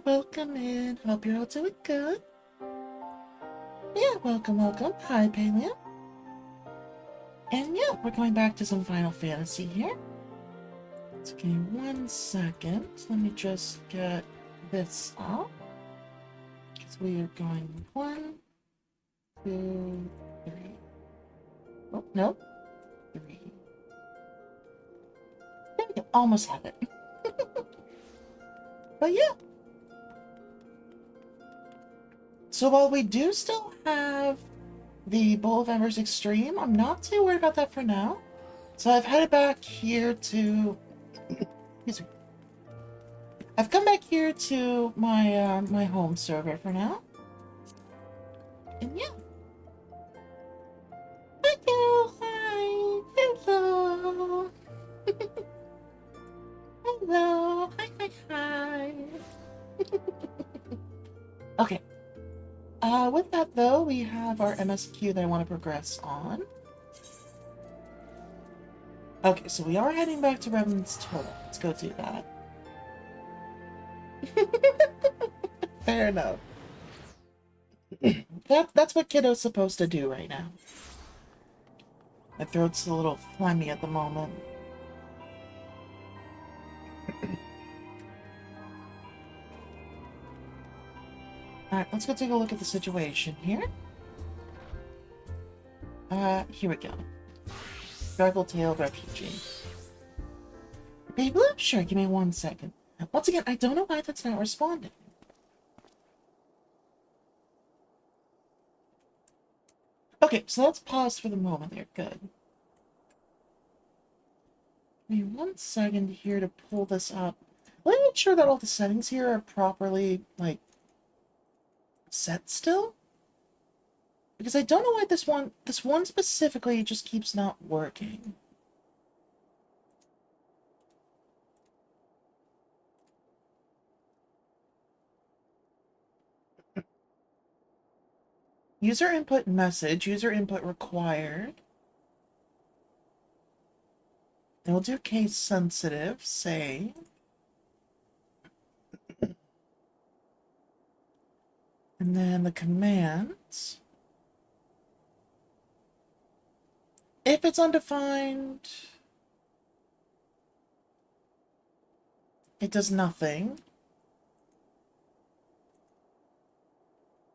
welcome in. Hope you're all doing good. Yeah, welcome, welcome. Hi, Paleo. And yeah, we're going back to some Final Fantasy here. So give me 1 second. Let me just get this out. Because we are going 1, 2, 3. Oh, no. 3. There we go. Almost have it. But yeah. So while we do still have the Bowl of Embers Extreme, I'm not too worried about that for now. So I've headed back here to... Excuse me. I've come back here to my my home server for now. And yeah. Hello, hi, hello. Hello, hi, hi, hi. Okay. With that though, we have our MSQ that I want to progress on. Okay, so we are heading back to Revenant's Toll. Let's go do that. Fair enough. That's what Kiddo's supposed to do right now. My throat's a little phlegmy at the moment. Alright, let's go take a look at the situation here. Here we go. Draggle-tailed refugee. Baby Blue? Sure, give me 1 second. Once again, I don't know why that's not responding. Okay, so let's pause for the moment there. Good. Give me 1 second here to pull this up. Let me make sure that all the settings here are properly, like, set still. Because I don't know why this one specifically just keeps not working. User input message, user input required. And we'll do case sensitive, save. And then the commands. If it's undefined, it does nothing.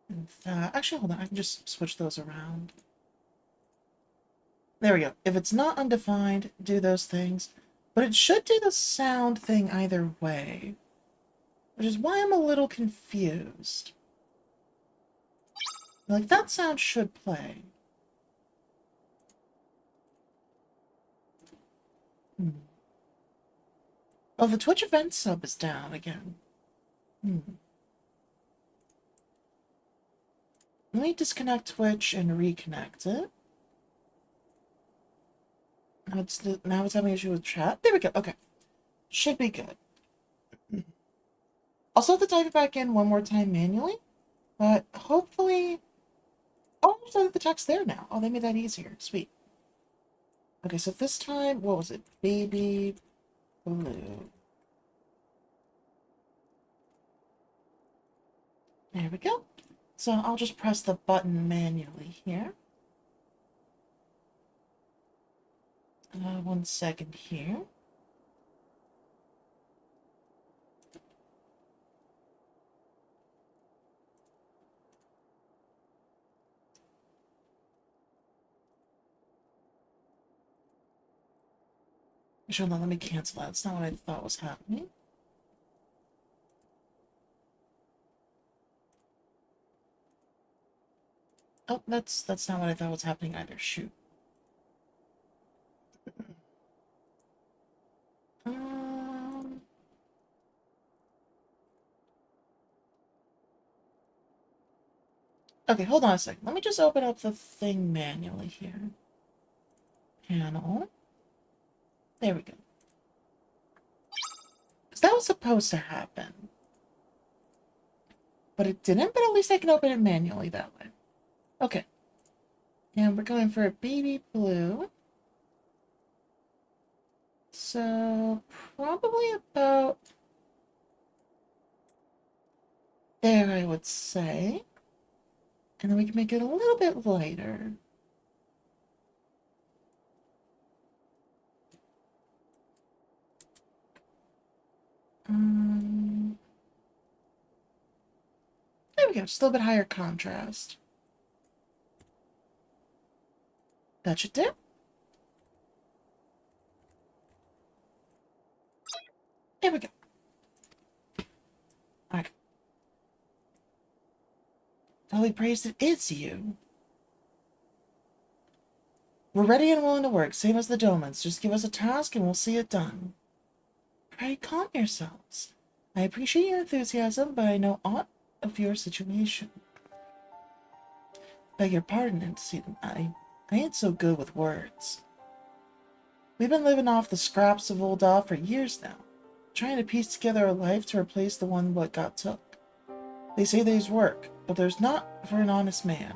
And that, actually, hold on, I can just switch those around. There we go. If it's not undefined, do those things. But it should do the sound thing either way. Which is why I'm a little confused. Like, that sound should play. Oh, the Twitch event sub is down again. Let me disconnect Twitch and reconnect it. Now it's having an issue with chat. There we go. Okay. Should be good. Also have to type it back in 1 more time manually. But hopefully... Oh, there's the text there now. Oh, they made that easier. Sweet. Okay, so this time, what was it? Baby Blue. There we go. So I'll just press the button manually here. 1 second here. Actually, no, let me cancel that. That's not what I thought was happening. Oh, that's not what I thought was happening either. Shoot. Okay, hold on a second. Let me just open up the thing manually here. Panel. There we go. Because that was supposed to happen. But it didn't, but at least I can open it manually that way. Okay. And we're going for a baby blue. So, probably about... There, I would say. And then we can make it a little bit lighter. There we go, just a little bit higher contrast. That should do. There we go. Alright. Holy praise that it's you. We're ready and willing to work, same as the Domans. Just give us a task and we'll see it done. Pray calm yourselves. I appreciate your enthusiasm, but I know aught of your situation. Beg your pardon, antecedent. I ain't so good with words. We've been living off the scraps of old Da for years now, trying to piece together a life to replace the one what got took. They say there's work, but there's not for an honest man.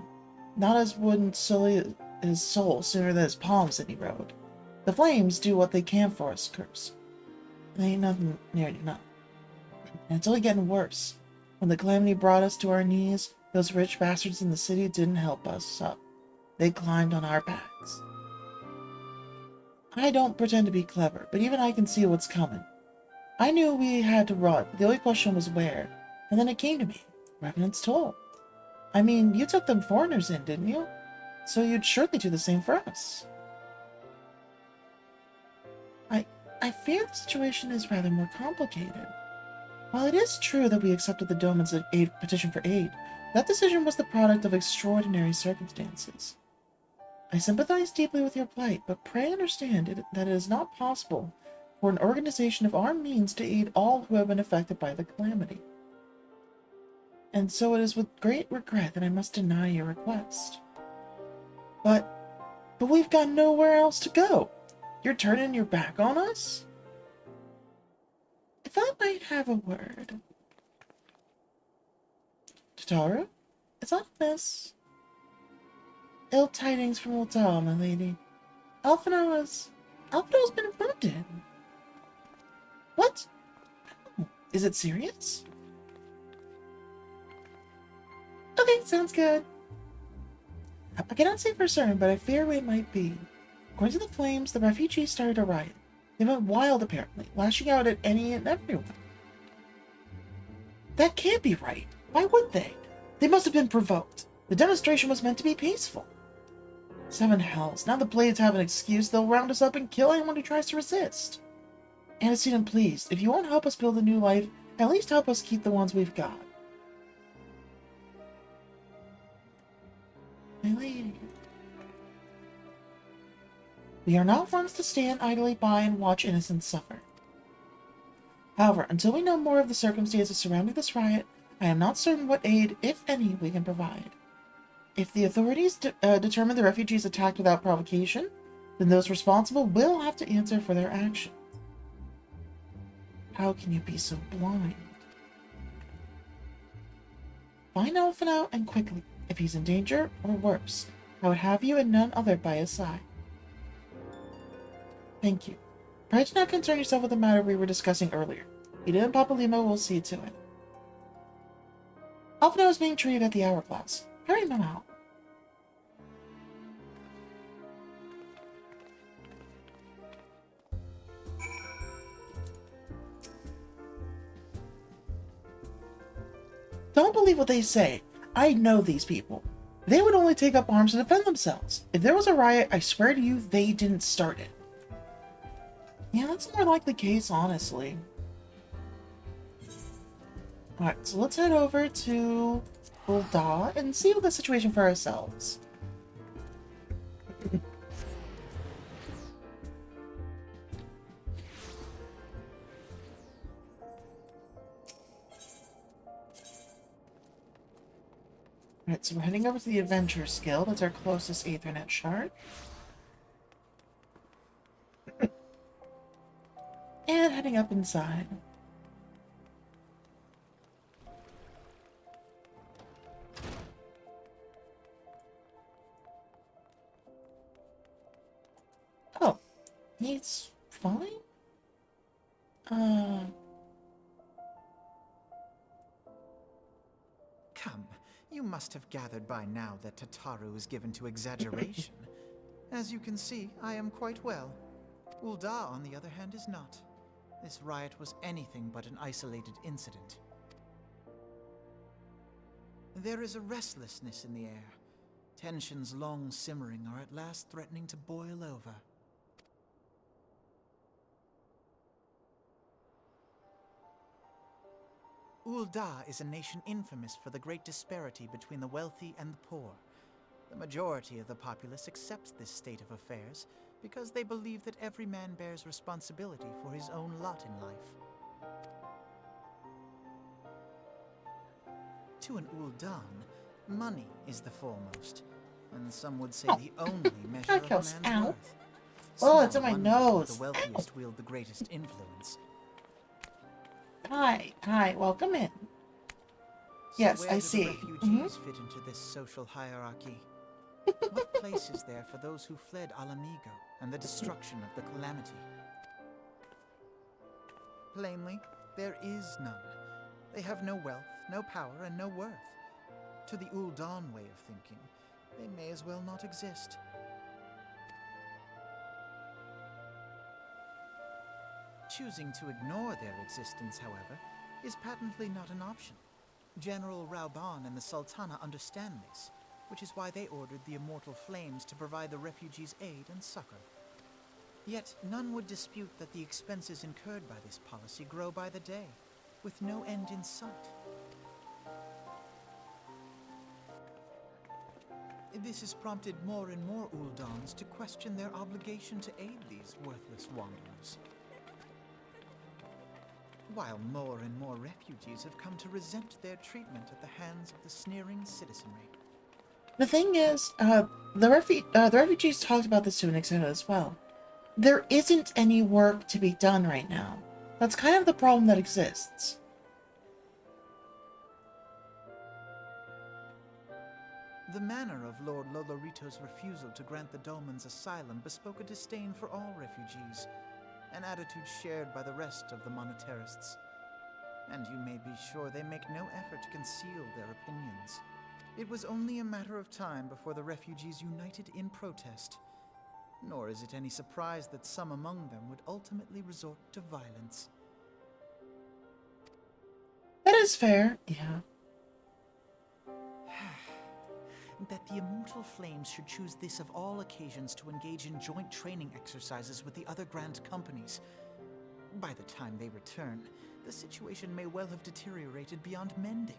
Not as wouldn't sully his soul sooner than his palms any road. The flames do what they can for us, curse. There ain't nothing near enough. And it's only getting worse. When the calamity brought us to our knees, those rich bastards in the city didn't help us up. They climbed on our backs. I don't pretend to be clever, but even I can see what's coming. I knew we had to run, but the only question was where. And then it came to me. Revenant's Toll. I mean, you took them foreigners in, didn't you? So you'd surely do the same for us. I fear the situation is rather more complicated. While it is true that we accepted the Doman's petition for aid, that decision was the product of extraordinary circumstances. I sympathize deeply with your plight, but pray understand that it is not possible for an organization of our means to aid all who have been affected by the calamity. And so it is with great regret that I must deny your request. But we've got nowhere else to go. You're turning your back on us? If I might have a word. Tataru? It's not amiss. Ill tidings from old Tal, my lady. Alphina's been wounded. What? Is it serious? Okay, sounds good. I cannot say for certain, but I fear it might be. According to the flames, the refugees started a riot. They went wild, apparently, lashing out at any and everyone. That can't be right. Why would they? They must have been provoked. The demonstration was meant to be peaceful. Seven hells. Now the Blades have an excuse. They'll round us up and kill anyone who tries to resist. Antecedent, please, if you won't help us build a new life, at least help us keep the ones we've got. My lady. We are not ones to stand idly by and watch innocents suffer. However, until we know more of the circumstances surrounding this riot, I am not certain what aid, if any, we can provide. If the authorities determine the refugees attacked without provocation, then those responsible will have to answer for their action. How can you be so blind? Find Alpha out and quickly. If he's in danger, or worse, I would have you and none other by his side. Thank you. Try to not concern yourself with the matter we were discussing earlier. Ida and Papa Limo will see to it. Alphino is being treated at the Hourglass. Hurry him out. Don't believe what they say. I know these people. They would only take up arms to defend themselves. If there was a riot, I swear to you, they didn't start it. Yeah, that's a more likely case, honestly. Alright, so let's head over to Ul'dah and see the situation for ourselves. Alright, so we're heading over to the Adventurers Guild. That's our closest Aethernet shard. And heading up inside. Oh, he's fine? You must have gathered by now that Tataru is given to exaggeration. As you can see, I am quite well. Ul'dah, on the other hand, is not. This riot was anything but an isolated incident. There is a restlessness in the air. Tensions long simmering are at last threatening to boil over. Ul'dah is a nation infamous for the great disparity between the wealthy and the poor. The majority of the populace accepts this state of affairs because they believe that every man bears responsibility for his own lot in life. To an Ul'dan, money is the foremost, and some would say the only measure of a man's worth. Oh, it's in my Small wonder nose. the wealthiest wield the greatest influence. Hi, welcome in. Yes, So where I do see. the refugees fit into this social hierarchy? What place is there for those who fled Alamigo and the destruction of the Calamity? Plainly, there is none. They have no wealth, no power, and no worth. To the Ul'dan way of thinking, they may as well not exist. Choosing to ignore their existence, however, is patently not an option. General Rauban and the Sultana understand this, which is why they ordered the Immortal Flames to provide the refugees aid and succor. Yet none would dispute that the expenses incurred by this policy grow by the day, with no end in sight. This has prompted more and more Uldans to question their obligation to aid these worthless wanderers, while more and more refugees have come to resent their treatment at the hands of the sneering citizenry. The thing is, the refugees talked about this to an extent as well. There isn't any work to be done right now. That's kind of the problem that exists. The manner of Lord Lolorito's refusal to grant the Dolmens asylum bespoke a disdain for all refugees, an attitude shared by the rest of the monetarists. And you may be sure they make no effort to conceal their opinions. It was only a matter of time before the refugees united in protest. Nor is it any surprise that some among them would ultimately resort to violence. That is fair, yeah. That the Immortal Flames should choose this of all occasions to engage in joint training exercises with the other Grand Companies. By the time they return, the situation may well have deteriorated beyond mending.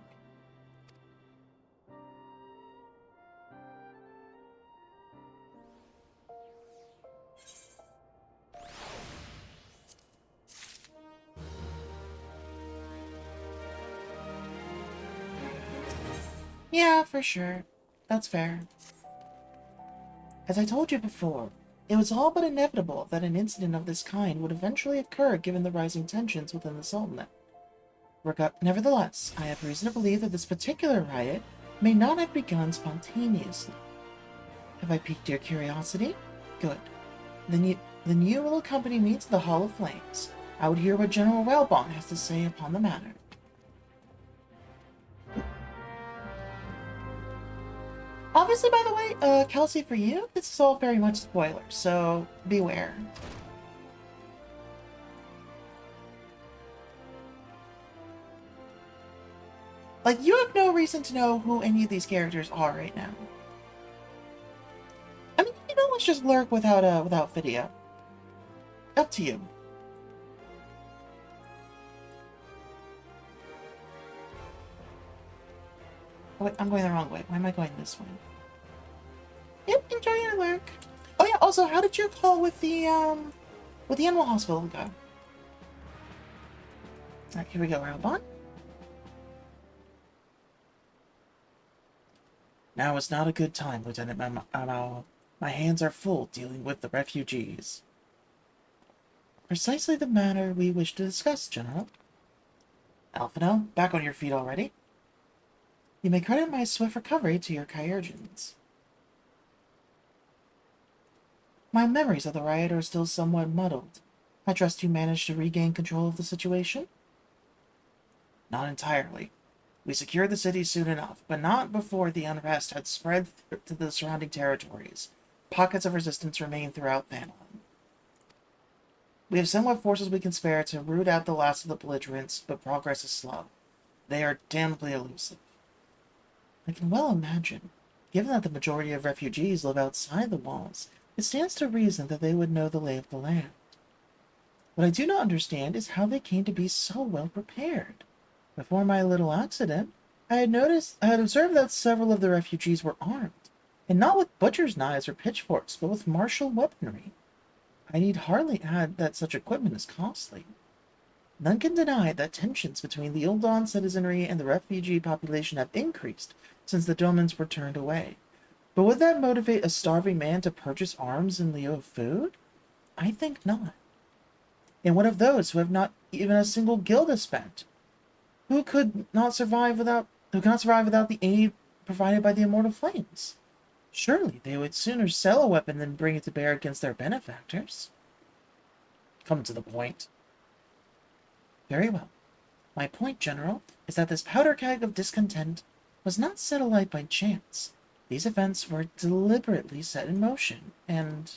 Yeah, for sure. That's fair. As I told you before, it was all but inevitable that an incident of this kind would eventually occur given the rising tensions within the Sultanate. Nevertheless, I have reason to believe that this particular riot may not have begun spontaneously. Have I piqued your curiosity? Good. Then you will accompany me to the Hall of Flames. I would hear what General Railbon has to say upon the matter. Obviously, by the way, Kelsey, for you, this is all very much spoilers, so beware. Like, you have no reason to know who any of these characters are right now. I mean, you know, let's just lurk without video. Up to you. Oh, wait, I'm going the wrong way. Why am I going this way? Yep, enjoy your lurk. Oh yeah, also, how did your call with the animal hospital go? Alright, here we go, Railbon. Now is not a good time, Lieutenant Mamao. My hands are full dealing with the refugees. Precisely the matter we wish to discuss, General. Alphino, back on your feet already. You may credit my swift recovery to your Kyurgens. My memories of the riot are still somewhat muddled. I trust you managed to regain control of the situation? Not entirely. We secured the city soon enough, but not before the unrest had spread to the surrounding territories. Pockets of resistance remain throughout Thanlon. We have sent what forces we can spare to root out the last of the belligerents, but progress is slow. They are damnably elusive. I can well imagine. Given that the majority of refugees live outside the walls, it stands to reason that they would know the lay of the land. What I do not understand is how they came to be so well prepared. Before my little accident, I had observed that several of the refugees were armed, and not with butcher's knives or pitchforks, but with martial weaponry. I need hardly add that such equipment is costly. None can deny that tensions between the Uldan citizenry and the refugee population have increased since the Domans were turned away. But would that motivate a starving man to purchase arms in lieu of food? I think not. And what of those who have not even a single guilda spent? Who cannot survive without the aid provided by the immortal flames? Surely they would sooner sell a weapon than bring it to bear against their benefactors. Come to the point. Very well. My point, General, is that this powder keg of discontent was not set alight by chance. These events were deliberately set in motion, and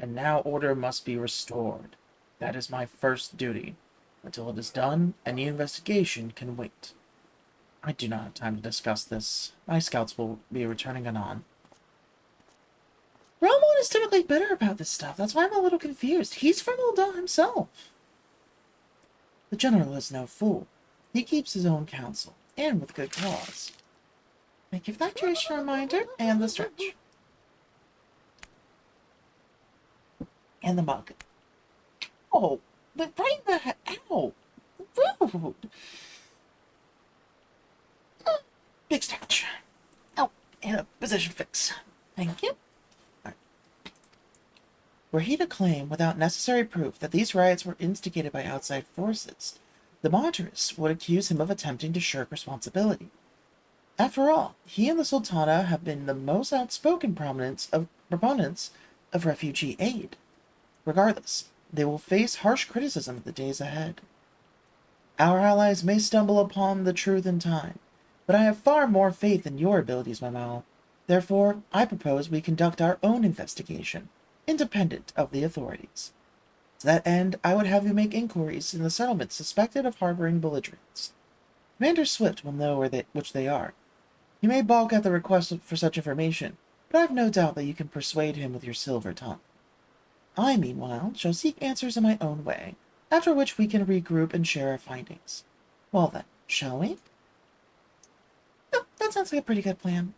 now order must be restored. That is my first duty. Until it is done, any investigation can wait. I do not have time to discuss this. My scouts will be returning anon. Ramon is typically bitter about this stuff. That's why I'm a little confused. He's from Uldan himself. The General is no fool. He keeps his own counsel, and with good cause. Thank you for that duration reminder, and the stretch. And the mug. Oh, but right in the head. Ow! Rude! Big stretch. Oh, and a position fix. Thank you. Right. Were he to claim, without necessary proof, that these riots were instigated by outside forces, the monitors would accuse him of attempting to shirk responsibility. After all, he and the Sultana have been the most outspoken proponents of refugee aid. Regardless, they will face harsh criticism in the days ahead. Our allies may stumble upon the truth in time, but I have far more faith in your abilities, Mamal. Therefore, I propose we conduct our own investigation, independent of the authorities. To that end, I would have you make inquiries in the settlements suspected of harboring belligerents. Commander Swift will know which they are. You may balk at the request for such information, but I have no doubt that you can persuade him with your silver tongue. I, meanwhile, shall seek answers in my own way, after which we can regroup and share our findings. Well then, shall we? Oh, that sounds like a pretty good plan.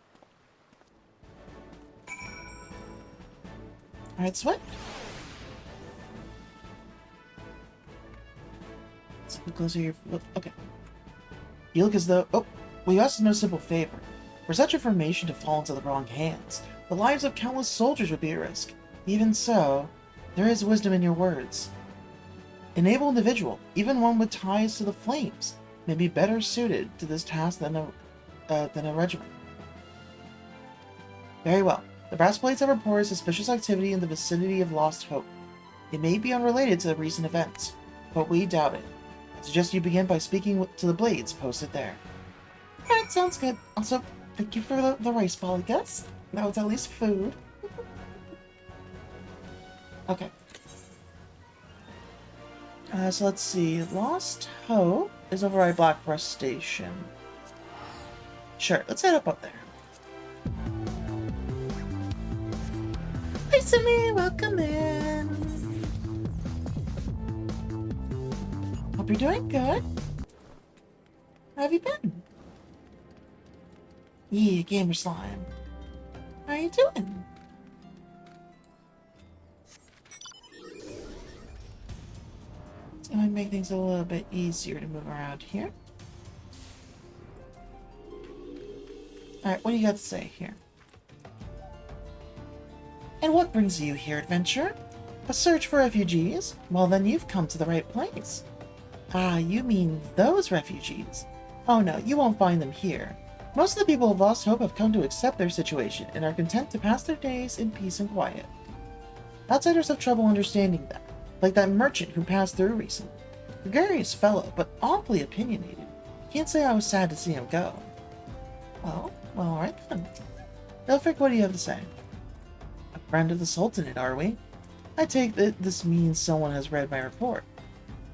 Alright, Swift. Let's look closer here. Okay. You look as though... Oh, we ask no simple favor. For such information to fall into the wrong hands, the lives of countless soldiers would be at risk. Even so, there is wisdom in your words. An able individual, even one with ties to the flames, may be better suited to this task than a regiment. Very well. The brass plates have reported suspicious activity in the vicinity of Lost Hope. It may be unrelated to the recent events, but we doubt it. I suggest you begin by speaking to the blades posted there. Alright, sounds good. Also, thank you for the rice ball, I guess. That was at least food. Okay. So let's see. Lost Hope is over by Blackbrush Station. Sure, let's head up there. Hi, Simi! Welcome in! Hope you're doing good. How have you been? Yeah, gamer slime. How are you doing? So I might make things a little bit easier to move around here. Alright, what do you got to say here? And what brings you here, adventurer? A search for refugees? Well then you've come to the right place. Ah, you mean those refugees? Oh no, you won't find them here. Most of the people of Lost Hope have come to accept their situation and are content to pass their days in peace and quiet. Outsiders have trouble understanding that, like that merchant who passed through recently. Gregarious fellow, but awfully opinionated. Can't say I was sad to see him go. Well, alright then. Elfric, what do you have to say? A friend of the Sultanate, are we? I take that this means someone has read my report.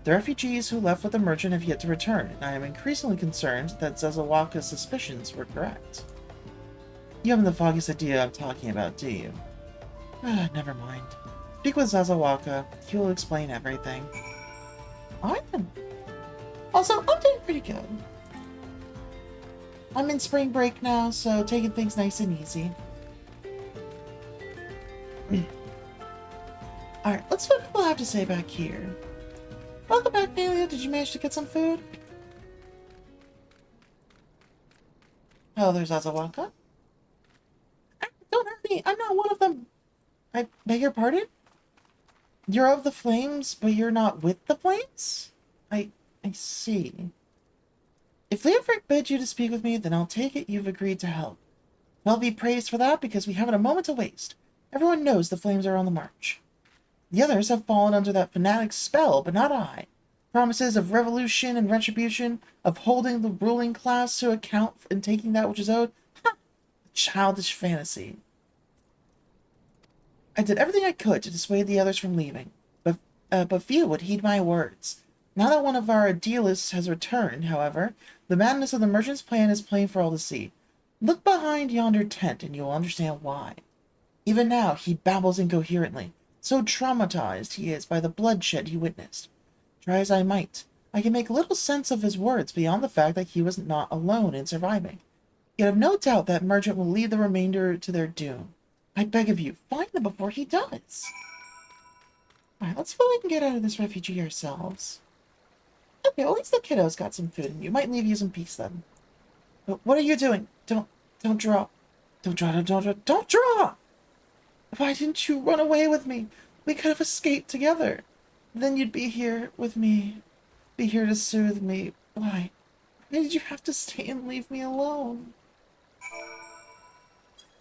The refugees who left with the merchant have yet to return, and I am increasingly concerned that Zazawaka's suspicions were correct. You haven't the foggiest idea I'm talking about, do you? Never mind. Speak with Zazawaka. He will explain everything. Alright then. Also, I'm doing pretty good. I'm in spring break now, so taking things nice and easy. Alright, let's see what people have to say back here. Welcome back, Nelia. Did you manage to get some food? Oh, there's Azawaka. Don't hurt me. I'm not one of them. I beg your pardon? You're of the flames, but you're not with the flames? I see. If Leofric bid you to speak with me, then I'll take it you've agreed to help. Well be praised for that, because we haven't a moment to waste. Everyone knows the flames are on the march. The others have fallen under that fanatic's spell, but not I. Promises of revolution and retribution, of holding the ruling class to account and taking that which is owed. Ha! Childish fantasy. I did everything I could to dissuade the others from leaving, but few would heed my words. Now that one of our idealists has returned, however, the madness of the merchant's plan is plain for all to see. Look behind yonder tent, and you'll understand why. Even now, he babbles incoherently, so traumatized he is by the bloodshed he witnessed. Try as I might, I can make little sense of his words beyond the fact that he was not alone in surviving. Yet have no doubt that merchant will lead the remainder to their doom. I beg of you, find them before he does. Alright, let's see what we can get out of this refugee ourselves. Okay, at least the kiddo's got some food, and you might leave you some peace then. But what are you doing? Don't draw. Don't draw! Why didn't you run away with me? We could have escaped together. Then you'd be here with me. Be here to soothe me. Why did you have to stay and leave me alone?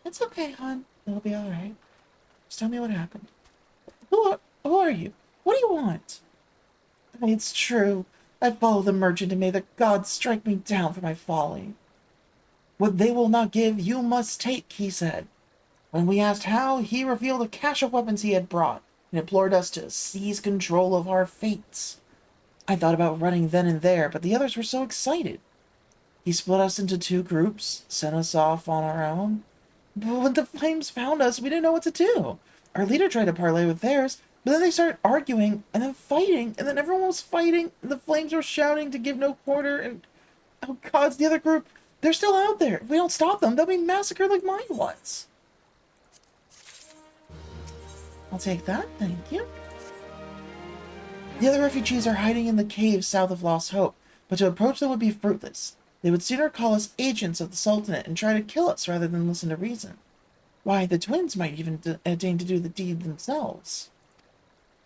It's okay, hon. It'll be alright. Just tell me what happened. Who are you? What do you want? It's true. I followed the merchant and may the gods strike me down for my folly. What they will not give, you must take, he said. When we asked how, he revealed a cache of weapons he had brought and implored us to seize control of our fates. I thought about running then and there, but the others were so excited. He split us into 2 groups, sent us off on our own. But when the flames found us, we didn't know what to do. Our leader tried to parlay with theirs, but then they started arguing, and then fighting, and then everyone was fighting, and the flames were shouting to give no quarter, and... oh gods, the other group, they're still out there. If we don't stop them, they'll be massacred like mine was. I'll take that, thank you. The other refugees are hiding in the caves south of Lost Hope, but to approach them would be fruitless. They would sooner call us agents of the Sultanate and try to kill us rather than listen to reason. Why, the twins might even deign to do the deed themselves.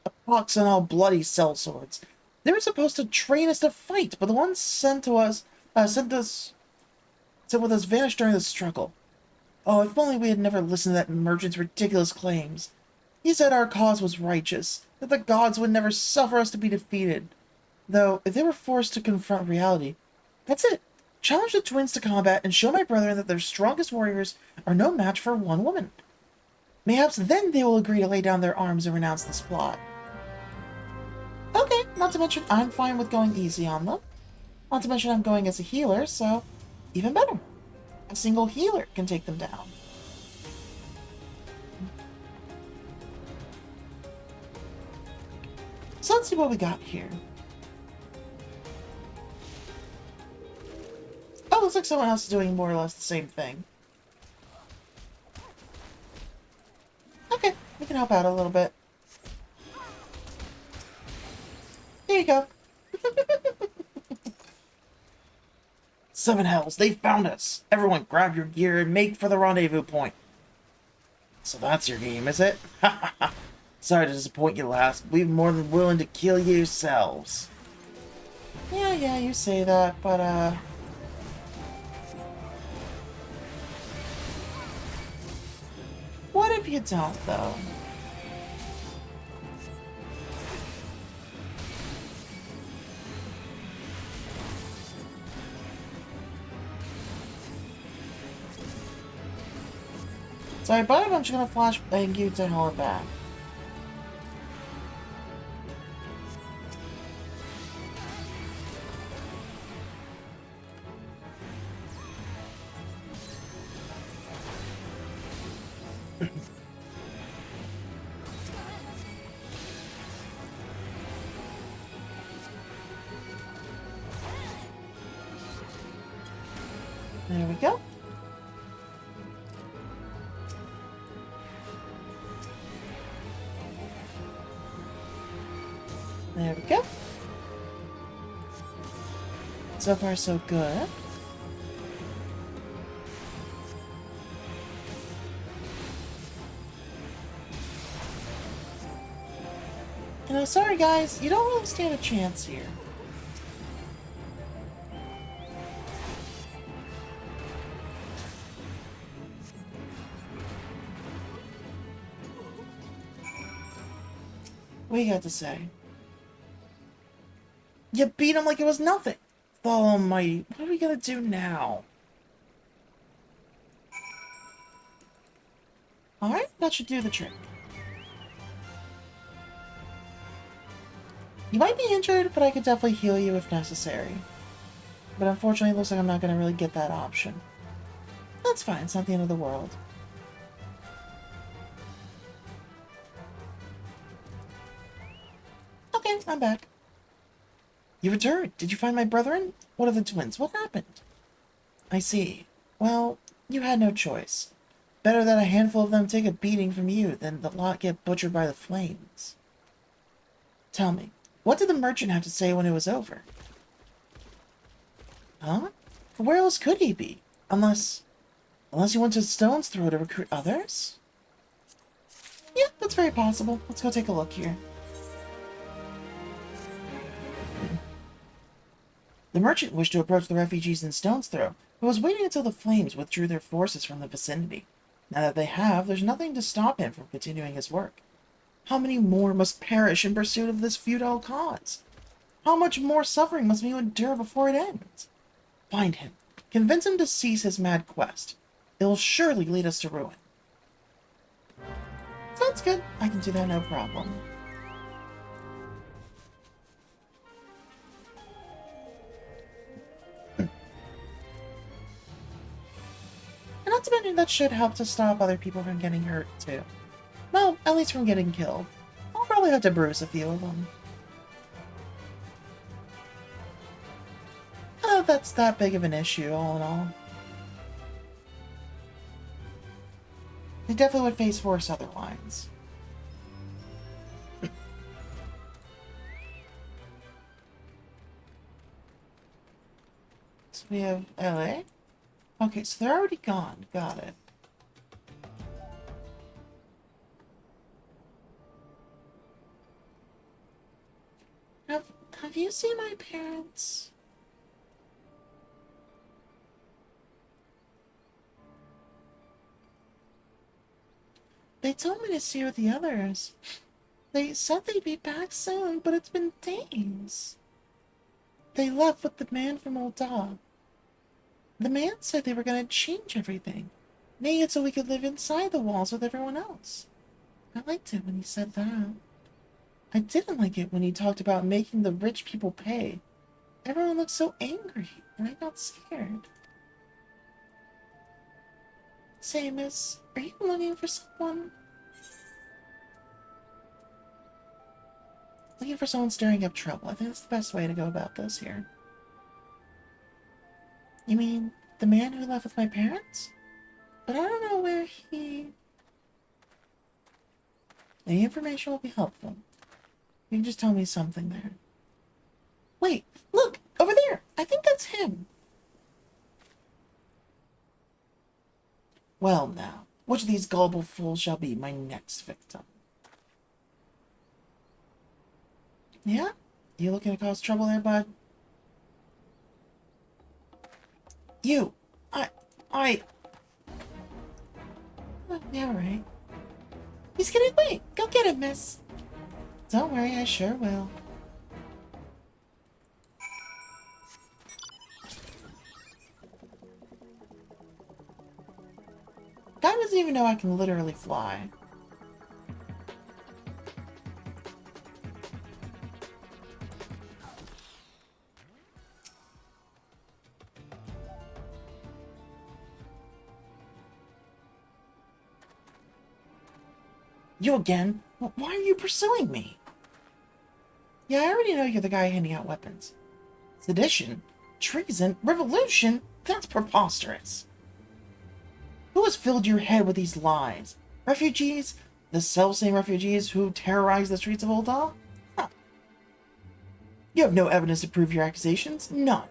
A pox on all bloody sellswords. They were supposed to train us to fight, but the ones sent with us vanished during the struggle. Oh, if only we had never listened to that merchant's ridiculous claims. He said our cause was righteous, that the gods would never suffer us to be defeated. Though, if they were forced to confront reality, that's it. Challenge the twins to combat and show my brethren that their strongest warriors are no match for one woman. Mayhaps then they will agree to lay down their arms and renounce this plot. Okay, not to mention I'm fine with going easy on them. Not to mention I'm going as a healer, so even better. A single healer can take them down. So let's see what we got here. Oh, looks like someone else is doing more or less the same thing. Okay, we can help out a little bit. There you go. 7 hells, they found us! Everyone grab your gear and make for the rendezvous point. So that's your game, is it? Sorry to disappoint you, lass. We're more than willing to kill you yourselves. Yeah, you say that, but, what if you don't, though? Sorry, but I'm just gonna flash bang you to hell and back. There we go. There we go. So far, so good. You know, sorry guys, you don't really stand a chance here. What do you got to say? You beat him like it was nothing. Almighty, what are we gonna do now? Alright, that should do the trick. You might be injured, but I could definitely heal you if necessary. But unfortunately, it looks like I'm not gonna really get that option. That's fine, it's not the end of the world. Okay, I'm back. You returned. Did you find my brethren? What are the twins? What happened? I see. Well, you had no choice. Better that a handful of them take a beating from you than the lot get butchered by the flames. Tell me, what did the merchant have to say when it was over? Huh? Where else could he be? Unless he went to Stone's Throw to recruit others? Yeah, that's very possible. Let's go take a look here. The merchant wished to approach the refugees in Stone's Throw, but was waiting until the flames withdrew their forces from the vicinity. Now that they have, there's nothing to stop him from continuing his work. How many more must perish in pursuit of this futile cause? How much more suffering must we endure before it ends? Find him. Convince him to cease his mad quest. It will surely lead us to ruin. Sounds good. I can do that, no problem. And not to mention that should help to stop other people from getting hurt, too. Well, at least from getting killed. I'll probably have to bruise a few of them. Oh, that's that big of an issue, all in all. They definitely would face worse otherwise. So we have LA? Okay, so they're already gone. Got it. Have you seen my parents? They told me to stay with the others. They said they'd be back soon, but it's been days. They left with the man from Old Dog. The man said they were going to change everything. Make it so we could live inside the walls with everyone else. I liked it when he said that. I didn't like it when he talked about making the rich people pay. Everyone looked so angry, and I got scared. Say, miss, are you looking for someone? Looking for someone stirring up trouble. I think that's the best way to go about this here. You mean the man who left with my parents? But I don't know where he... Any information will be helpful. You can just tell me something there. Wait, look! Over there! I think that's him! Well now, which of these gullible fools shall be my next victim? Yeah? You looking to cause trouble there, bud? You! Yeah, right. He's getting away! Go get him, miss! Don't worry, I sure will. Got doesn't even know I can literally fly. You again? Why are you pursuing me? Yeah, I already know you're the guy handing out weapons. Sedition? Treason? Revolution? That's preposterous. Who has filled your head with these lies? Refugees? The self-same refugees who terrorize the streets of Ul'dah? Huh. You have no evidence to prove your accusations? None.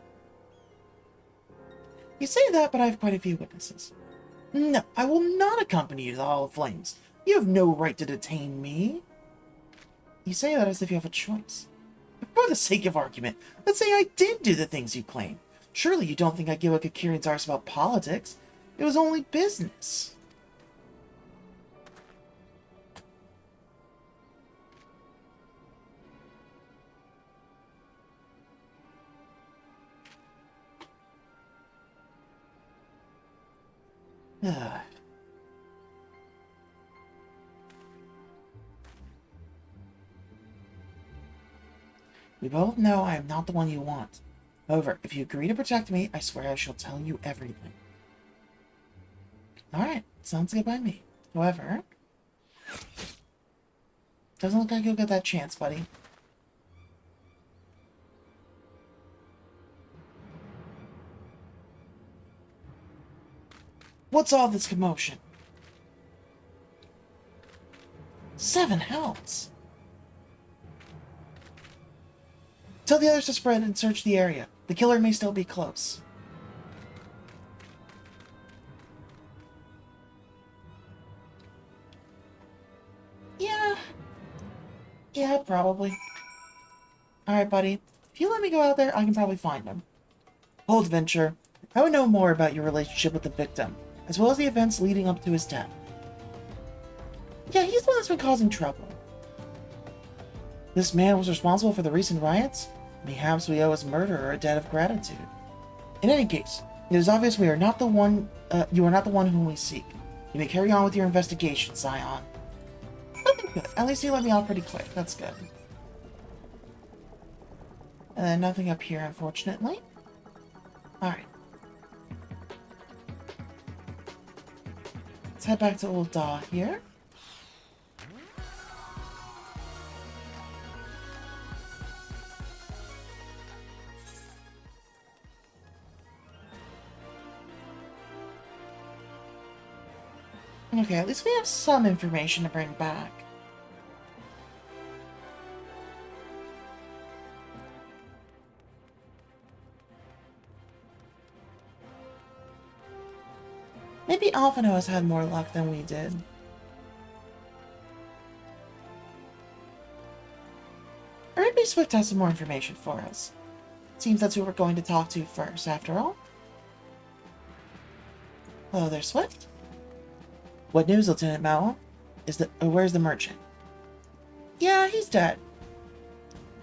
You say that, but I have quite a few witnesses. No, I will not accompany you to the Hall of Flames. You have no right to detain me. You say that as if you have a choice. For the sake of argument, let's say I did do the things you claim. Surely you don't think I give a Kakirian's arse about politics. It was only business. Ugh. We both know I am not the one you want. However, if you agree to protect me, I swear I shall tell you everything. Alright, sounds good by me. However, doesn't look like you'll get that chance, buddy. What's all this commotion? 7 hells. Tell the others to spread and search the area. The killer may still be close. Yeah, probably. Alright, buddy. If you let me go out there, I can probably find him. Hold, Venture. I would know more about your relationship with the victim, as well as the events leading up to his death. Yeah, he's the one that's been causing trouble. This man was responsible for the recent riots? Perhaps we owe his murderer a debt of gratitude. In any case, it is obvious we are not the one. You are not the one whom we seek. You may carry on with your investigation, Scion. Okay, good. At least you let me off pretty quick. That's good. Nothing up here, unfortunately. Alright. Let's head back to Ul'dah here. Okay, at least we have some information to bring back. Maybe Alphino has had more luck than we did. Or maybe Swift has some more information for us. Seems that's who we're going to talk to first, after all. Hello there, Swift. What news, Lieutenant Mao? Where's the merchant? Yeah, he's dead.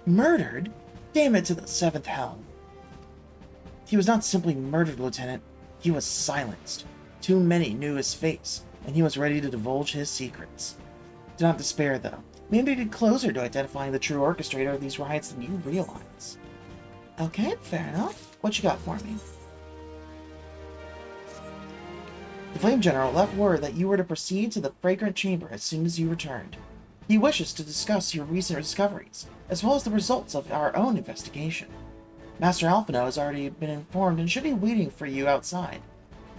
Murdered? Damn it to the 7th hell. He was not simply murdered, Lieutenant. He was silenced. Too many knew his face, and he was ready to divulge his secrets. Do not despair, though. Maybe get closer to identifying the true orchestrator of these riots than you realize. Okay, fair enough. What you got for me? The Flame General left word that you were to proceed to the Fragrant Chamber as soon as you returned. He wishes to discuss your recent discoveries, as well as the results of our own investigation. Master Alphino has already been informed and should be waiting for you outside.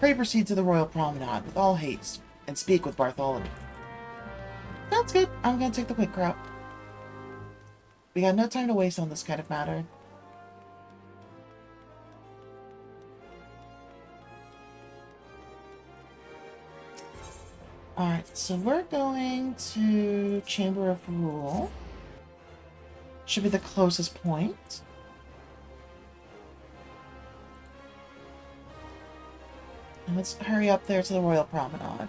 Pray proceed to the Royal Promenade with all haste, and speak with Bartholomew. Sounds good. I'm gonna take the quick route. We got no time to waste on this kind of matter. Alright, so we're going to Chamber of Rule. Should be the closest point. And let's hurry up there to the Royal Promenade.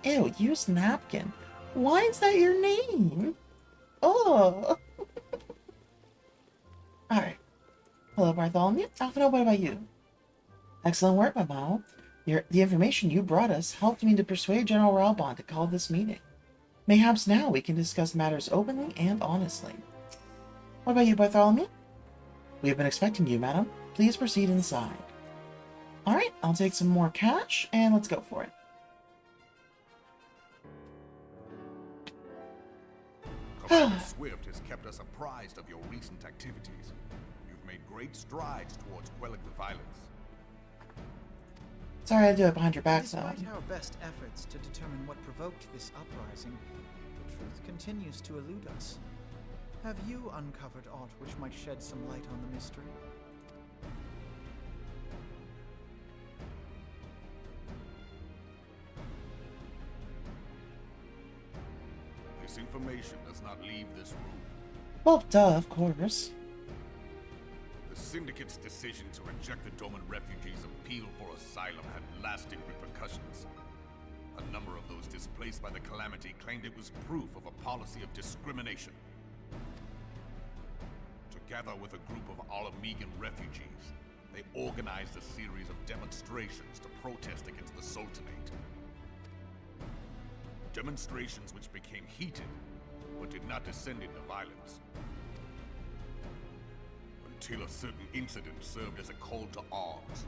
Ew, use napkin. Why is that your name? Oh. Alright. Hello, Bartholomew. Alphino, what about you? Excellent work, my Mao. The information you brought us helped me to persuade General Ralbon to call this meeting. Mayhaps now we can discuss matters openly and honestly. What about you, Bartholomew? We have been expecting you, madam. Please proceed inside. Alright, I'll take some more cash, and let's go for it. Commander Swift has kept us apprised of your recent activities. You've made great strides towards quelling the violence. Sorry I had to do it behind your back, Despite son. our best efforts to determine what provoked this uprising, the truth continues to elude us. Have you uncovered aught which might shed some light on the mystery? This information does not leave this room. Well, duh, of course. The Syndicate's decision to reject the Doman refugees' appeal for asylum had lasting repercussions. A number of those displaced by the calamity claimed it was proof of a policy of discrimination. Together with a group of Alamegan refugees, they organized a series of demonstrations to protest against the Sultanate. Demonstrations which became heated, but did not descend into violence. Until a certain incident served as a call to arms.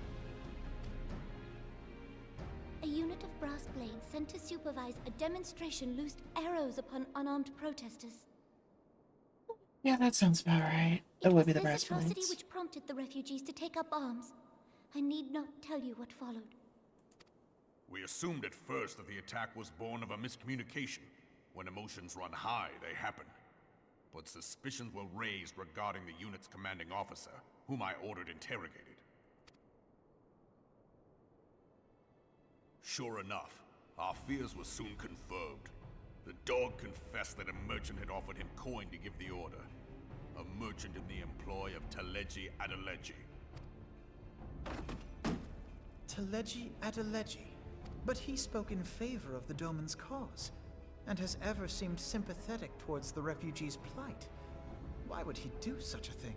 A unit of brass blades sent to supervise a demonstration loosed arrows upon unarmed protesters. Yeah, that sounds about right. It would be the brass It was this atrocity blades. which prompted the refugees to take up arms. I need not tell you what followed. We assumed at first that the attack was born of a miscommunication. When emotions run high, they happen. But suspicions were raised regarding the unit's commanding officer, whom I ordered interrogated. Sure enough, our fears were soon confirmed. The dog confessed that a merchant had offered him coin to give the order. A merchant in the employ of Teleji Adeleji. Teleji Adeleji. But he spoke in favor of the Doman's cause, and has ever seemed sympathetic towards the refugees' plight. Why would he do such a thing?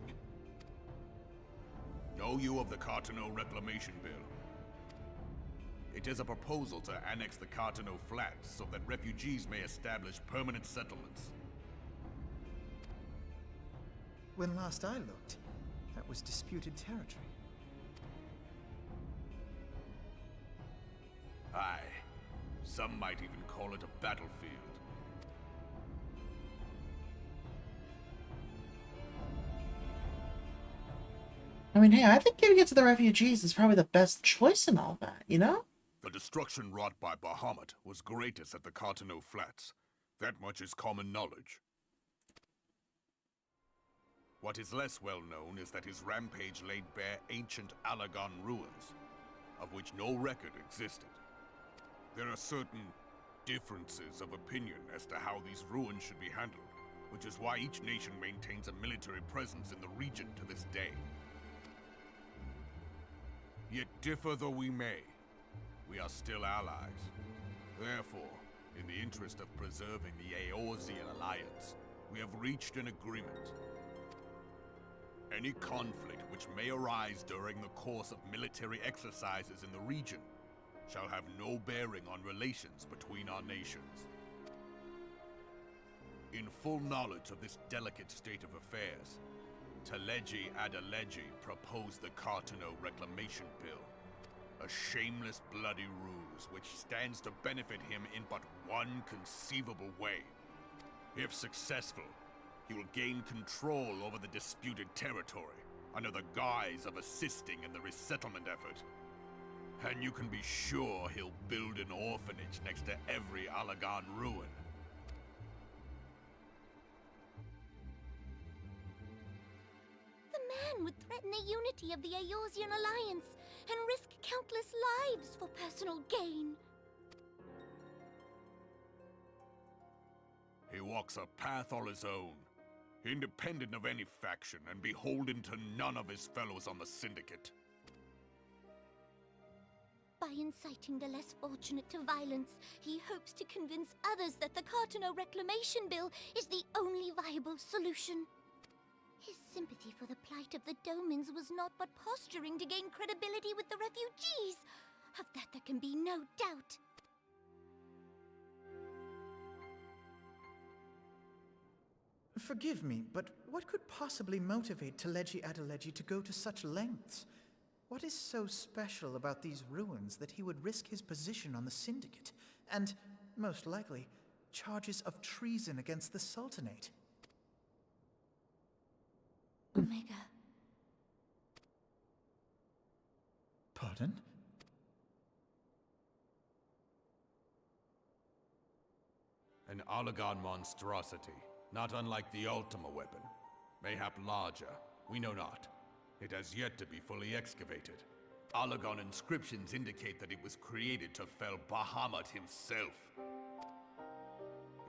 Know you of the Cartano Reclamation Bill? It is a proposal to annex the Cartano Flats so that refugees may establish permanent settlements. When last I looked, that was disputed territory. Aye. Some might even call it a battlefield. I mean, hey, I think giving it to the refugees is probably the best choice in all that, you know? The destruction wrought by Bahamut was greatest at the Cartano Flats. That much is common knowledge. What is less well known is that his rampage laid bare ancient Alagon ruins, of which no record existed. There are certain differences of opinion as to how these ruins should be handled, which is why each nation maintains a military presence in the region to this day. Yet differ though we may, we are still allies. Therefore, in the interest of preserving the Eorzean alliance, we have reached an agreement. Any conflict which may arise during the course of military exercises in the region shall have no bearing on relations between our nations. In full knowledge of this delicate state of affairs, Teleji Adeleji proposed the Cartano Reclamation Bill, a shameless bloody ruse which stands to benefit him in but one conceivable way. If successful, he will gain control over the disputed territory under the guise of assisting in the resettlement effort. And you can be sure he'll build an orphanage next to every Alagon ruin. The man would threaten the unity of the Eorzean alliance and risk countless lives for personal gain. He walks a path all his own, independent of any faction and beholden to none of his fellows on the Syndicate. By inciting the less fortunate to violence, he hopes to convince others that the Cartano Reclamation Bill is the only viable solution. His sympathy for the plight of the Domans was not but posturing to gain credibility with the refugees. Of that there can be no doubt. Forgive me, but what could possibly motivate Teleji Adeleji to go to such lengths? What is so special about these ruins that he would risk his position on the Syndicate, and, most likely, charges of treason against the Sultanate? Omega. Pardon? An Oligon monstrosity, not unlike the Ultima weapon. Mayhap larger, we know not. It has yet to be fully excavated. Oligon inscriptions indicate that it was created to fell Bahamut himself.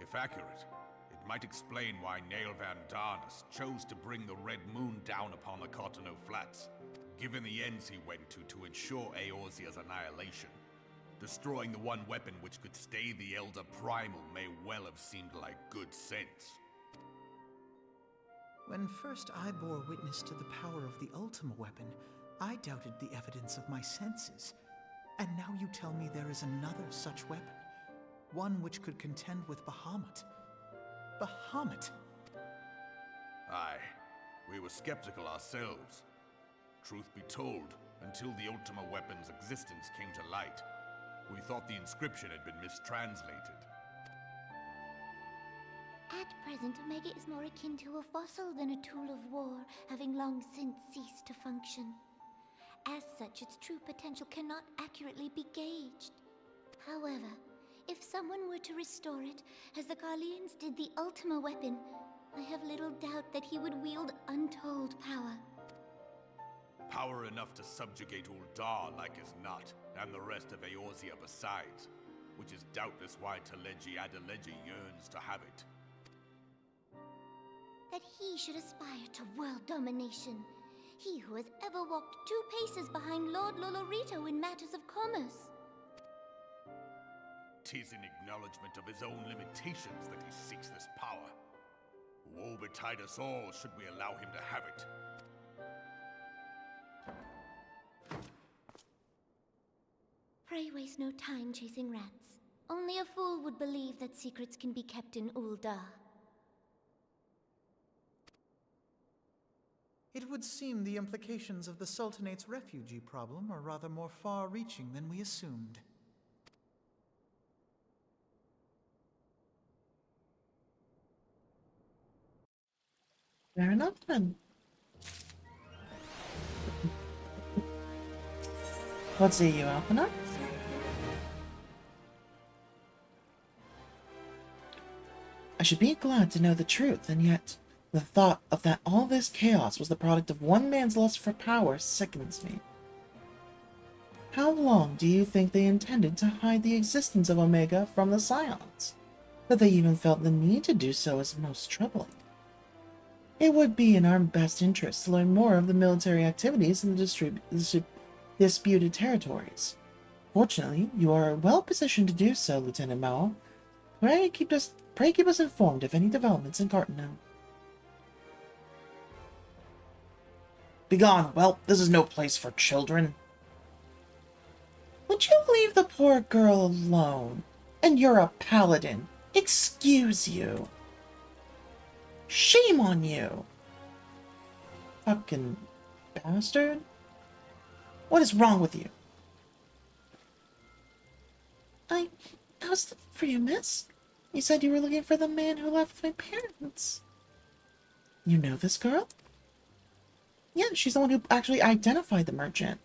If accurate, it might explain why Nail Van Darnus chose to bring the Red Moon down upon the Cotonou Flats, given the ends he went to ensure Eorzea's annihilation. Destroying the one weapon which could stay the Elder Primal may well have seemed like good sense. When first I bore witness to the power of the Ultima weapon, I doubted the evidence of my senses. And now you tell me there is another such weapon. One which could contend with Bahamut. Bahamut! Aye, we were skeptical ourselves. Truth be told, until the Ultima weapon's existence came to light, we thought the inscription had been mistranslated. At present, Omega is more akin to a fossil than a tool of war, having long since ceased to function. As such, its true potential cannot accurately be gauged. However, if someone were to restore it, as the Garleans did the Ultima weapon, I have little doubt that he would wield untold power. Power enough to subjugate Uldar like as not, and the rest of Eorzea besides, which is doubtless why Teleji Adeleji yearns to have it. That he should aspire to world domination. He who has ever walked 2 paces behind Lord Lolorito in matters of commerce. 'Tis in acknowledgement of his own limitations that he seeks this power. Woe betide us all should we allow him to have it. Pray waste no time chasing rats. Only a fool would believe that secrets can be kept in Uldar. It would seem the implications of the Sultanate's refugee problem are rather more far-reaching than we assumed. Fair enough, then. What say you, Alpina? I should be glad to know the truth, and yet the thought of that all this chaos was the product of one man's lust for power sickens me. How long do you think they intended to hide the existence of Omega from the Scions? That they even felt the need to do so is most troubling. It would be in our best interest to learn more of the military activities in the disputed territories. Fortunately, you are well positioned to do so, Lieutenant Mao. Pray keep us informed of any developments in Cartano. Begone, whelp! This is no place for children. Would you leave the poor girl alone? And you're a paladin. Excuse you. Shame on you. Fucking bastard. What is wrong with you? I was looking for you, miss. You said you were looking for the man who left with my parents. You know this girl? Yeah, she's the one who actually identified the merchant.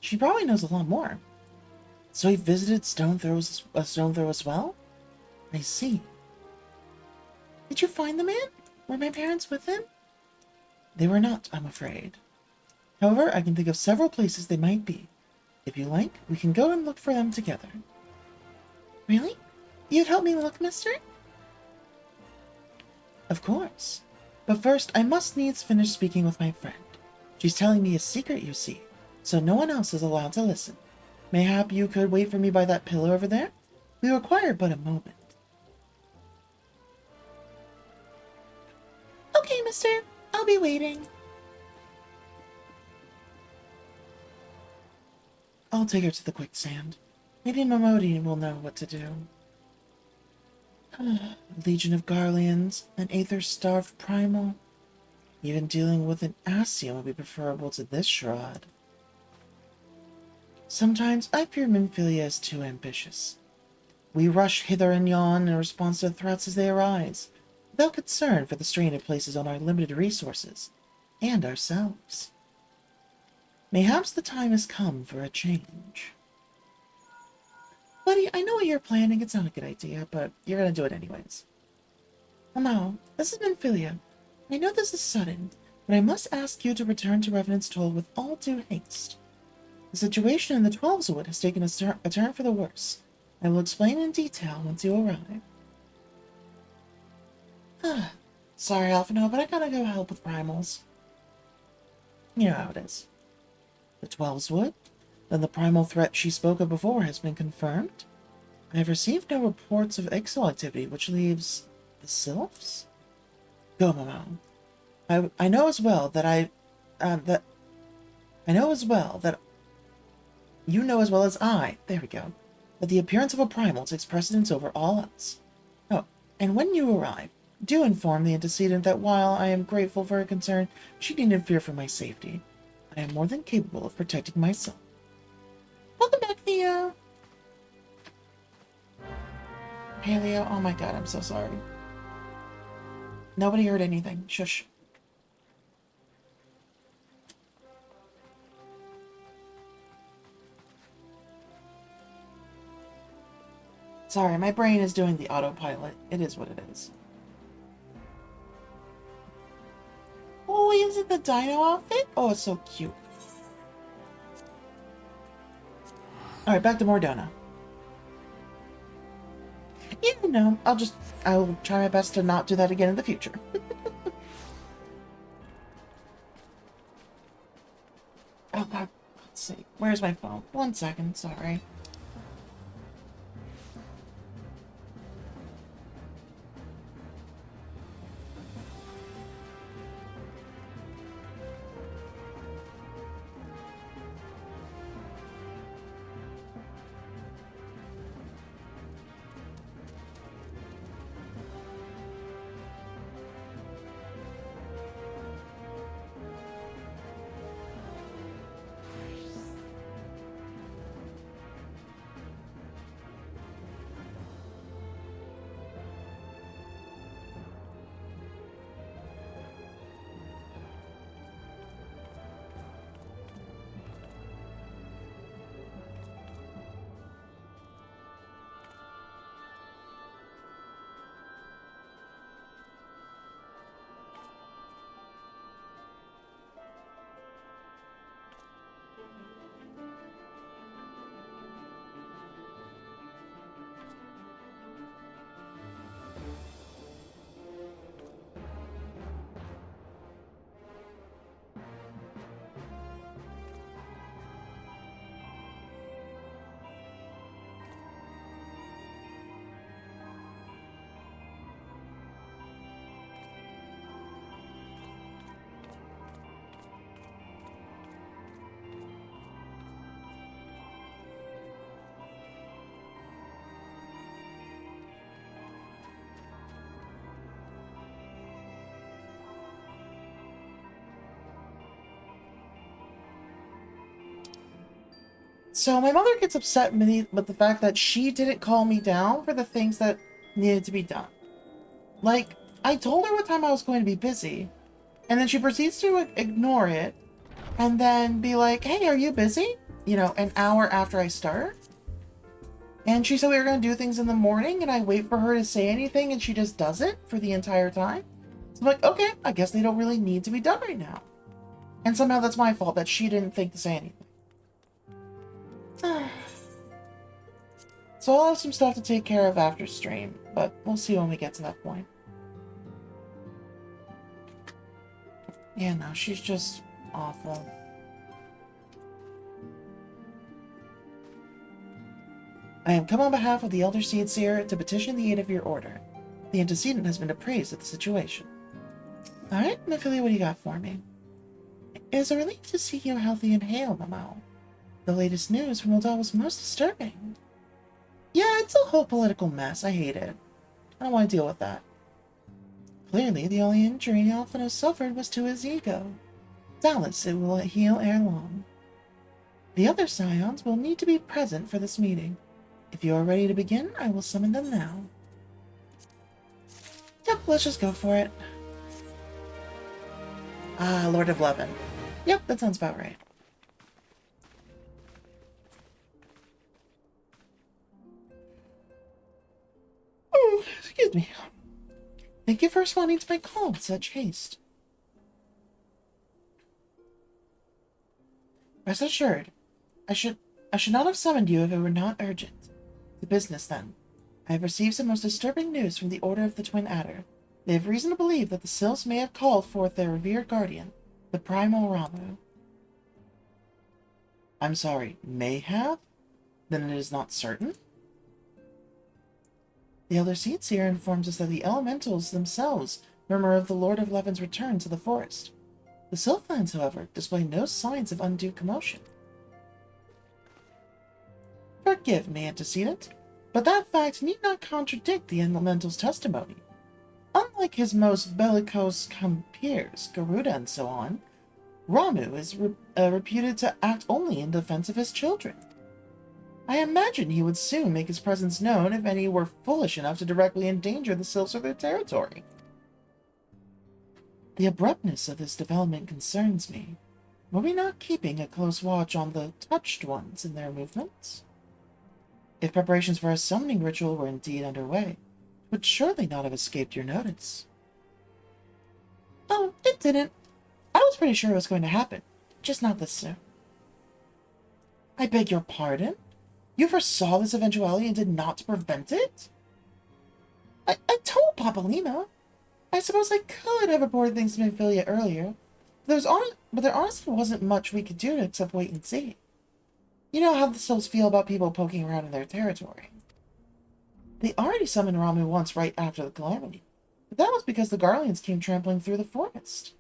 She probably knows a lot more. So he visited Stone Throw as well? I see. Did you find the man? Were my parents with him? They were not, I'm afraid. However, I can think of several places they might be. If you like, we can go and look for them together. Really? You'd help me look, mister? Of course. But first, I must needs finish speaking with my friend. She's telling me a secret, you see, so no one else is allowed to listen. Mayhap you could wait for me by that pillar over there? We require but a moment. Okay, mister. I'll be waiting. I'll take her to the quicksand. Maybe Momodi will know what to do. A legion of Garleans, an aether-starved primal. Even dealing with an Ascian would be preferable to this shroud. Sometimes I fear Minfilia is too ambitious. We rush hither and yon in response to threats as they arise, without concern for the strain it places on our limited resources, and ourselves. Mayhaps the time has come for a change. Buddy, I know what you're planning. It's not a good idea, but you're gonna do it anyways. Amao, this is Minfilia. I know this is sudden, but I must ask you to return to Revenant's Toll with all due haste. The situation in the Twelveswood has taken a turn for the worse. I will explain in detail once you arrive. Sorry, Alphino, but I gotta go help with primals. You know how it is. The Twelveswood? Then the primal threat she spoke of before has been confirmed? I have received no reports of exile activity, which leaves the Sylphs? Go, Momo. I know as well that you know as well as I, there we go, that the appearance of a primal takes precedence over all else. Oh, and when you arrive, do inform the antecedent that while I am grateful for her concern, she needn't fear for my safety. I am more than capable of protecting myself. Welcome back, Theo. Hey, Leo. Oh my god, I'm so sorry. Nobody heard anything. Shush. Sorry, my brain is doing the autopilot. It is what it is. Oh, is it the dino outfit? Oh, it's so cute. Alright, back to Mordona. Yeah, no, I'll try my best to not do that again in the future. Oh god, let's see. Where's my phone? 1 second, sorry. So my mother gets upset with the fact that she didn't call me down for the things that needed to be done. Like, I told her what time I was going to be busy, and then she proceeds to ignore it, and then be like, hey, are you busy? You know, an hour after I start. And she said we were going to do things in the morning, and I wait for her to say anything, and she just does it for the entire time. So I'm like, okay, I guess they don't really need to be done right now. And somehow that's my fault that she didn't think to say anything. So I'll have some stuff to take care of after stream, but we'll see when we get to that point. Yeah, no, she's just awful. I am come on behalf of the Elder Seed Seer to petition the aid of your order. The antecedent has been appraised of the situation. Alright, Minfilia, what do you got for me? It is a relief to see you healthy and hale, Momo. The latest news from Oldal was most disturbing. Yeah, it's a whole political mess. I hate it. I don't want to deal with that. Clearly, the only injury Alphonse suffered was to his ego. Doubtless it will heal ere long. The other scions will need to be present for this meeting. If you are ready to begin, I will summon them now. Yep, let's just go for it. Ah, Lord of Levin. Yep, that sounds about right. Oh, excuse me. Thank you for responding to my call with such haste. Rest assured, I should not have summoned you if it were not urgent. The business, then. I have received some most disturbing news from the Order of the Twin Adder. They have reason to believe that the Sylphs may have called forth their revered guardian, the Primal Ramu. I'm sorry, may have? Then it is not certain? The Elder Seer informs us that the elementals themselves murmur of the Lord of Levin's return to the forest. The Sylphlands, however, display no signs of undue commotion. Forgive me, antecedent, but that fact need not contradict the elemental's testimony. Unlike his most bellicose compeers, Garuda and so on, Ramu is reputed to act only in defense of his children. I imagine he would soon make his presence known if any were foolish enough to directly endanger the Sylphs or their territory. The abruptness of this development concerns me. Were we not keeping a close watch on the touched ones in their movements? If preparations for a summoning ritual were indeed underway, it would surely not have escaped your notice. Oh, it didn't. I was pretty sure it was going to happen, just not this soon. I beg your pardon? You foresaw this eventuality and did not prevent it? I told Papa Lima. I suppose I could have reported things to Minfilia earlier, but there honestly wasn't much we could do except wait and see. You know how the Sylphs feel about people poking around in their territory. They already summoned Ramu once right after the calamity, but that was because the Garleans came trampling through the forest.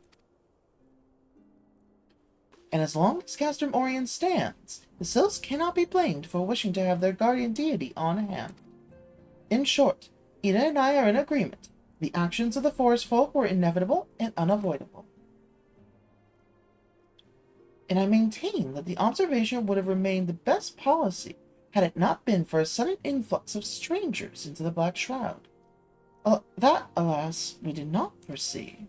And as long as Castrum Orient stands, the Sylphs cannot be blamed for wishing to have their guardian deity on hand. In short, Ida and I are in agreement. The actions of the forest folk were inevitable and unavoidable. And I maintain that the observation would have remained the best policy had it not been for a sudden influx of strangers into the Black Shroud. That, alas, we did not foresee.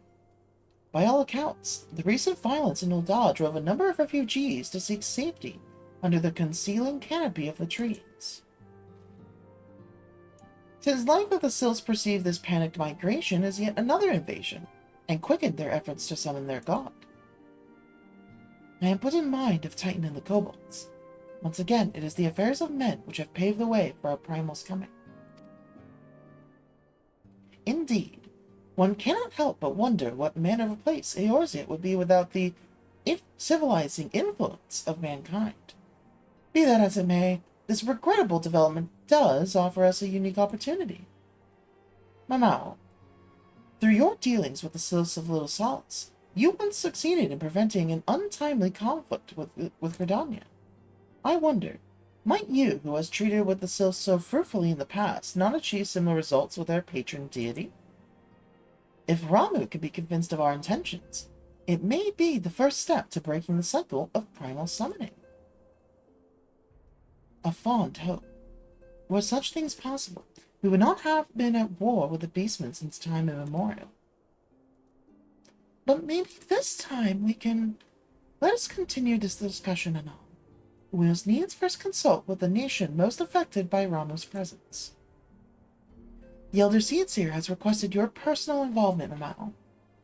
By all accounts, the recent violence in Ul'dah drove a number of refugees to seek safety under the concealing canopy of the trees. 'Tis likely that the Sylphs perceived this panicked migration as yet another invasion, and quickened their efforts to summon their god. I am put in mind of Titan and the Kobolds. Once again, it is the affairs of men which have paved the way for our primal's coming. Indeed, one cannot help but wonder what manner of place Eorzea would be without the civilizing influence of mankind. Be that as it may, this regrettable development does offer us a unique opportunity. Mamao, through your dealings with the Sylphs of Little Solace, you once succeeded in preventing an untimely conflict with Gridania. I wonder, might you, who has treated with the Sylphs so fruitfully in the past, not achieve similar results with their patron deity? If Ramu can be convinced of our intentions, it may be the first step to breaking the cycle of primal summoning. A fond hope. Were such things possible, we would not have been at war with the beastmen since time immemorial. But maybe this time we can... Let us continue this discussion anon. We must needs first consult with the nation most affected by Ramu's presence. The Elder Seer has requested your personal involvement, Mamao.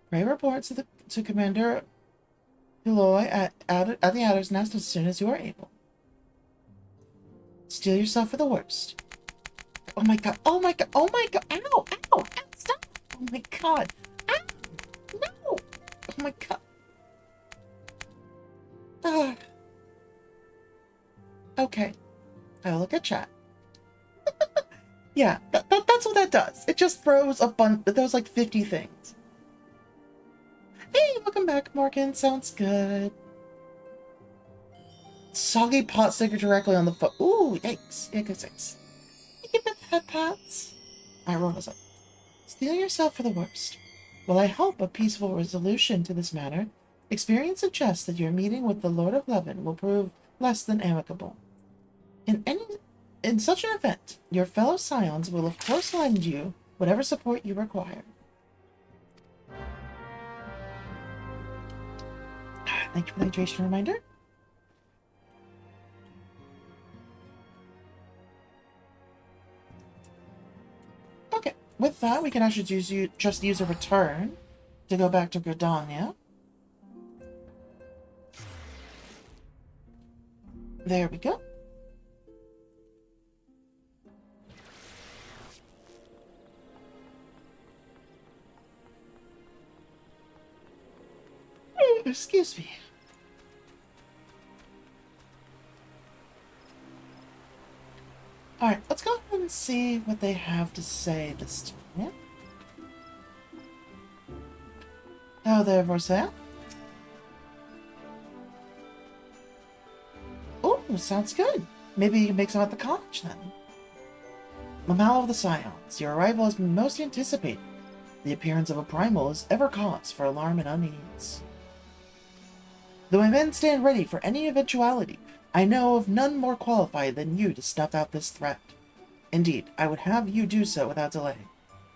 Pray report to Commander Hiloi at the Adder's Nest as soon as you are able. Steel yourself for the worst. Oh my god, oh my god, oh my god, ow, ow, ow, stop! Oh my god, ow, no! Oh my god. Okay, I'll look at chat. Yeah, that's what that does. It just throws a bunch, those like 50 things. Hey, welcome back, Morgan. Sounds good. Soggy pot sticker directly on the foot. Ooh, yikes. Yikes. You give it head pats. Alright, roll this up. Steel yourself for the worst. While I hope a peaceful resolution to this matter, experience suggests that your meeting with the Lord of Levin will prove less than amicable. In such an event, your fellow scions will of course lend you whatever support you require. Thank you for the hydration reminder. Okay, with that, we can actually just use a return to go back to Gridania. There we go. Excuse me. Alright, let's go ahead and see what they have to say this time. Hello there, Roselle. Oh, sounds good. Maybe you can make some at the college then. Mammal of the Scions, your arrival has been most anticipated. The appearance of a primal is ever cause for alarm and unease. Though my men stand ready for any eventuality, I know of none more qualified than you to snuff out this threat. Indeed, I would have you do so without delay.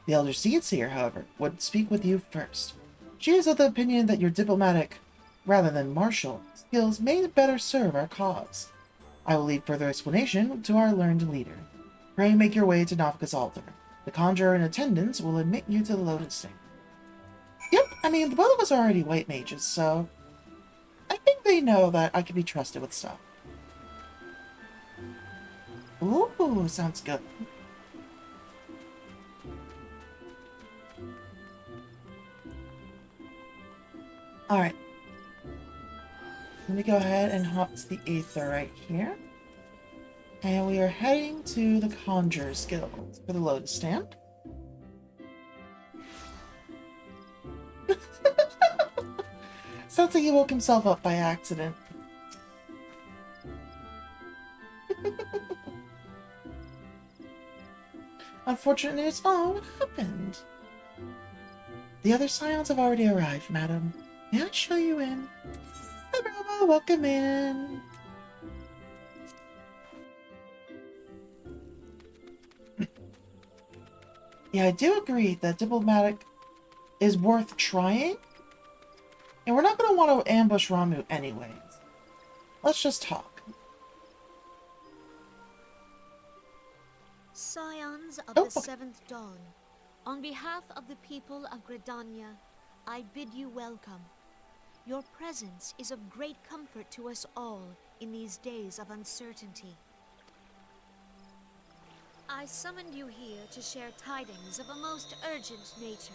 The Elder Seedseer, however, would speak with you first. She is of the opinion that your diplomatic, rather than martial, skills may better serve our cause. I will leave further explanation to our learned leader. Pray make your way to Nafka's altar. The conjurer in attendance will admit you to the Lotus Sing. Yep, I mean, the both of us are already white mages, so I think they know that I can be trusted with stuff. Ooh, sounds good. Alright. Let me go ahead and hop to the Aether right here. And we are heading to the Conjurer's Guild for the Lotus Stamp. Sounds like he woke himself up by accident. Unfortunate news. Oh, what happened? The other scions have already arrived, madam. May I show you in? Hello, welcome in. Yeah, I do agree that diplomatic is worth trying. And we're not going to want to ambush Ramu anyways. Let's just talk. Scions of Oh, the Seventh Dawn, on behalf of the people of Gridania, I bid you welcome. Your presence is of great comfort to us all in these days of uncertainty. I summoned you here to share tidings of a most urgent nature.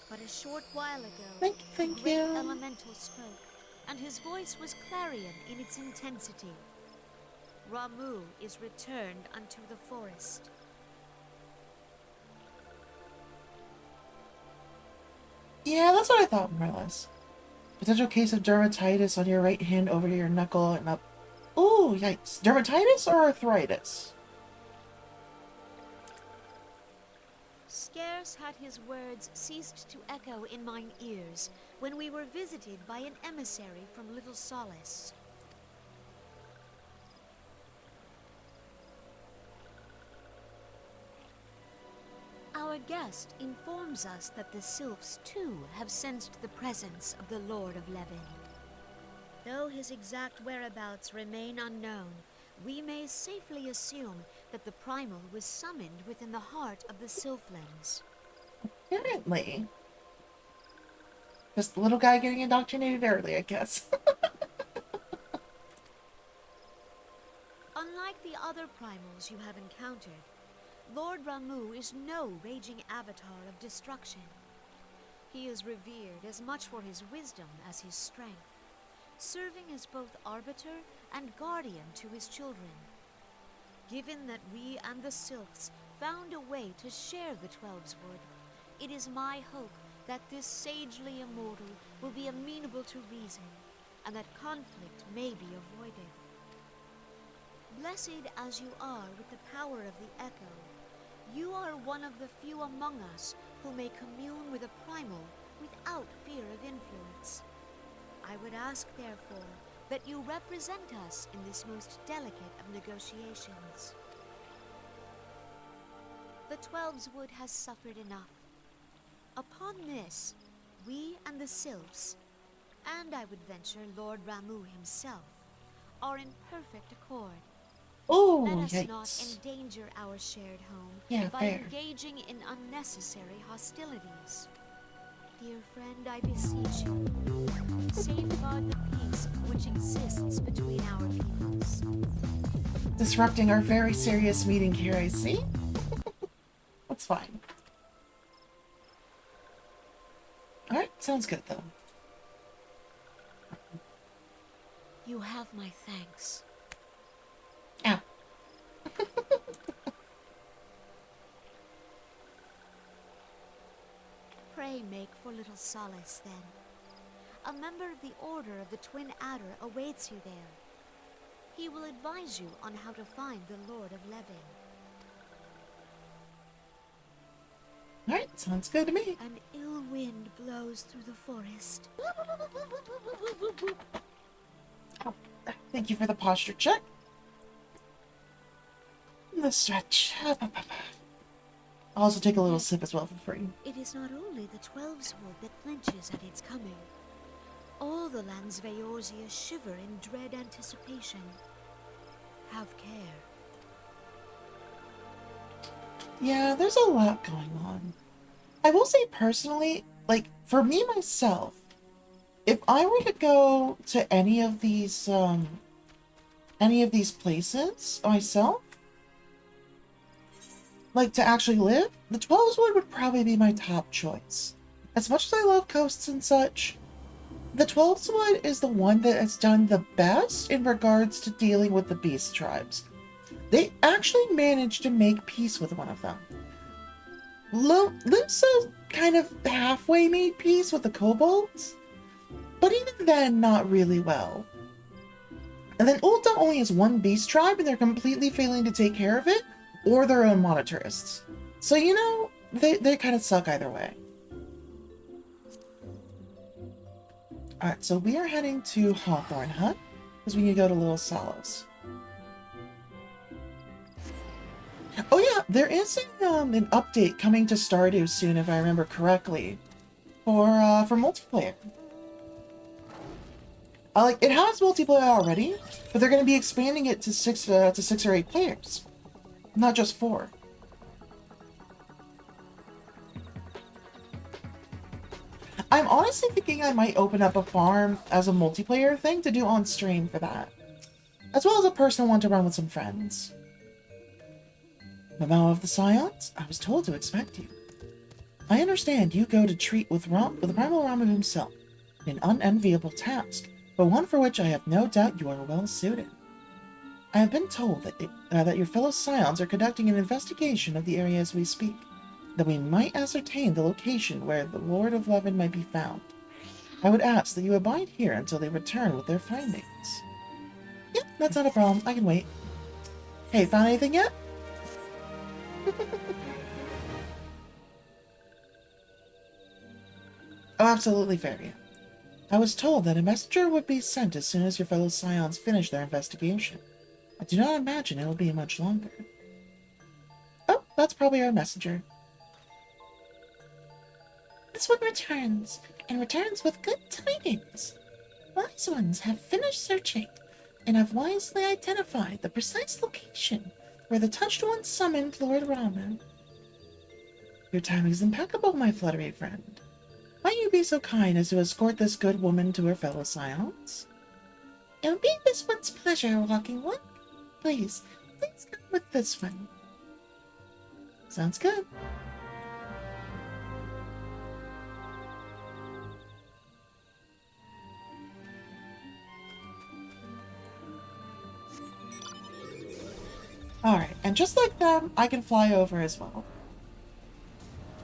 But a short while ago, Thank the great you. elemental spoke, and his voice was clarion in its intensity. Ramu is returned unto the forest. Yeah, that's what I thought, more or less. Potential case of dermatitis on your right hand over your knuckle and up. Ooh, yikes. Dermatitis or arthritis? Scarce had his words ceased to echo in mine ears when we were visited by an emissary from Little Solace. Our guest informs us that the Sylphs too have sensed the presence of the Lord of Levin. Though his exact whereabouts remain unknown, we may safely assume that the Primal was summoned within the heart of the Sylphlands. Apparently. Just the little guy getting indoctrinated early, I guess. Unlike the other primals you have encountered, Lord Ramu is no raging avatar of destruction. He is revered as much for his wisdom as his strength, serving as both arbiter and guardian to his children. Given that we and the Sylphs found a way to share the Twelveswood, it is my hope that this sagely immortal will be amenable to reason, and that conflict may be avoided. Blessed as you are with the power of the Echo, you are one of the few among us who may commune with a primal without fear of influence. I would ask, therefore, that you represent us in this most delicate of negotiations. The Twelveswood has suffered enough. Upon this, we and the Sylphs, and I would venture Lord Ramu himself, are in perfect accord. Oh, Let us yikes. not endanger our shared home Yeah, by fair. engaging in unnecessary hostilities. Dear friend, I beseech you, safeguard the peace which exists between our peoples. Disrupting our very serious meeting here, I see. That's fine. Alright, sounds good though. You have my thanks. Ow. Pray make for little solace, then. A member of the Order of the Twin Adder awaits you there. He will advise you on how to find the Lord of Levin. Alright, sounds good to me. An ill wind blows through the forest. Oh, thank you for the posture check. The stretch. I'll also take a little sip as well for free. It is not only the Twelveswood that flinches at its coming. All the lands Veorzia shiver in dread anticipation. Have care. Yeah, there's a lot going on. I will say personally, like, for me myself, if I were to go to any of these places myself, like to actually live, the Twelveswood would probably be my top choice. As much as I love coasts and such, the Twelveswood is the one that has done the best in regards to dealing with the beast tribes. They actually managed to make peace with one of them. Limsa kind of halfway made peace with the kobolds, but even then, not really well. And then Ulta only has one beast tribe, and they're completely failing to take care of it, or their own monitorists. So, you know, they kind of suck either way. Alright, so we are heading to Hawthorne Hut, because we need to go to Little Salos. Oh yeah, there is an update coming to Stardew soon, if I remember correctly, for multiplayer. Like, it has multiplayer already, but they're going to be expanding it to six or 8 players, not just 4. I'm honestly thinking I might open up a farm as a multiplayer thing to do on stream for that, as well as a personal one to run with some friends. MMO of the Scions, I was told to expect you. I understand you go to treat with the Primal Ramu himself, an unenviable task, but one for which I have no doubt you are well suited. I have been told that your fellow Scions are conducting an investigation of the area as we speak, that we might ascertain the location where the Lord of Levin might be found. I would ask that you abide here until they return with their findings. Yep, that's not a problem. I can wait. Hey, found anything yet? Oh, absolutely fair, yeah. I was told that a messenger would be sent as soon as your fellow Scions finish their investigation. I do not imagine it will be much longer. Oh, that's probably our messenger. This one returns, and returns with good tidings. Wise ones have finished searching, and have wisely identified the precise location where the Touched One summoned Lord Ramu. Your timing is impeccable, my fluttery friend. Might you be so kind as to escort this good woman to her fellow Scions? It will be this one's pleasure, Walking One. Please come with this one. Sounds good. Alright, and just like them, I can fly over as well.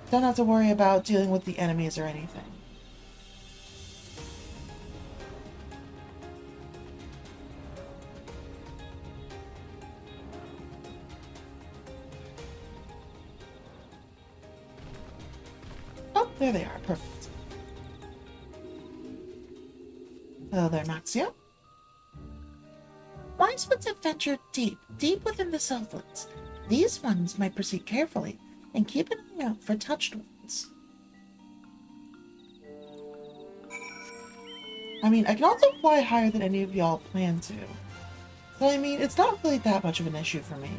Don't have to worry about dealing with the enemies or anything. There they are. Perfect. Hello there, Maxio. Wise ones have ventured deep, deep within the Selflets. These ones might proceed carefully and keep an eye out for touched ones. I mean, I can also fly higher than any of y'all plan to. But I mean, it's not really that much of an issue for me.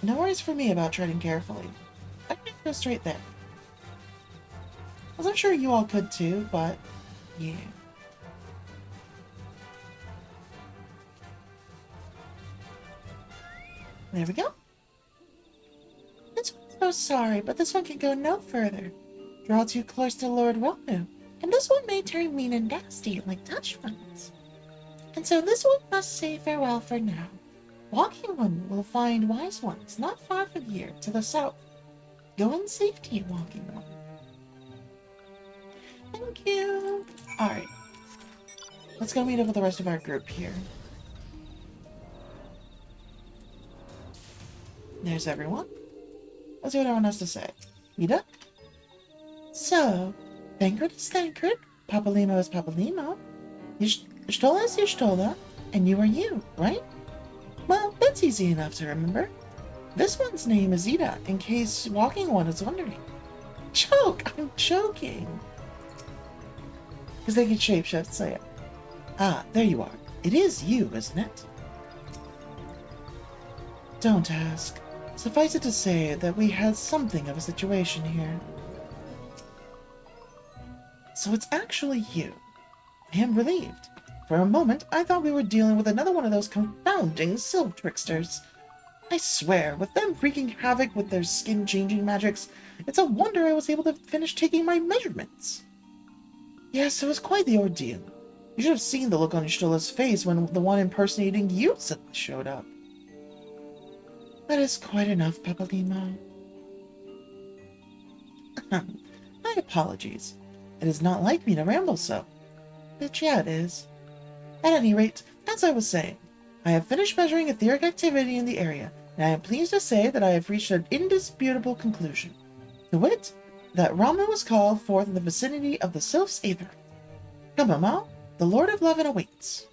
No worries for me about treading carefully. I can just go straight there. As I'm sure you all could too, but yeah. There we go. This one's so sorry, but this one can go no further. Draw too close to Lord Ramu, and this one may turn mean and nasty like touched ones. And so this one must say farewell for now. Walking one will find wise ones not far from here, to the south. Go in safety, walking one. Thank you. Alright. Let's go meet up with the rest of our group here. There's everyone. Let's see what everyone has to say. Ida? So, Thancred is Thancred, Papalimo is Papalimo, Y'shtola is Y'shtola, and you are you, right? Well, that's easy enough to remember. This one's name is Ida, in case Walking One is wondering. Choke! I'm choking! Because they can shapeshift, so yeah. Ah, there you are. It is you, isn't it? Don't ask. Suffice it to say that we had something of a situation here. So it's actually you. I am relieved. For a moment, I thought we were dealing with another one of those confounding sylph tricksters. I swear, with them wreaking havoc with their skin-changing magics, it's a wonder I was able to finish taking my measurements. Yes, it was quite the ordeal. You should have seen the look on Y'shtola's face when the one impersonating you suddenly showed up. That is quite enough, Papalimo. My apologies. It is not like me to ramble so. But yeah, it is. At any rate, as I was saying, I have finished measuring etheric activity in the area, and I am pleased to say that I have reached an indisputable conclusion. To wit, that Ramu was called forth in the vicinity of the Sylph's Aether. Come, Mama, the Lord of Levin awaits.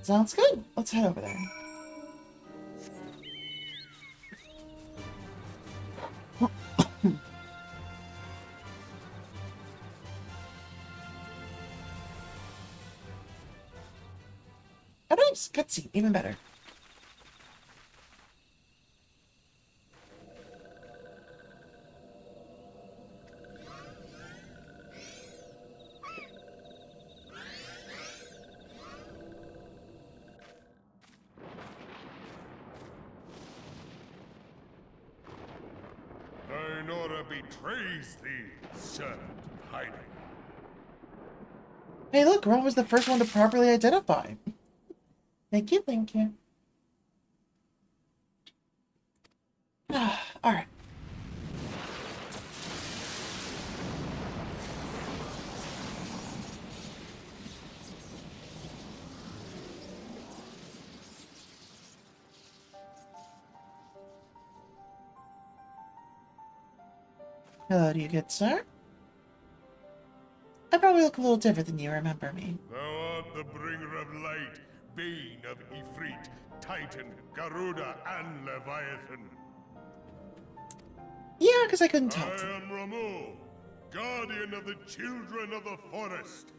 Sounds good. Let's head over there. Oh, nice! Cutscene, even better. Thine order betrays thee, servant of hiding. Hey, look, Ron was the first one to properly identify. Thank you, thank you. Alright. Hello, do you good, sir? I probably look a little different than you remember me. Thou art the bringer of light, bane of Ifrit, Titan, Garuda, and Leviathan. Yeah, because I couldn't tell. I am Ramu, guardian of the children of the forest.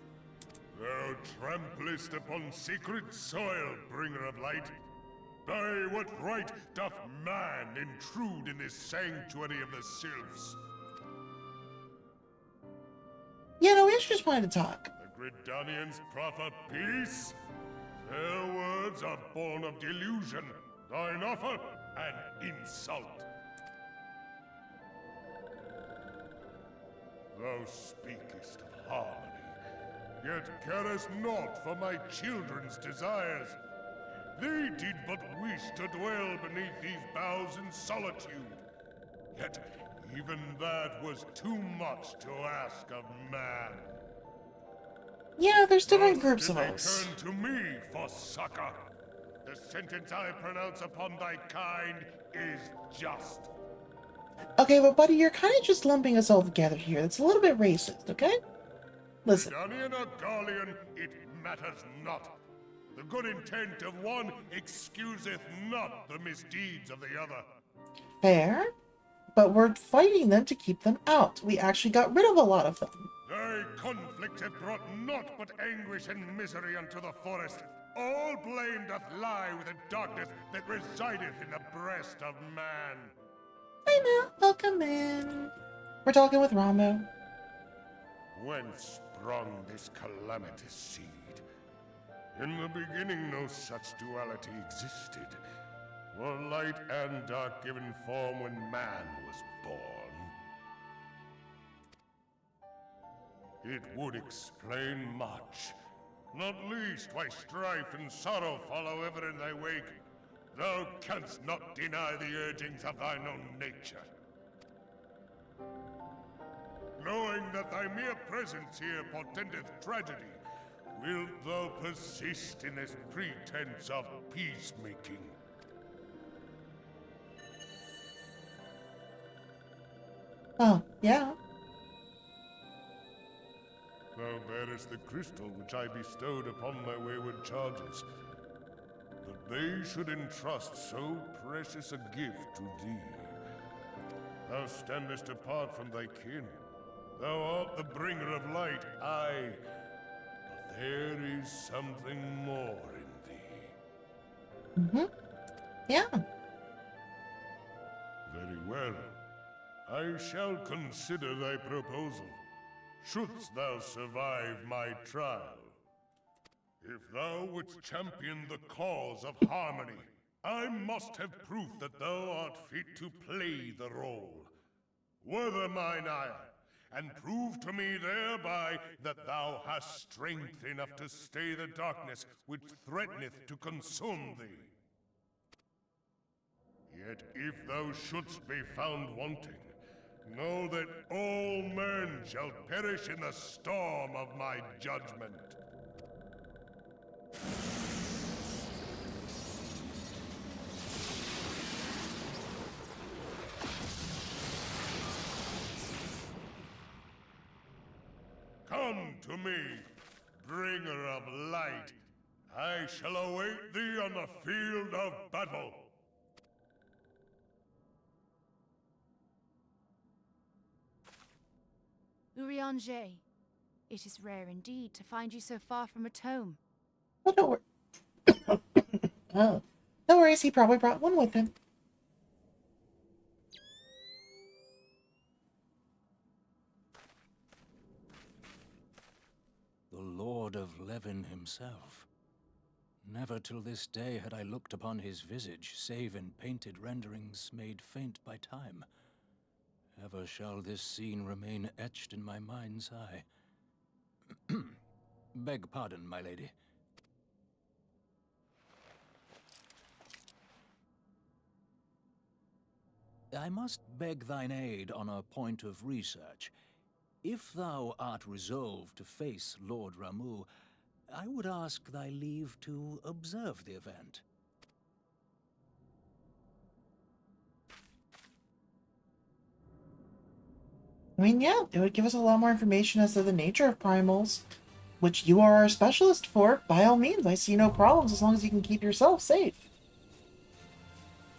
Thou tramplest upon sacred soil, bringer of light. By what right doth man intrude in this sanctuary of the sylphs? Yeah, no, we actually just wanted to talk. The Gridanians proffer peace? Their words are born of delusion, thine offer an insult. Thou speakest of harmony, yet carest naught for my children's desires. They did but wish to dwell beneath these boughs in solitude. Yet even that was too much to ask of man. Yeah, there's different Thus groups did of they us. turn to me for succor. The sentence I pronounce upon thy kind is just. Okay, but buddy, you're kind of just lumping us all together here. That's a little bit racist, okay? Listen. Dunian or Garlean, it matters not. The good intent of one excuseth not the misdeeds of the other. Fair, but we're fighting them to keep them out. We actually got rid of a lot of them. Thy conflict hath brought naught but anguish and misery unto the forest. All blame doth lie with the darkness that resideth in the breast of man. I know, welcome in. We're talking with Ramo. Whence sprung this calamitous seed? In the beginning no such duality existed. Were light and dark given form when man was born? It would explain much, not least why strife and sorrow follow ever in thy wake. Thou canst not deny the urgings of thine own nature. Knowing that thy mere presence here portendeth tragedy, wilt thou persist in this pretense of peacemaking? Oh, yeah. Thou bearest the crystal which I bestowed upon thy wayward charges, that they should entrust so precious a gift to thee. Thou standest apart from thy kin. Thou art the bringer of light, aye, but there is something more in thee. Mm-hmm. Yeah. Very well. I shall consider thy proposal, shouldst thou survive my trial. If thou wouldst champion the cause of harmony, I must have proof that thou art fit to play the role. Wither mine ire, and prove to me thereby that thou hast strength enough to stay the darkness which threateneth to consume thee. Yet if thou shouldst be found wanting, know that all men shall perish in the storm of my judgment. Come to me, bringer of light. I shall await thee on the field of battle. Urianger, it is rare indeed to find you so far from a tome. Oh, don't worry. Oh, no worries. He probably brought one with him. The Lord of Levin himself. Never till this day had I looked upon his visage, save in painted renderings made faint by time. Ever shall this scene remain etched in my mind's eye. Beg pardon, my lady. I must beg thine aid on a point of research. If thou art resolved to face Lord Ramu, I would ask thy leave to observe the event. I mean, yeah, it would give us a lot more information as to the nature of primals, which you are our specialist for. By all means, I see no problems as long as you can keep yourself safe.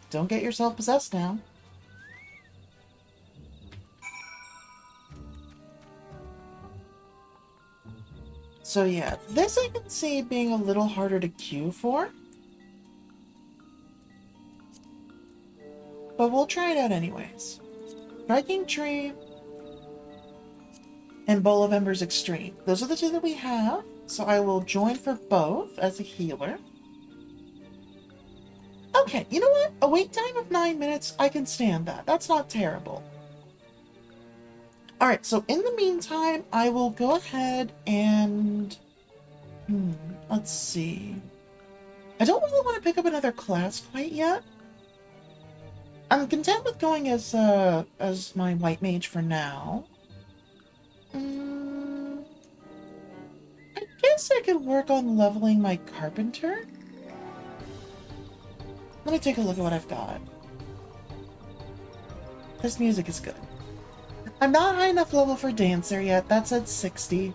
Don't get yourself possessed now. So yeah, this I can see being a little harder to queue for. But we'll try it out anyways. Striking Tree and Bowl of Embers Extreme. Those are the two that we have, so I will join for both as a healer. Okay, you know what? A wait time of 9 minutes, I can stand that. That's not terrible. Alright, so in the meantime, I will go ahead and... let's see. I don't really want to pick up another class quite yet. I'm content with going as my white mage for now. I guess I could work on leveling my carpenter. Let me take a look at what I've got. This music is good. I'm not high enough level for Dancer yet. That's at 60.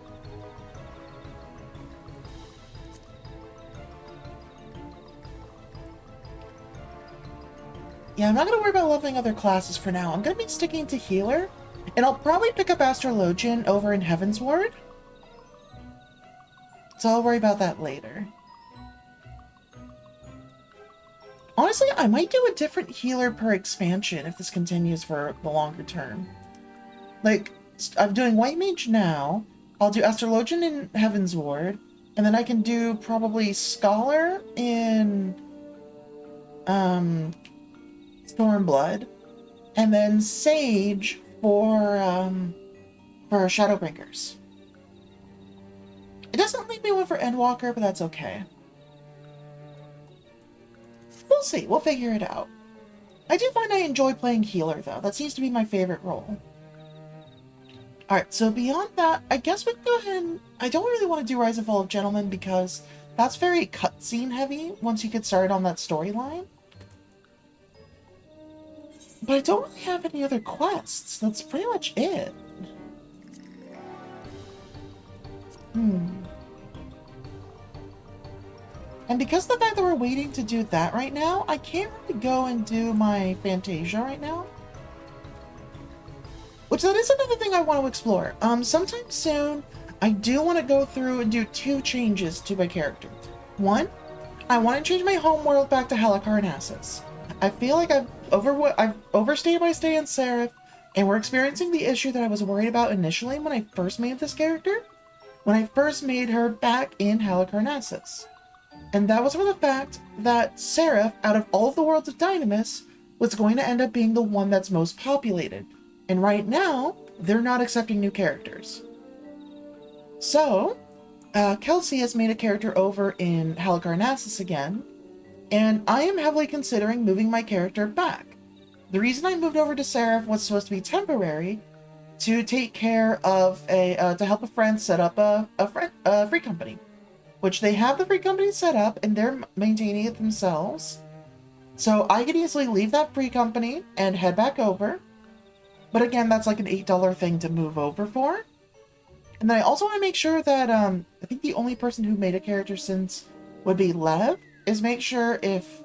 Yeah, I'm not going to worry about leveling other classes for now. I'm going to be sticking to healer. And I'll probably pick up Astrologian over in Heaven's Ward. So I'll worry about that later. Honestly, I might do a different healer per expansion if this continues for the longer term. Like, I'm doing White Mage now. I'll do Astrologian in Heaven's Ward. And then I can do probably Scholar in Stormblood. And then Sage for Shadowbringers. It doesn't leave me one for Endwalker, but that's okay. We'll see. We'll figure it out. I do find I enjoy playing healer, though. That seems to be my favorite role. Alright, so beyond that, I guess we can go ahead and... I don't really want to do Rise and Fall of Gentlemen because that's very cutscene heavy once you get started on that storyline. But I don't really have any other quests. That's pretty much it. And because of the fact that we're waiting to do that right now, I can't really go and do my Fantasia right now. Which that is another thing I want to explore. Sometime soon, I do want to go through and do 2 changes to my character. One, I want to change my homeworld back to Halicarnassus. I feel like I've overstayed my stay in Seraph, and we're experiencing the issue that I was worried about initially when I first made this character. When I first made her back in Halicarnassus. And that was for the fact that Seraph, out of all of the worlds of Dynamis, was going to end up being the one that's most populated. And right now, they're not accepting new characters. So, Kelsey has made a character over in Halicarnassus again, and I am heavily considering moving my character back. The reason I moved over to Seraph was supposed to be temporary, to take care of to help a friend set up a free company. Which they have the free company set up, and they're maintaining it themselves. So I could easily leave that free company and head back over. But again, that's like an $8 thing to move over for. And then I also want to make sure that, I think the only person who made a character since would be Lev, is make sure if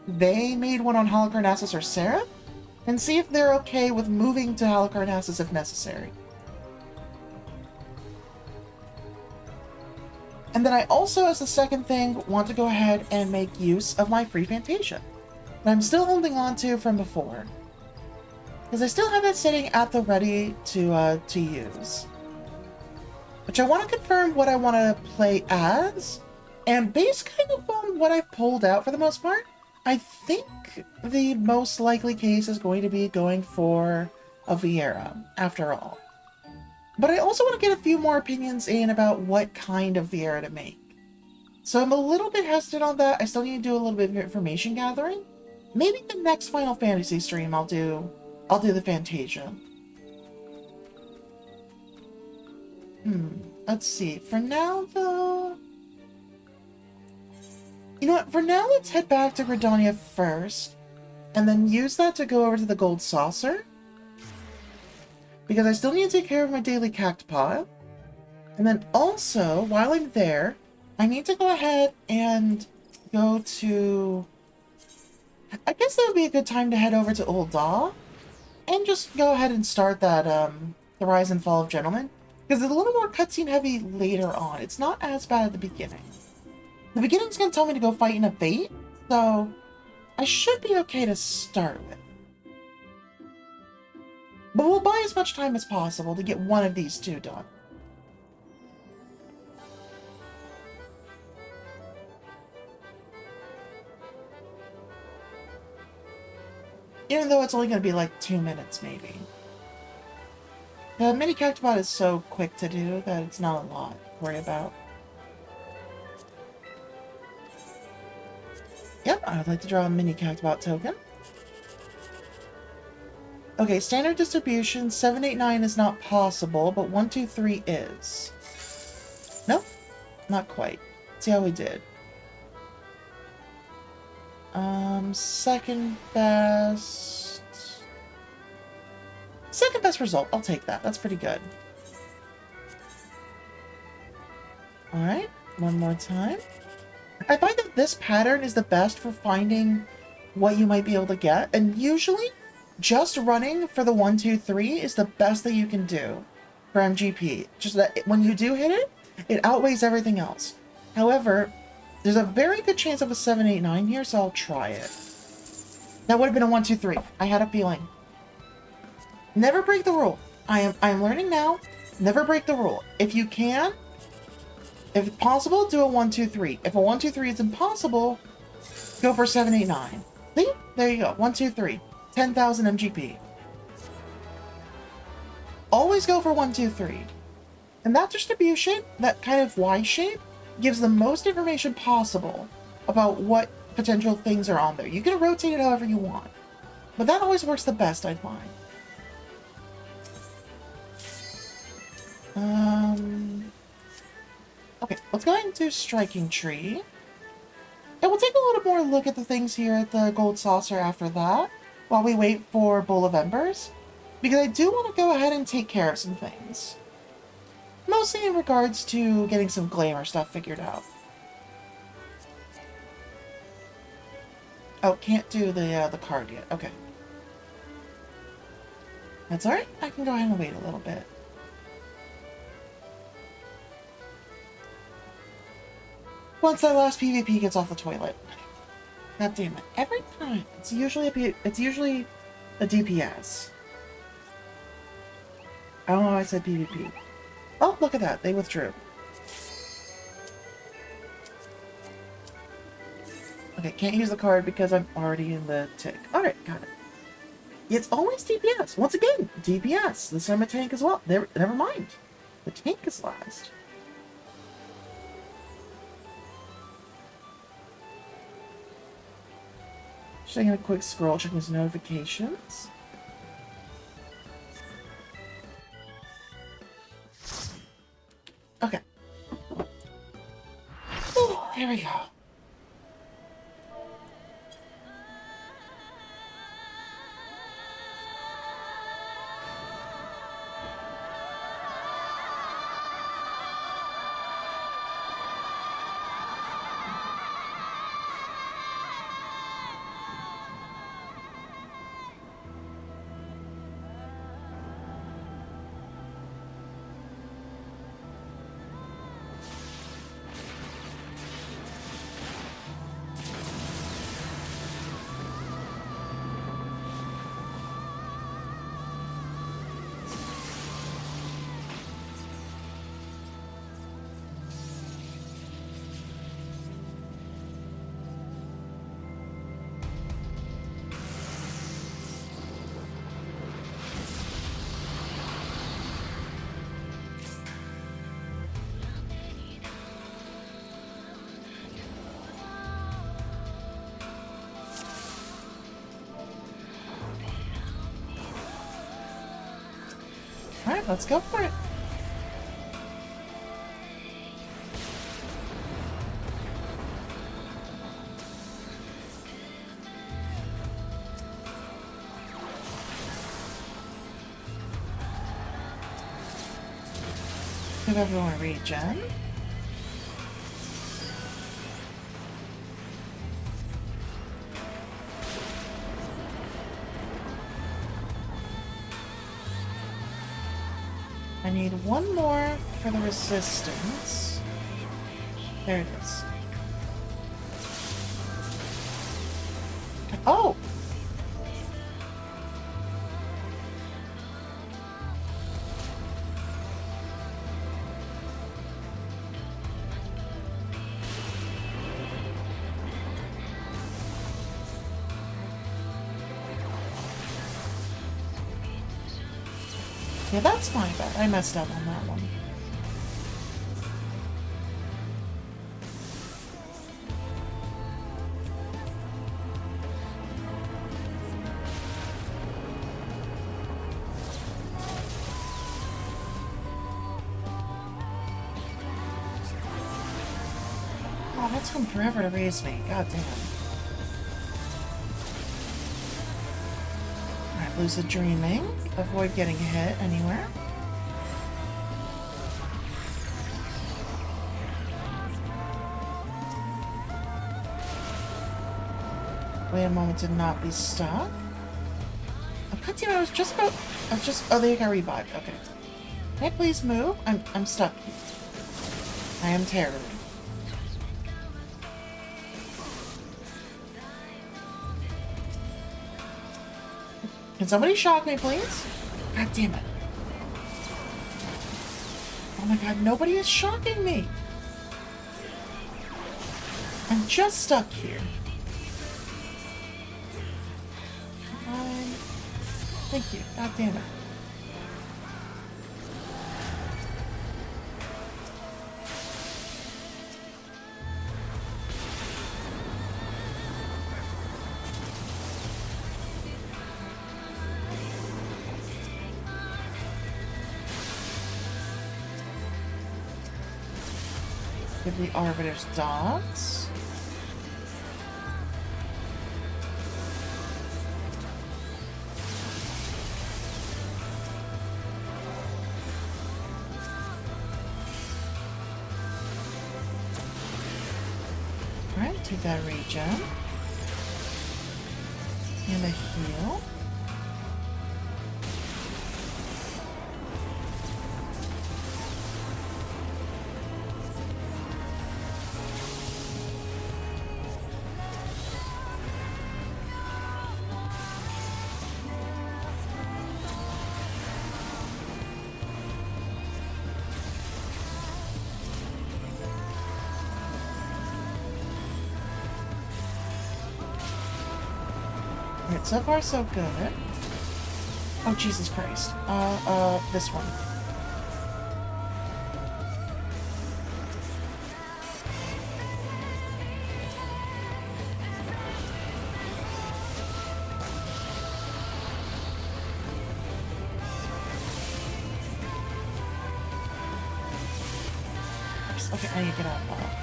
they made one on Halicarnassus or Seraph, and see if they're okay with moving to Halicarnassus if necessary. And then I also, as the second thing, want to go ahead and make use of my free Fantasia that I'm still holding on to from before. Because I still have that sitting at the ready to use. Which I want to confirm what I want to play as. And based kind of on what I've pulled out for the most part, I think the most likely case is going to be going for a Vieira, after all. But I also want to get a few more opinions in about what kind of Vieira to make. So I'm a little bit hesitant on that. I still need to do a little bit of information gathering. Maybe the next Final Fantasy stream I'll do the Fantasia. Let's see. For now, though... You know what? For now, let's head back to Gridania first. And then use that to go over to the Gold Saucer. Because I still need to take care of my daily cactopod. And then also, while I'm there, I need to go ahead and go to... I guess that would be a good time to head over to Ul'dah. And just go ahead and start that, the Rise and Fall of Gentlemen. Because it's a little more cutscene heavy later on. It's not as bad at the beginning. The beginning's going to tell me to go fight in a fate. So, I should be okay to start with. But we'll buy as much time as possible to get one of these 2 done. Even though it's only going to be like 2 minutes, maybe. The mini cactopod is so quick to do that it's not a lot to worry about. Yep, I would like to draw a mini cactopod token. Okay, standard distribution, 789 is not possible, but 123 is. Nope, not quite. Let's see how we did. Second best... Second best result. I'll take that. That's pretty good. Alright, one more time. I find that this pattern is the best for finding what you might be able to get, and usually just running for the 1, 2, 3 is the best that you can do for MGP. Just that when you do hit it, it outweighs everything else. However, there's a very good chance of a 7, 8, 9 here, so I'll try it. That would have been a 1, 2, 3. I had a feeling. Never break the rule. I am learning now. Never break the rule. If you can, if possible, do a 1, 2, 3. If a 1, 2, 3 is impossible, go for 7, 8, 9. See? There you go. 1, 2, 3. 10,000 MGP. Always go for 1, 2, 3. And that distribution, that kind of Y shape, gives the most information possible about what potential things are on there. You can rotate it however you want. But that always works the best, I find. Okay, let's go into Striking Tree. And we'll take a little more look at the things here at the Gold Saucer after that, while we wait for Bowl of Embers, because I do want to go ahead and take care of some things. Mostly in regards to getting some glamour stuff figured out. Oh, can't do the card yet. Okay. That's alright. I can go ahead and wait a little bit. Once that last PvP gets off the toilet. God damn it. Every time. It's usually a DPS. I don't know why I said PvP. Oh, look at that. They withdrew. Okay, can't use the card because I'm already in the tick. Alright, got it. It's always DPS. Once again, DPS. This time a tank as well. Never mind. The tank is last. Just taking a quick scroll, checking his notifications. Okay. Ooh, here we go. Alright, let's go for it. Give everyone a regen. I need one more for the resistance. There it is. Oh! Yeah, that's my bad. I messed up on that one. Oh, that's taken forever to raise me. God damn. Alright, lucid dreaming. Avoid getting hit anywhere. Wait a moment to not be stuck. Oh, goddamn, I was just about... Oh, they got revived. Okay. Can I please move? I'm stuck. I am terrored. Can somebody shock me, please? God damn it. Oh my god, nobody is shocking me. I'm just stuck here. Thank you. God damn it. Give the Arbiter's dots. Alright, take that regen. And a heal. Alright, so far so good. Oh, Jesus Christ. This one. Okay, I need to get out of that.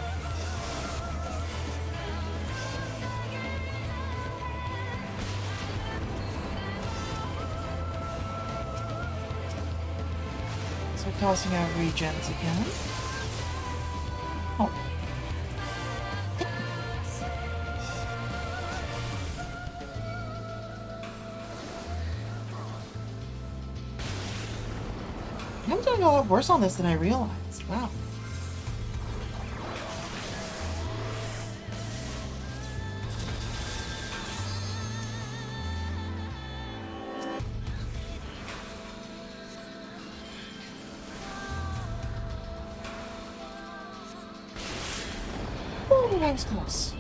So tossing out regens again. Oh. I'm doing a lot worse on this than I realized. Wow. Oh, that was close.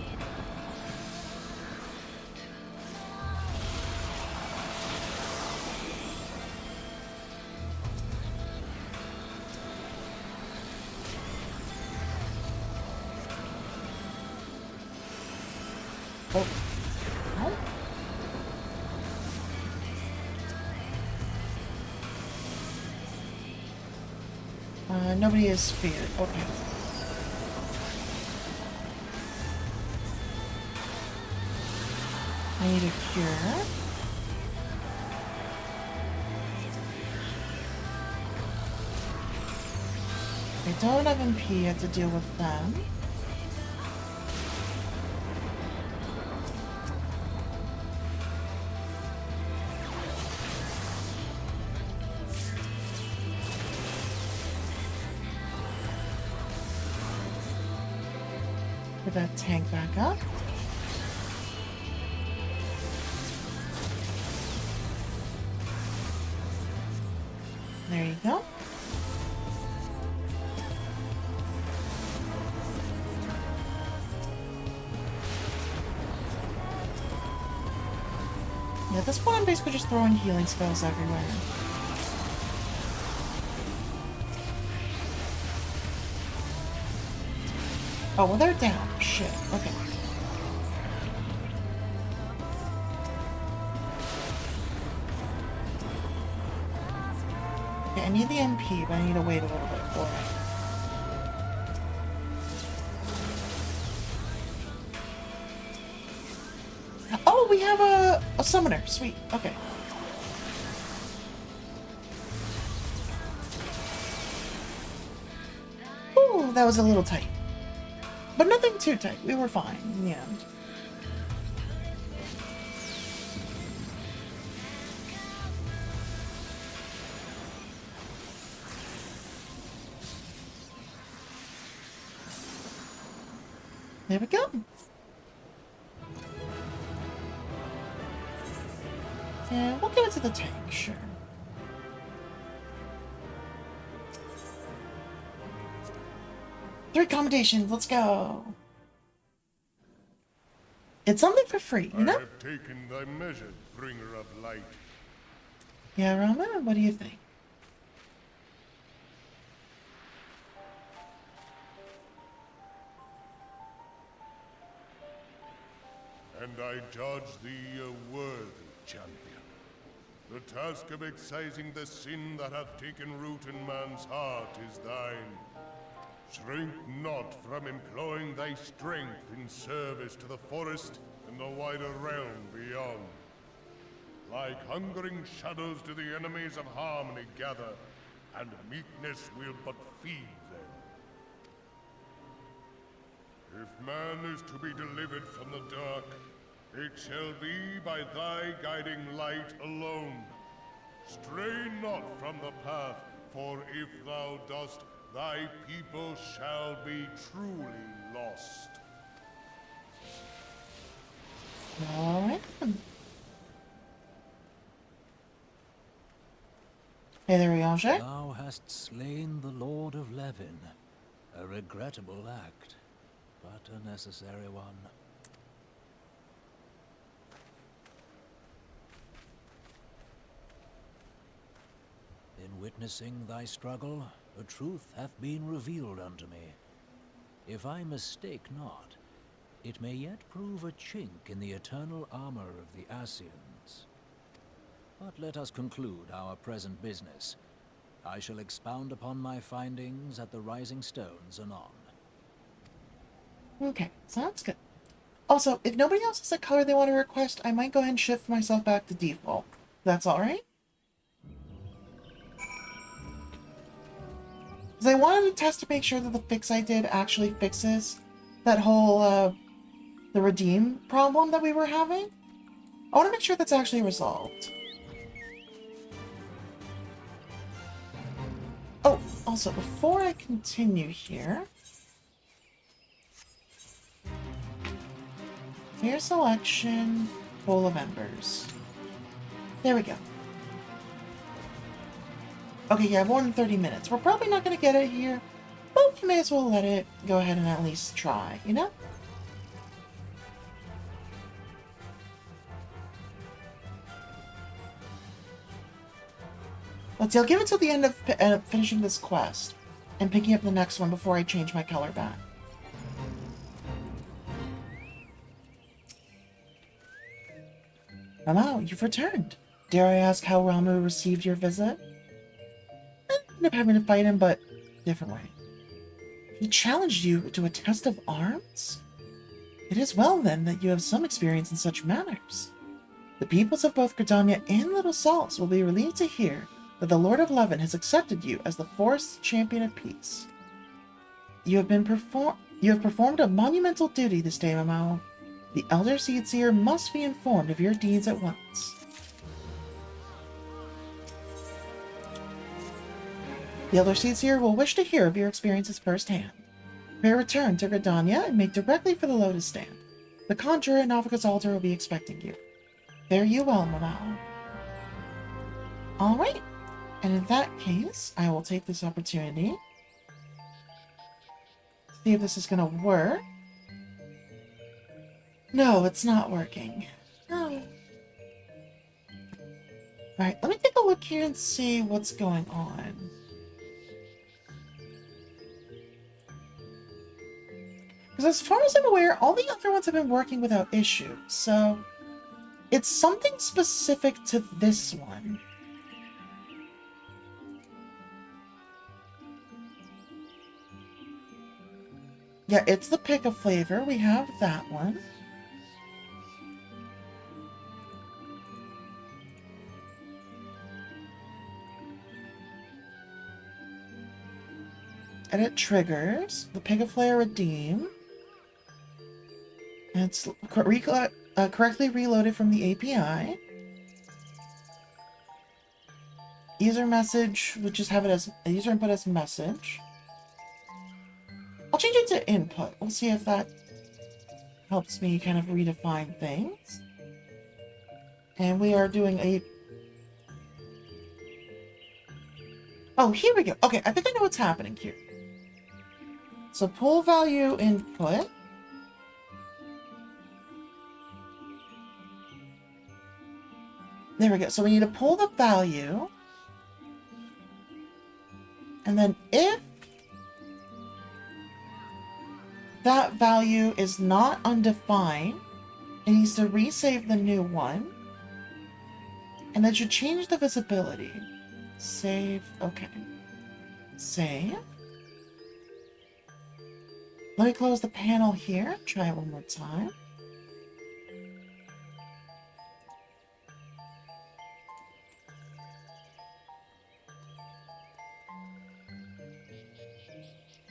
Oh. Nobody is feared. Okay. I need a cure. I don't have MP yet to deal with them. Put that tank back up. There you go. Yeah, at this point I'm basically just throwing healing spells everywhere. Oh, well they're down. Shit. Okay. Okay, I need the MP, but I need to wait a little bit for it. Oh, we have a summoner. Sweet. Okay. that was a little tight. But nothing too tight. We were fine in the end. There we go. Yeah, we'll give it to the tank, sure. Three accommodations, let's go. It's something for free, you know? I have taken thy measure, bringer of light. Yeah, Rama, what do you think? And I judge thee a worthy champion. The task of excising the sin that hath taken root in man's heart is thine. Shrink not from employing thy strength in service to the forest and the wider realm beyond. Like hungering shadows do the enemies of harmony gather, and meekness will but feed them. If man is to be delivered from the dark, it shall be by thy guiding light alone. Stray not from the path, for if thou dost, thy people shall be truly lost. Alright then. Hey there, Riange. Thou hast slain the Lord of Levin. A regrettable act, but a necessary one. In witnessing thy struggle, the truth hath been revealed unto me. If I mistake not, it may yet prove a chink in the eternal armor of the Assyrians. But let us conclude our present business. I shall expound upon my findings at the Rising Stones anon. Okay, sounds good. Also, if nobody else has a color they want to request, I might go ahead and shift myself back to default. That's alright? Because I wanted to test to make sure that the fix I did actually fixes that whole, the redeem problem that we were having. I want to make sure that's actually resolved. Oh, also, before I continue here, clear selection, full of embers. There we go. Okay, yeah, more than 30 minutes. We're probably not going to get it here, but we may as well let it go ahead and at least try, you know? Let's see, I'll give it till the end of finishing this quest and picking up the next one before I change my color back. Rameau, you've returned. Dare I ask how Ramu received your visit? Ended up having to fight him, but different way. He challenged you to a test of arms? It is well, then, that you have some experience in such matters. The peoples of both Gridania and Little Salts will be relieved to hear that the Lord of Levin has accepted you as the forest's champion of peace. You have performed a monumental duty this day, Rameau. The Elder Seedseer must be informed of your deeds at once. The Elder Seedseer will wish to hear of your experiences firsthand. Pray return to Gridania and make directly for the Lotus Stand. The Conjurer at Navika's altar will be expecting you. Fare you well, Rameau. Alright, and in that case, I will take this opportunity. See if this is gonna work. No, it's not working. No. Alright, let me take a look here and see what's going on. Because as far as I'm aware, all the other ones have been working without issue, so it's something specific to this one. Yeah, it's the pick a flavor. We have that one. Edit triggers. The Pick a Flare redeem. And it's correctly reloaded from the API. User message, we'll just have it as a user input as message. I'll change it to input. We'll see if that helps me kind of redefine things. And we are doing a... Oh, here we go. Okay, I think I know what's happening here. So pull value input. There we go. So we need to pull the value. And then if that value is not undefined, it needs to resave the new one. And that should change the visibility. Save. Okay. Save. Let me close the panel here. Try it one more time.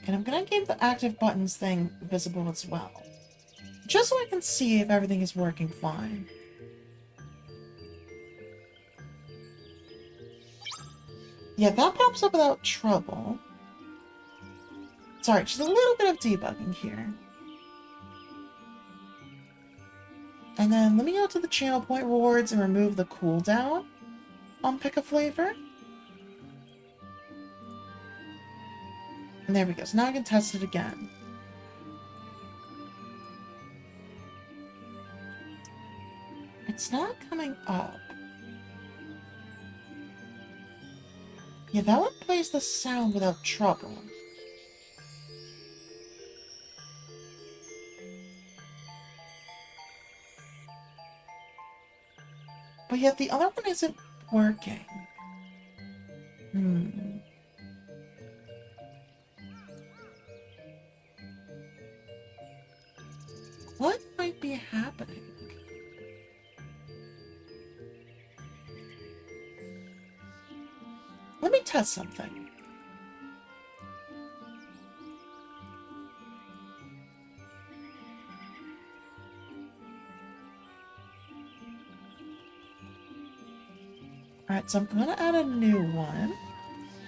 And I'm gonna give the active buttons thing visible as well. Just so I can see if everything is working fine. Yeah, that pops up without trouble. Sorry, just a little bit of debugging here. And then let me go to the channel point rewards and remove the cooldown on Pick a Flavor. And there we go. So now I can test it again. It's not coming up. Yeah, that one plays the sound without trouble. But yet the other one isn't working. What might be happening? Let me test something. Alright, so I'm gonna add a new one.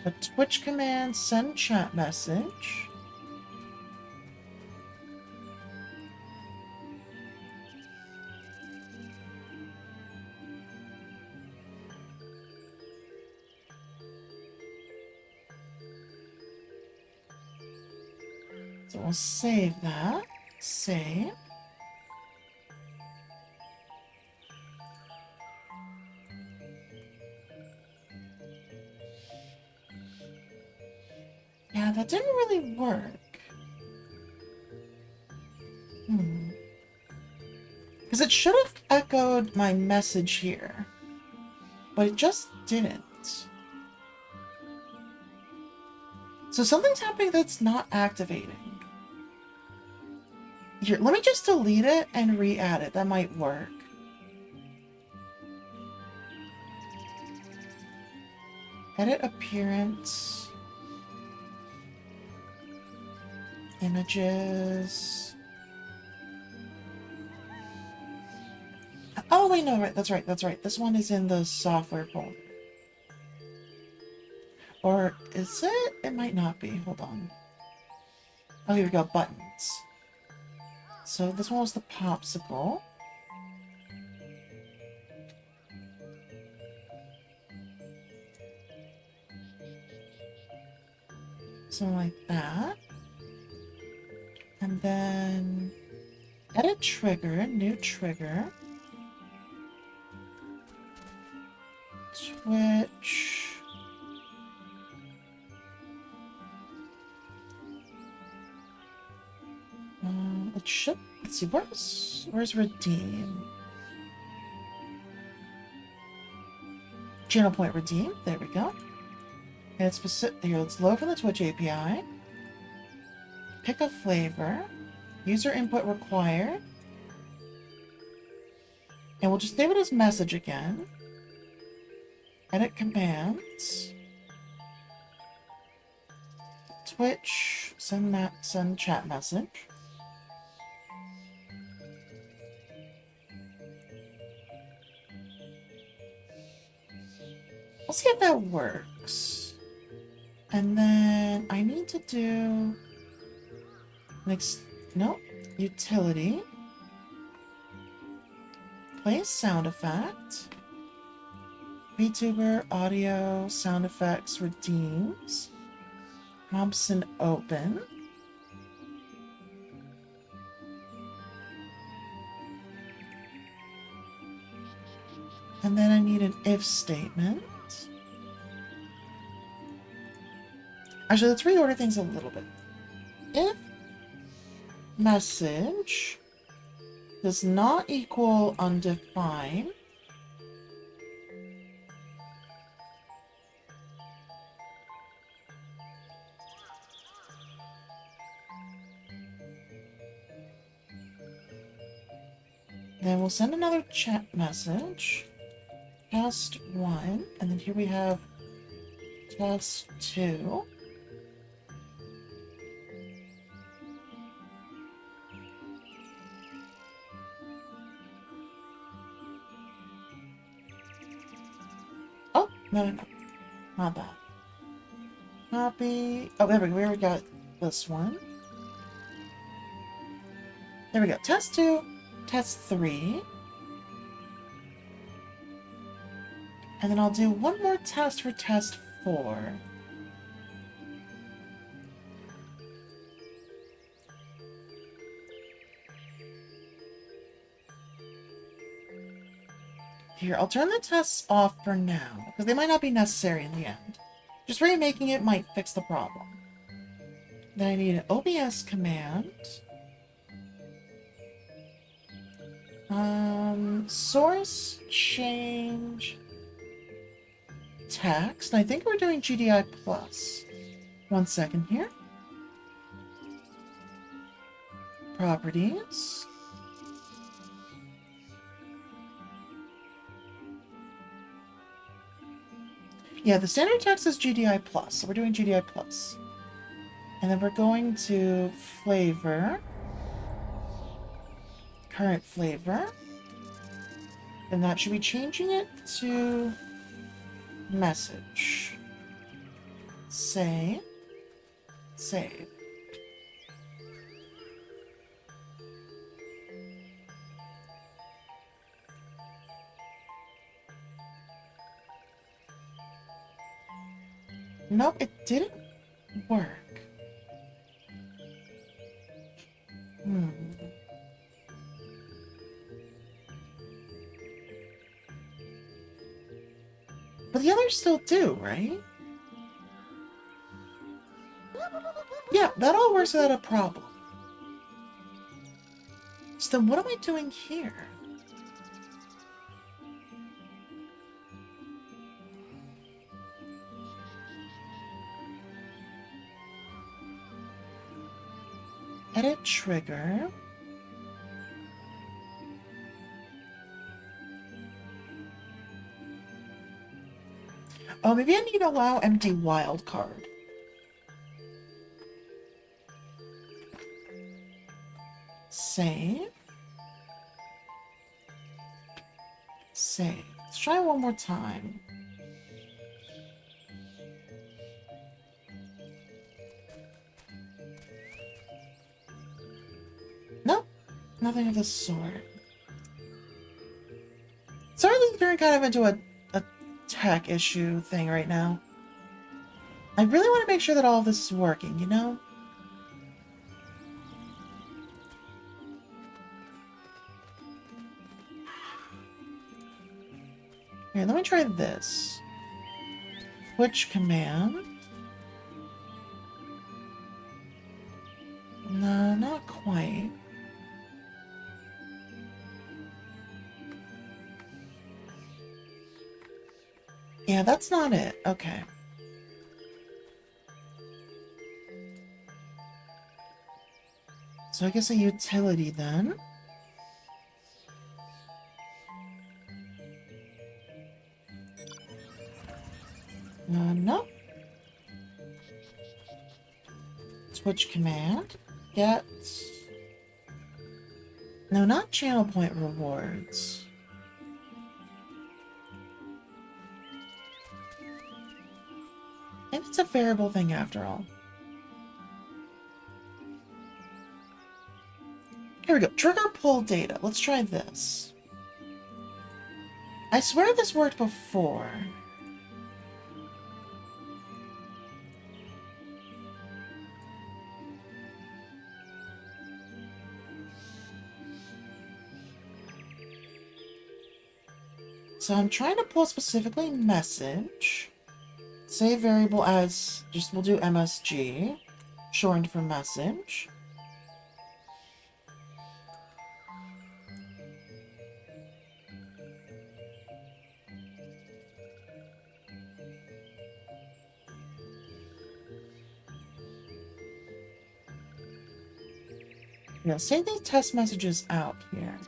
A Twitch command, send chat message. So we'll save that. Save. Yeah, that didn't really work. Because it should have echoed my message here. But it just didn't. So something's happening that's not activating. Here, let me just delete it and re-add it. That might work. Edit appearance. Images. Oh, wait, no, right, that's right, that's right. This one is in the software folder. Or is it? It might not be. Hold on. Oh, here we go. Buttons. So this one was the popsicle. Something like that. And then edit trigger, new trigger. Twitch. It should, let's see, where's redeem? Channel point redeem, there we go. And it's specific, here, let's load from the Twitch API. Pick a flavor. User input required. And we'll just save it as message again. Edit commands. Twitch, send chat message. Let's see if that works. And then I need to do next. Nope. Utility. Play a sound effect. VTuber audio sound effects redeems. Hobson open. And then I need an if statement. Actually, let's reorder things a little bit. If message does not equal undefined, then we'll send another chat message. Test 1, and then here we have test 2. Oh, no. Not that. Copy. Oh, there we go. We already got this one. There we go. Test 2, test 3. And then I'll do one more test for test 4. Here, I'll turn the tests off for now, because they might not be necessary in the end. Just remaking it might fix the problem. Then I need an OBS command. Source change text. I think we're doing GDI plus. 1 second here. Properties. Yeah, the standard text is GDI plus, so we're doing GDI plus. And then we're going to flavor. Current flavor. And that should be changing it to message. Save. Save. Nope, it didn't work. But the others still do, right? Yeah, that all works without a problem. So then what am I doing here? Edit trigger. Oh, maybe I need to allow empty wildcard. Save. Save. Let's try one more time. Nope. Nothing of the sort. Sorry, this is turning kind of into a tech issue thing right now. I really want to make sure that all of this is working, you know? Here, let me try this. Twitch command. No, not quite. Yeah, that's not it. Okay. So I guess a utility then. No. Twitch command. Get... No, not channel point rewards. Maybe it's a variable thing after all. Here we go. Trigger pull data. Let's try this. I swear this worked before. So I'm trying to pull specifically message. Save variable as, just we'll do MSG, shortened for message. Now save these test messages out here.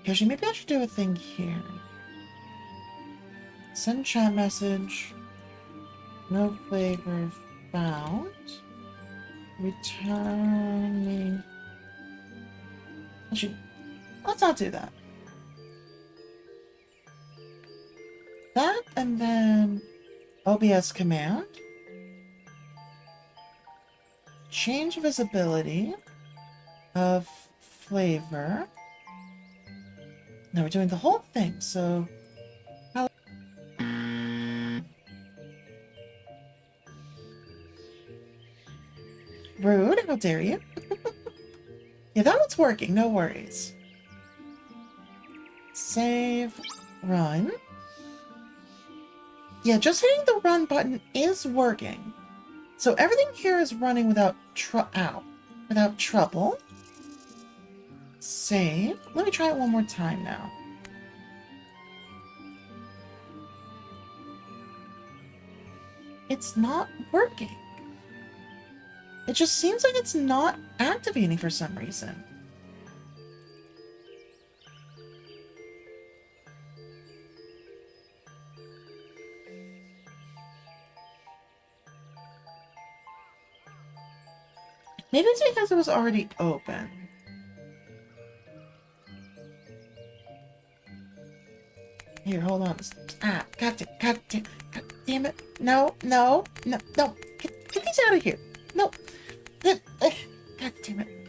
Actually, maybe I should do a thing here. Send chat message. No flavor found. Returning. Actually, let's not do that. That and then OBS command. Change visibility of flavor. Now we're doing the whole thing, so... Rude, how dare you? Yeah, that one's working, no worries. Save, run. Yeah, just hitting the run button is working. So everything here is running without trouble. Save. Let me try it one more time now. It's not working. It just seems like it's not activating for some reason. Maybe it's because it was already open. Here, hold on. Ah, god damn it. No. Get these out of here. No. God damn it.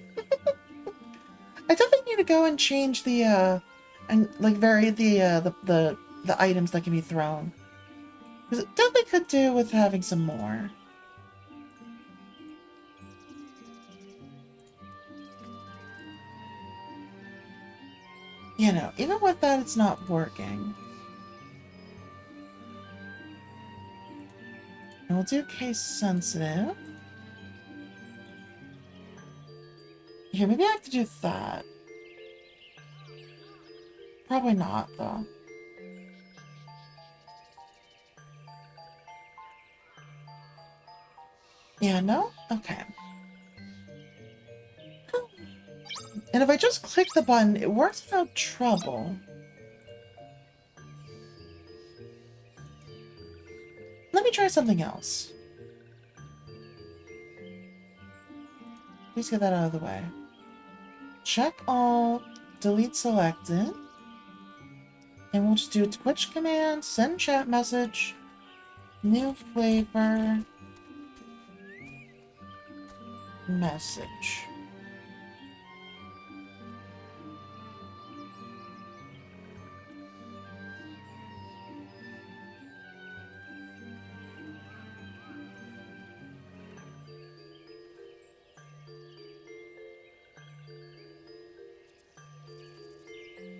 I definitely need to go and change the, and, like, vary the items that can be thrown. Because it definitely could do with having some more. You know, even with that, it's not working. And we'll do case sensitive. Here, maybe I have to do that. Probably not, though. Yeah, no? Okay. And if I just click the button, it works without trouble. Let me try something else. Please get that out of the way. Check all, delete selected. And we'll just do Twitch command, send chat message, new flavor, message.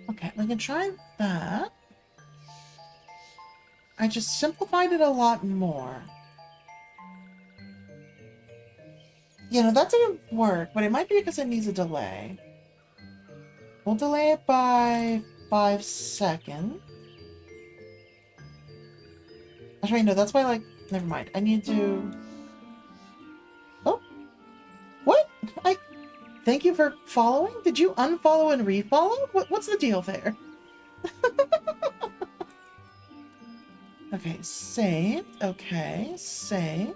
Okay, we can try that. I just simplified it a lot more. You know, that didn't work, but it might be because it needs a delay. We'll delay it by 5 seconds. Actually, no, that's by, like, never mind. I need to... Oh! What? Thank you for following. Did you unfollow and refollow? What's the deal there? Okay, save. Okay, save.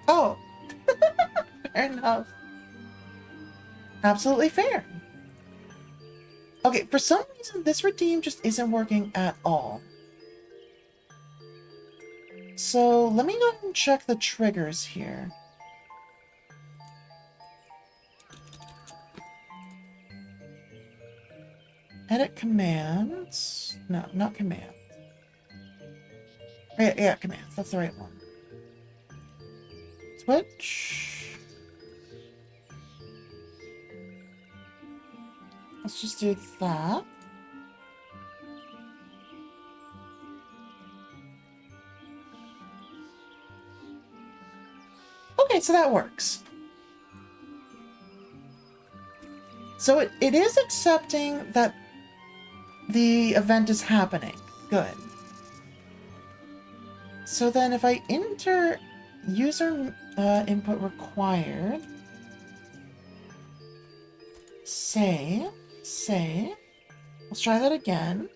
Oh, fair enough. Absolutely fair. Okay, for some reason, this redeem just isn't working at all. So let me go ahead and check the triggers here. Edit commands. No, not commands. Yeah, commands. That's the right one. Switch. Let's just do that. Okay, so that works. So it is accepting that the event is happening. Good. So then if I enter user input required, save. Let's try that again.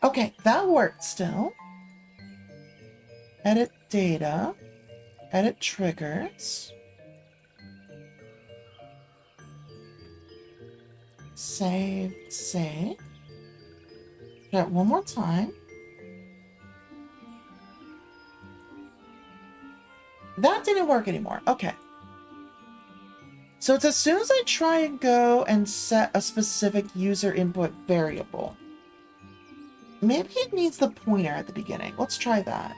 Okay, that worked still. Edit data. Edit triggers. Save. Try it one more time. That didn't work anymore. Okay. So it's as soon as I try and go and set a specific user input variable. Maybe it needs the pointer at the beginning. Let's try that.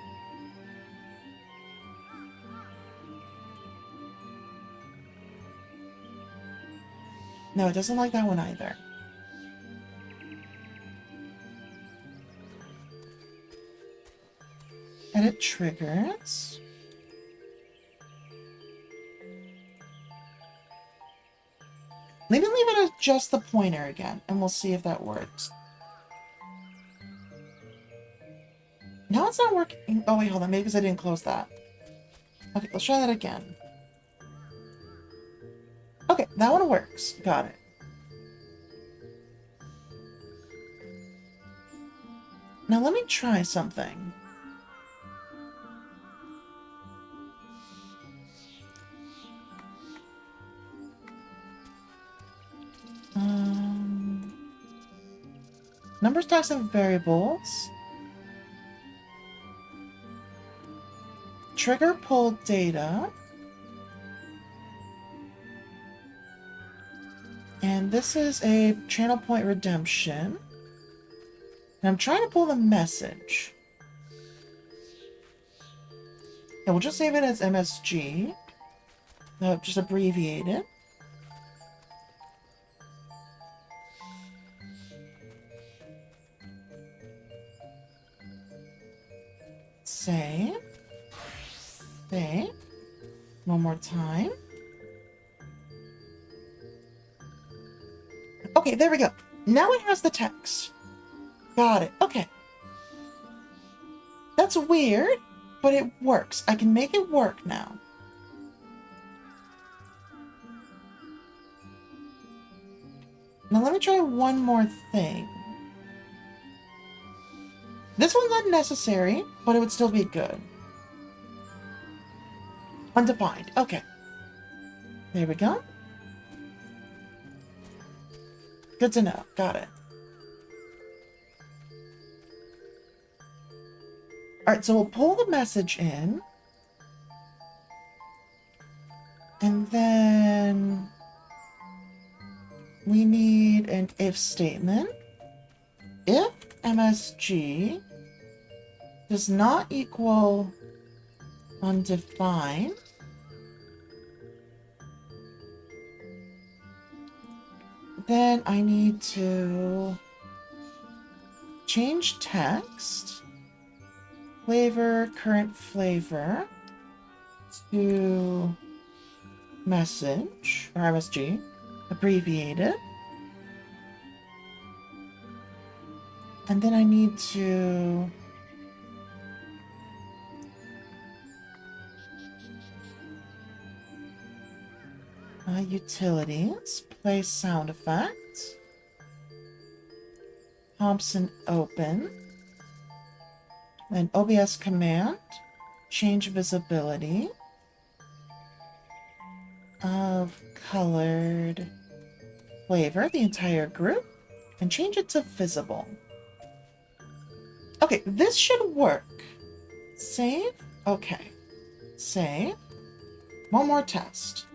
No, it doesn't like that one either. Edit triggers. Maybe leave it as just the pointer again, and we'll see if that works. Now it's not working. Oh, wait, hold on. Maybe because I didn't close that. Okay, let's try that again. Okay, that one works. Got it. Now let me try something. Numbers, types, and variables. Trigger pull data. And this is a channel point redemption. And I'm trying to pull the message. And we'll just save it as MSG. Just abbreviate it. Save. Save. One more time. Okay, there we go. Now it has the text. Got it. Okay. That's weird, but it works. I can make it work now. Now let me try one more thing. This one's unnecessary, but it would still be good. Undefined. Okay. There we go. Good to know. Got it. Alright, so we'll pull the message in. And then we need an if statement. If MSG does not equal undefined, then I need to change text, flavor, current flavor, to message, or MSG, abbreviated. And then I need to... utilities. Play sound effects. Thompson open. Then OBS command. Change visibility of colored flavor, the entire group, and change it to visible. Okay, this should work. Save. Okay. Save. One more test.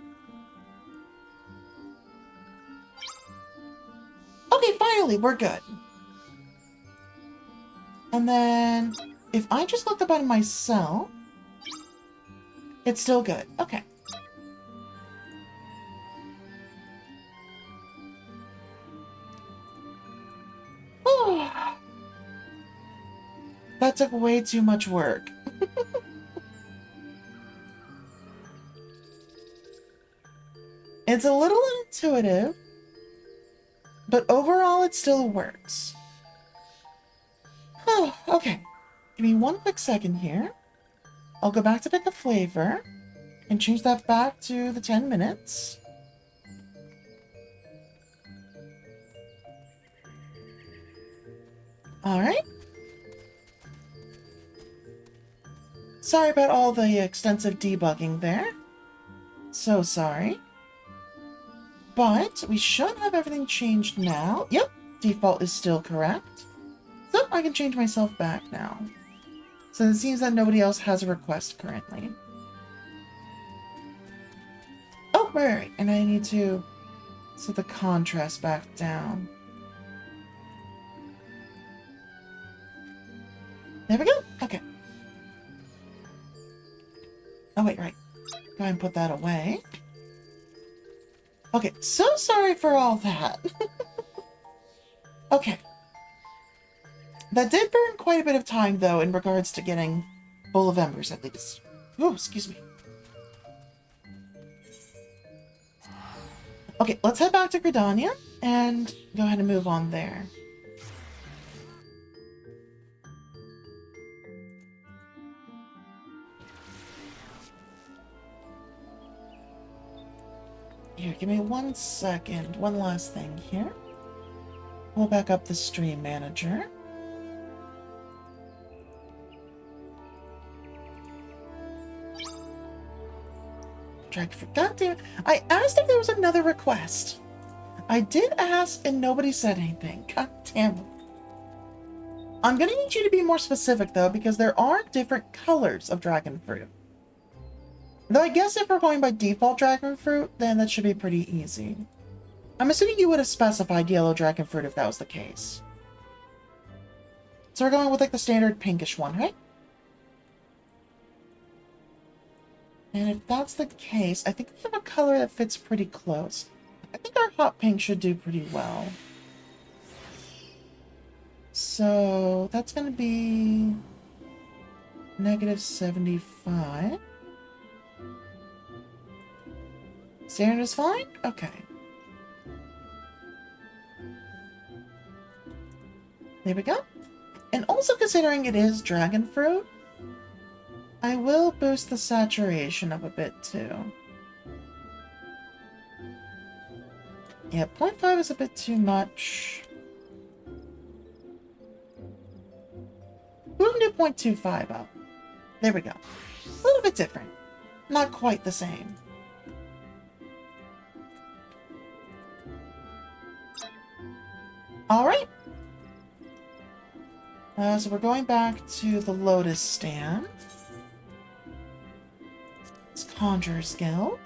Okay, finally, we're good. And then, if I just look up on myself, it's still good. Okay. That took way too much work. It's a little unintuitive, but overall it still works. Oh, okay. Give me one quick second here. I'll go back to pick a flavor and change that back to the 10 minutes. Alright. Sorry about all the extensive debugging there. So sorry. But we should have everything changed now. Yep, default is still correct. So I can change myself back now. So it seems that nobody else has a request currently. Oh, right. And I need to set the contrast back down. There we go. Okay. Oh, wait, right. Go ahead and put that away. Okay, so sorry for all that. Okay. That did burn quite a bit of time, though, in regards to getting Bowl of Embers, at least. Oh, excuse me. Okay, let's head back to Gridania and go ahead and move on there. Here, give me 1 second. One last thing here. Pull back up the stream manager. God damn it. I asked if there was another request. I did ask and nobody said anything. God damn it. I'm gonna need you to be more specific though, because there are different colors of dragon fruit. Though I guess if we're going by default dragon fruit, then that should be pretty easy. I'm assuming you would have specified yellow dragon fruit if that was the case. So we're going with like the standard pinkish one, right? And if that's the case, I think we have a color that fits pretty close. I think our hot pink should do pretty well. So that's going to be -75. Standard is fine? Okay. There we go. And also considering it is dragon fruit, I will boost the saturation up a bit too. Yeah, 0.5 is a bit too much. We can do 0.25 up. There we go. A little bit different. Not quite the same. Alright. So we're going back to the Lotus stand. It's Conjurer's Guild.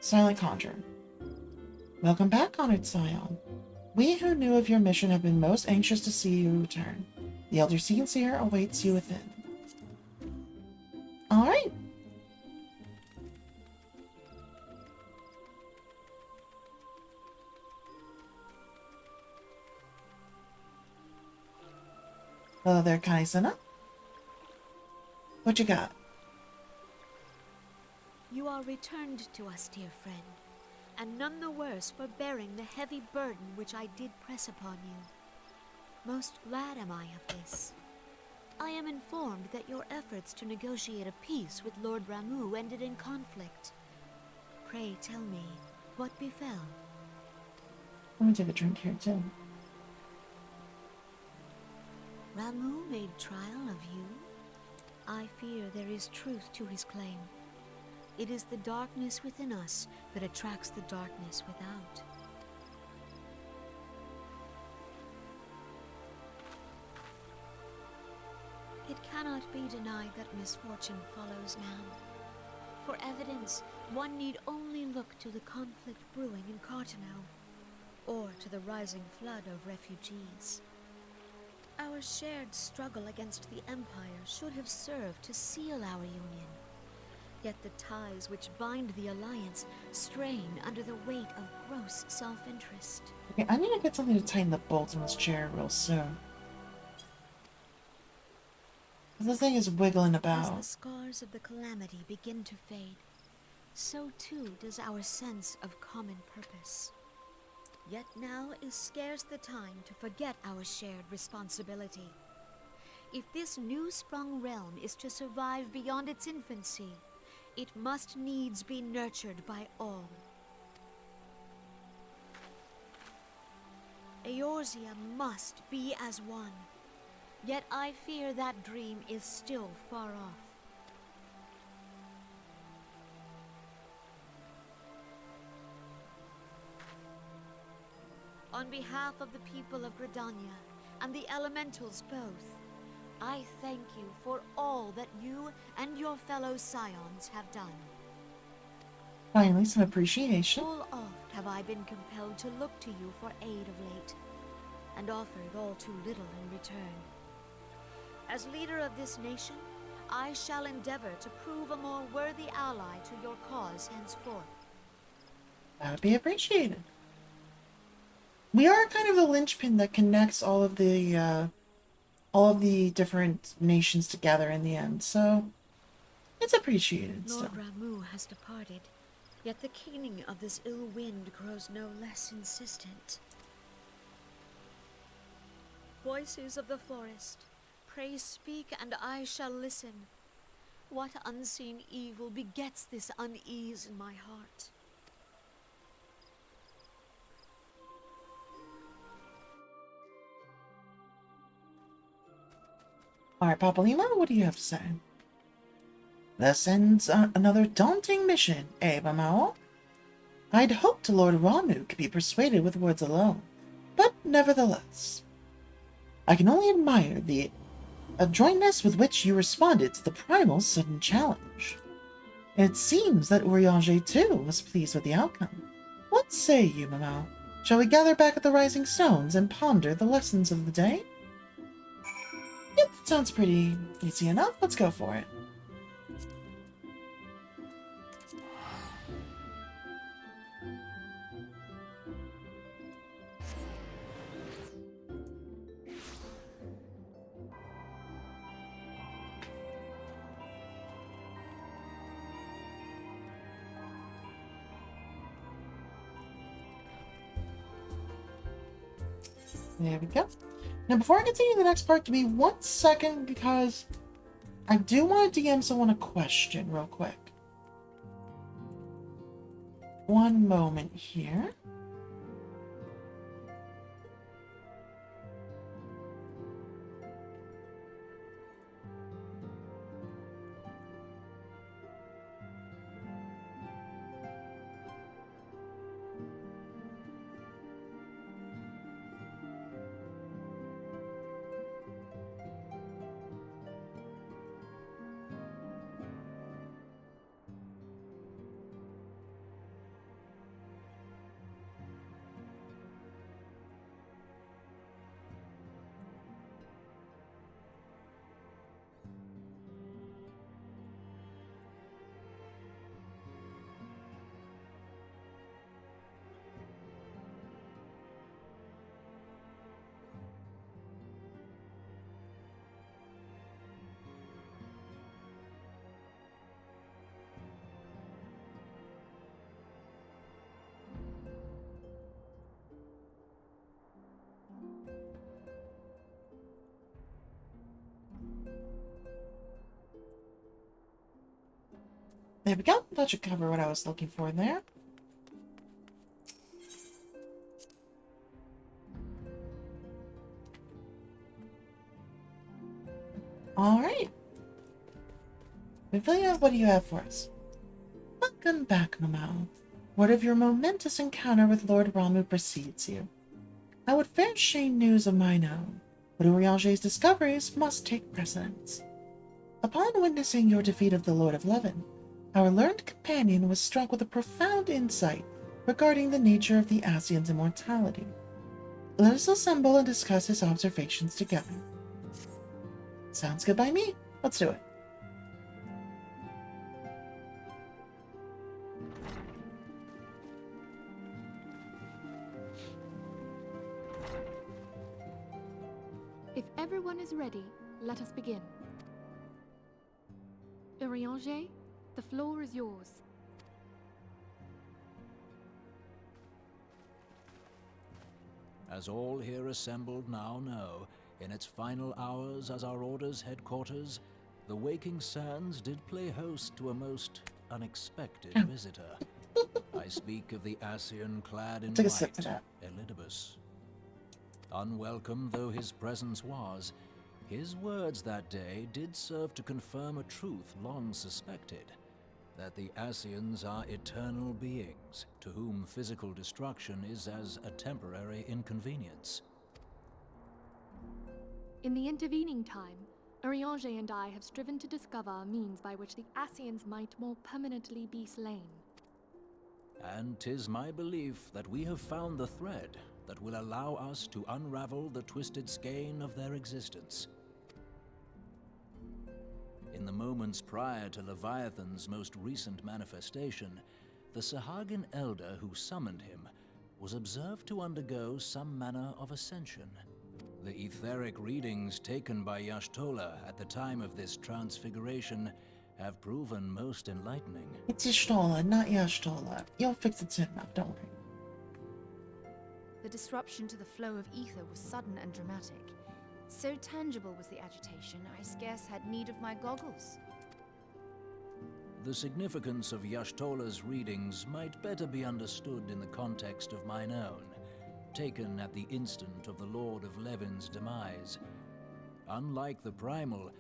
Silent Conjurer. Welcome back, Honored Scion. We who knew of your mission have been most anxious to see you return. The Elder Seer awaits you within. Alright. Hello there, Kaisana. What you got? You are returned to us, dear friend. and none the worse for bearing the heavy burden which I did press upon you. Most glad am I of this. I am informed that your efforts to negotiate a peace with Lord Ramu ended in conflict. Pray tell me, what befell? Let me take a drink here, too. Ramu made trial of you? I fear there is truth to his claim. It is the darkness within us that attracts the darkness without. It cannot be denied that misfortune follows man. For evidence, one need only look to the conflict brewing in Cartano, or to the rising flood of refugees. Our shared struggle against the Empire should have served to seal our union. Yet the ties which bind the Alliance strain under the weight of gross self-interest. Okay, I need to get something to tighten the bolts on this chair real soon. This thing is wiggling As about. the scars of the calamity begin to fade, so too does our sense of common purpose. Yet now is scarce the time to forget our shared responsibility. If this new-sprung realm is to survive beyond its infancy, it must needs be nurtured by all. Eorzea must be as one. Yet I fear that dream is still far off. On behalf of the people of Gridania and the elementals both, I thank you for all that you and your fellow scions have done. Finally, some appreciation. Full oft have I been compelled to look to you for aid of late, and offered all too little in return. As leader of this nation, I shall endeavor to prove a more worthy ally to your cause henceforth. That would be appreciated. We are kind of the linchpin that connects all of the different nations together in the end, so it's appreciated still. Lord Ramu has departed, yet the keening of this ill wind grows no less insistent. Voices of the forest, pray speak and I shall listen. What unseen evil begets this unease in my heart? Alright, Papa Lima, what do you have to say? This ends another daunting mission, eh, Mamao? I'd hoped Lord Ramu could be persuaded with words alone, but nevertheless. I can only admire the adroitness with which you responded to the Primal's sudden challenge. It seems that Urianger too was pleased with the outcome. What say you, Mamao? Shall we gather back at the Rising Stones and ponder the lessons of the day? Yep, sounds pretty easy enough. Let's go for it. There we go. Now, before I continue the next part, give me 1 second because I do want to DM someone a question real quick. One moment here. There we go. That should cover what I was looking for there. Alright. Vivilia, what do you have for us? Welcome back, Mamau. Word of your momentous encounter with Lord Ramu precedes you. I would fair shame news of mine own, but Urianger's discoveries must take precedence. Upon witnessing your defeat of the Lord of Leven, our learned companion was struck with a profound insight regarding the nature of the Asian's immortality. Let us assemble and discuss his observations together. Sounds good by me. Let's do it. If everyone is ready, let us begin. Urianger, the floor is yours. As all here assembled now know, in its final hours as our Order's headquarters, the Waking Sands did play host to a most unexpected visitor. I speak of the Asian clad in Take a white, sip of that. Elidibus. Unwelcome though his presence was, his words that day did serve to confirm a truth long suspected, that the Asians are eternal beings, to whom physical destruction is as a temporary inconvenience. In the intervening time, Urianger and I have striven to discover a means by which the Asians might more permanently be slain. And 'tis my belief that we have found the thread that will allow us to unravel the twisted skein of their existence. In the moments prior to Leviathan's most recent manifestation, the Sahagin elder who summoned him was observed to undergo some manner of ascension. The etheric readings taken by Y'shtola at the time of this transfiguration have proven most enlightening. It's Y'shtola, not Y'shtola. You'll fix it soon enough, don't worry. The disruption to the flow of ether was sudden and dramatic. So tangible was the agitation, I scarce had need of my goggles. The significance of Y'shtola's readings might better be understood in the context of mine own, taken at the instant of the Lord of Leven's demise. Unlike the Primal,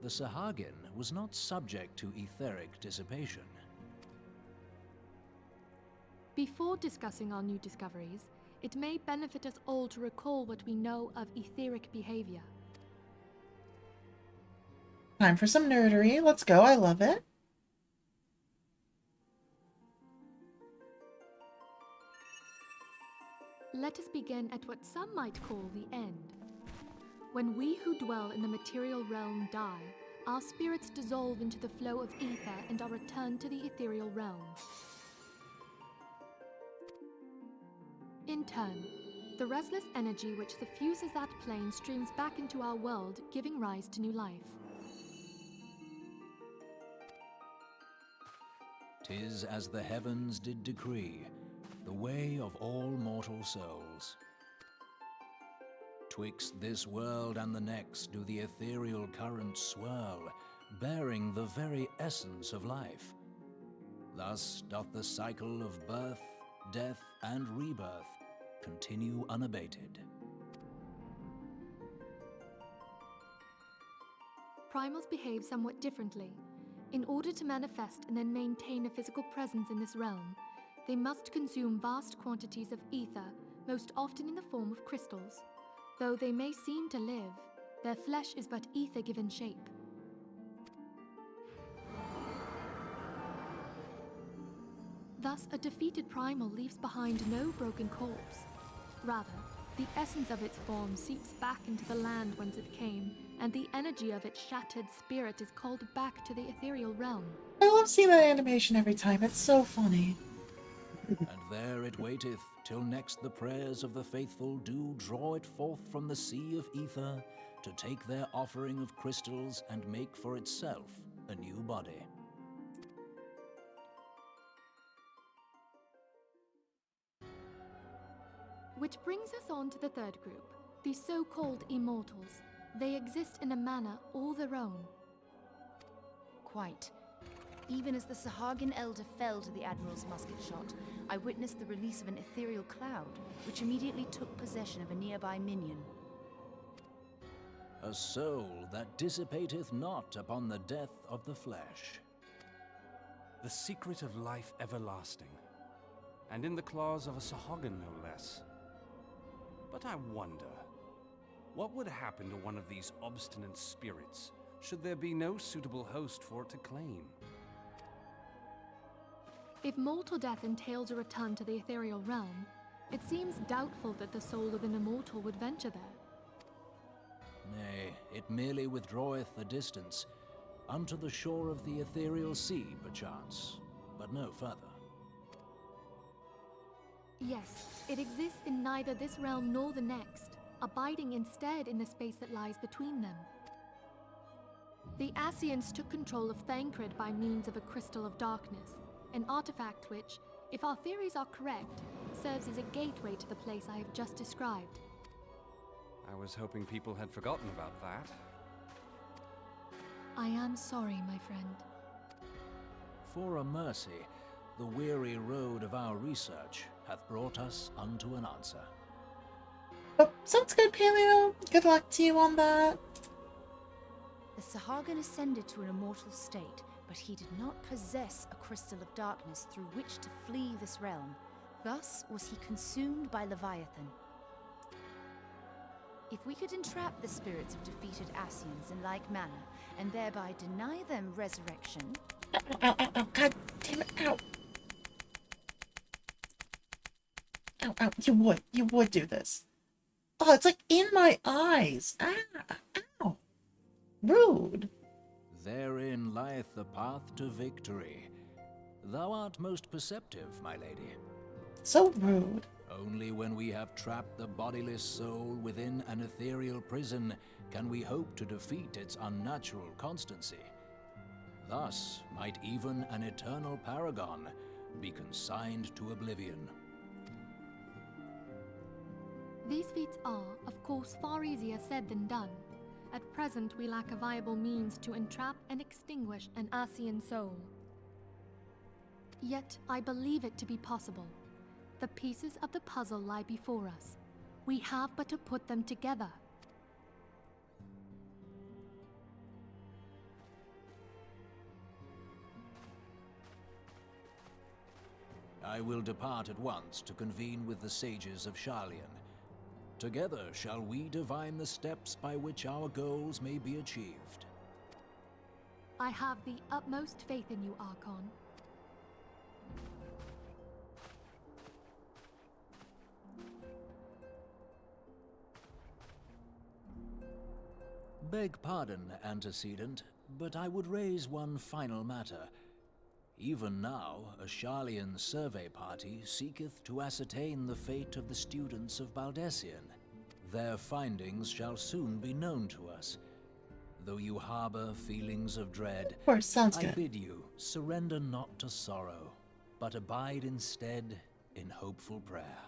the Sahagin was not subject to etheric dissipation. Before discussing our new discoveries, it may benefit us all to recall what we know of etheric behavior. Time for some nerdery. Let's go. I love it. Let us begin at what some might call the end. When we who dwell in the material realm die, our spirits dissolve into the flow of ether and are returned to the ethereal realm. In turn, the restless energy which suffuses that plane streams back into our world, giving rise to new life. 'Tis as the heavens did decree, the way of all mortal souls. Twixt this world and the next do the ethereal currents swirl, bearing the very essence of life. Thus doth the cycle of birth, death, and rebirth continue unabated. Primals behave somewhat differently. In order to manifest and then maintain a physical presence in this realm, they must consume vast quantities of ether, most often in the form of crystals. Though they may seem to live, their flesh is but ether given shape. Thus, a defeated primal leaves behind no broken corpse. Rather, the essence of its form seeps back into the land whence it came, and the energy of its shattered spirit is called back to the ethereal realm. I love seeing that animation every time. It's so funny. And there it waiteth, till next the prayers of the faithful do draw it forth from the sea of ether, to take their offering of crystals and make for itself a new body. Which brings us on to the third group, the so-called immortals. They exist in a manner all their own. Quite. Even as the Sahagin Elder fell to the Admiral's musket shot, I witnessed the release of an ethereal cloud, which immediately took possession of a nearby minion. A soul that dissipateth not upon the death of the flesh. The secret of life everlasting, and in the claws of a Sahagin no less. But I wonder, what would happen to one of these obstinate spirits should there be no suitable host for it to claim? If mortal death entails a return to the ethereal realm, it seems doubtful that the soul of an immortal would venture there. Nay, it merely withdraweth the distance, unto the shore of the ethereal sea, perchance, but no further. Yes, it exists in neither this realm nor the next, abiding instead in the space that lies between them. The Ascians took control of Thancred by means of a crystal of darkness, an artifact which, if our theories are correct, serves as a gateway to the place I have just described. I was hoping people had forgotten about that. I am sorry, my friend. For a mercy, the weary road of our research hath brought us unto an answer. Oh, sounds good, Paleo. Good luck to you on that. The Sahagin ascended to an immortal state, but he did not possess a crystal of darkness through which to flee this realm. Thus was he consumed by Leviathan. If we could entrap the spirits of defeated Ascians in like manner, and thereby deny them resurrection... Ow, ow, ow, god damn it, ow. Ow, ow, you would do this. Oh, it's like in my eyes. Ah, ow. Rude. Therein lieth the path to victory. Thou art most perceptive, my lady. So rude. Only when we have trapped the bodiless soul within an ethereal prison can we hope to defeat its unnatural constancy. Thus might even an eternal paragon be consigned to oblivion. These feats are, of course, far easier said than done. At present, we lack a viable means to entrap and extinguish an Ascian soul. Yet, I believe it to be possible. The pieces of the puzzle lie before us. We have but to put them together. I will depart at once to convene with the sages of Sharlayan. Together shall we divine the steps by which our goals may be achieved. I have the utmost faith in you, Archon. Beg pardon, antecedent, but I would raise one final matter. Even now, a Sharlayan survey party seeketh to ascertain the fate of the students of Baldessian. Their findings shall soon be known to us. Though you harbor feelings of dread, Of course, sounds I good. bid you surrender not to sorrow, but abide instead in hopeful prayer.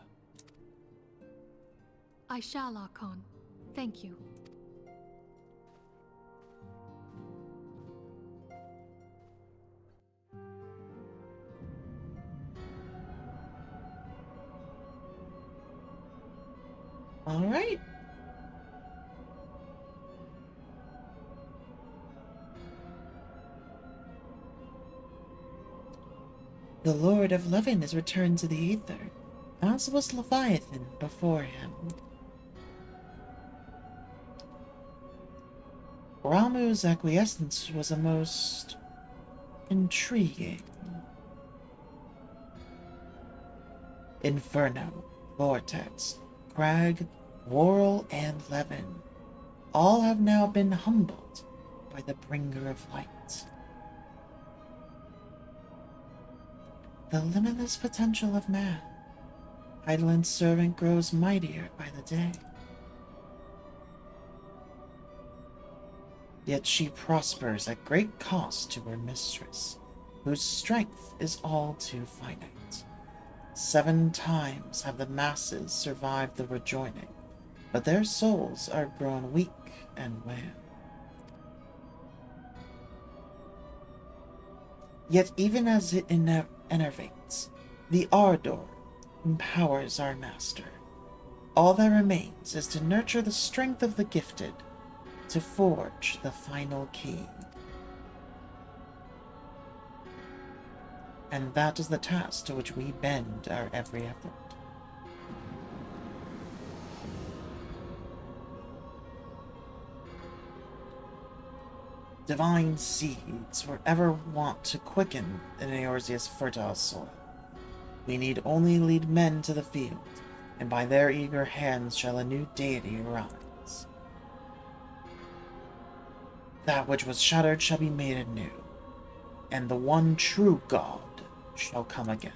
I shall, Archon. Thank you. All right. The Lord of Levin is returned to the Ether, as was Leviathan before him. Ramu's acquiescence was a most intriguing. Inferno, Vortex, Crag, Worrell, and Levin all have now been humbled by the Bringer of Light. The limitless potential of man, Eidolon's servant grows mightier by the day. Yet she prospers at great cost to her mistress, whose strength is all too finite. 7 times have the masses survived the rejoining, but their souls are grown weak and wan. Yet even as it enervates, the ardor empowers our master. All that remains is to nurture the strength of the gifted, to forge the final key. And that is the task to which we bend our every effort. Divine seeds were ever wont to quicken in Eorzea's fertile soil. We need only lead men to the field, and by their eager hands shall a new deity arise. That which was shattered shall be made anew, and the one true God shall come again.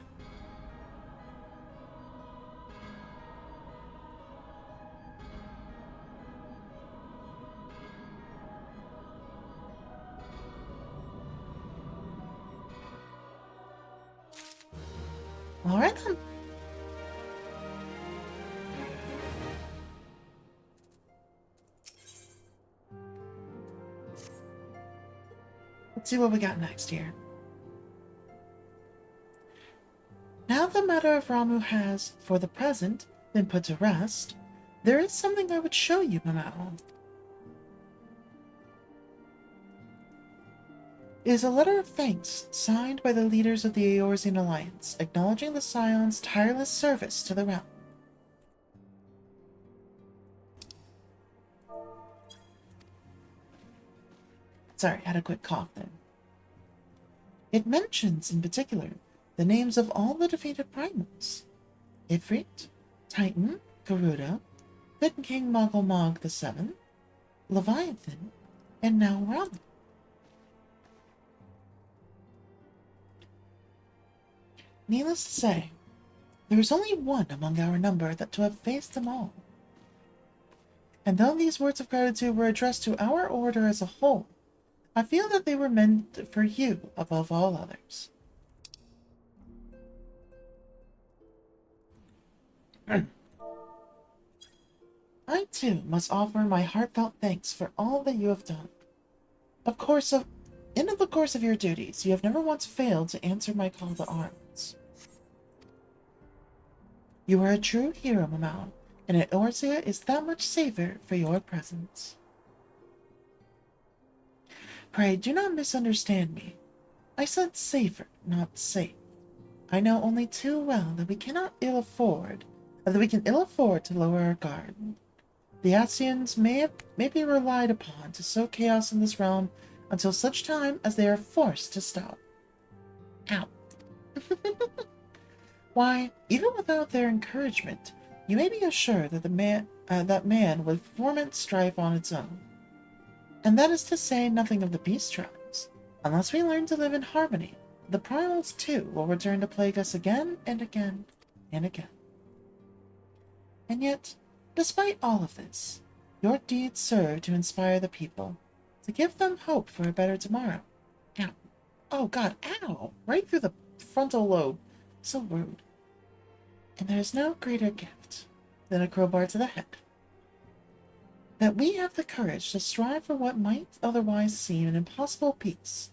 All right, then. Let's see what we got next here. Now the matter of Ramuh has, for the present, been put to rest, there is something I would show you, Mamao. It is a letter of thanks signed by the leaders of the Eorzean Alliance, acknowledging the Scion's tireless service to the realm. Sorry, I had a quick cough there. It mentions, in particular, the names of all the defeated primals. Ifrit, Titan, Garuda, Pit King Moggle Mog VII, Leviathan, and now Ramuh. Needless to say, there is only one among our number that to have faced them all. And though these words of gratitude were addressed to our order as a whole, I feel that they were meant for you above all others. I too must offer my heartfelt thanks for all that you have done. In the course of your duties, you have never once failed to answer my call to arms. You are a true hero, Mamao, and Eorzea is that much safer for your presence. Pray, do not misunderstand me. I said safer, not safe. I know only too well that we can ill afford to lower our guard. The Ascians may be relied upon to sow chaos in this realm until such time as they are forced to stop. Ow. Why, even without their encouragement, you may be assured that that man would foment strife on its own. And that is to say nothing of the beast tribes. Unless we learn to live in harmony, the primals too will return to plague us again and again and again. And yet, despite all of this, your deeds serve to inspire the people, to give them hope for a better tomorrow. Ow. Oh god, ow! Right through the frontal lobe. So rude. And there is no greater gift than a crowbar to the head. That we have the courage to strive for what might otherwise seem an impossible peace,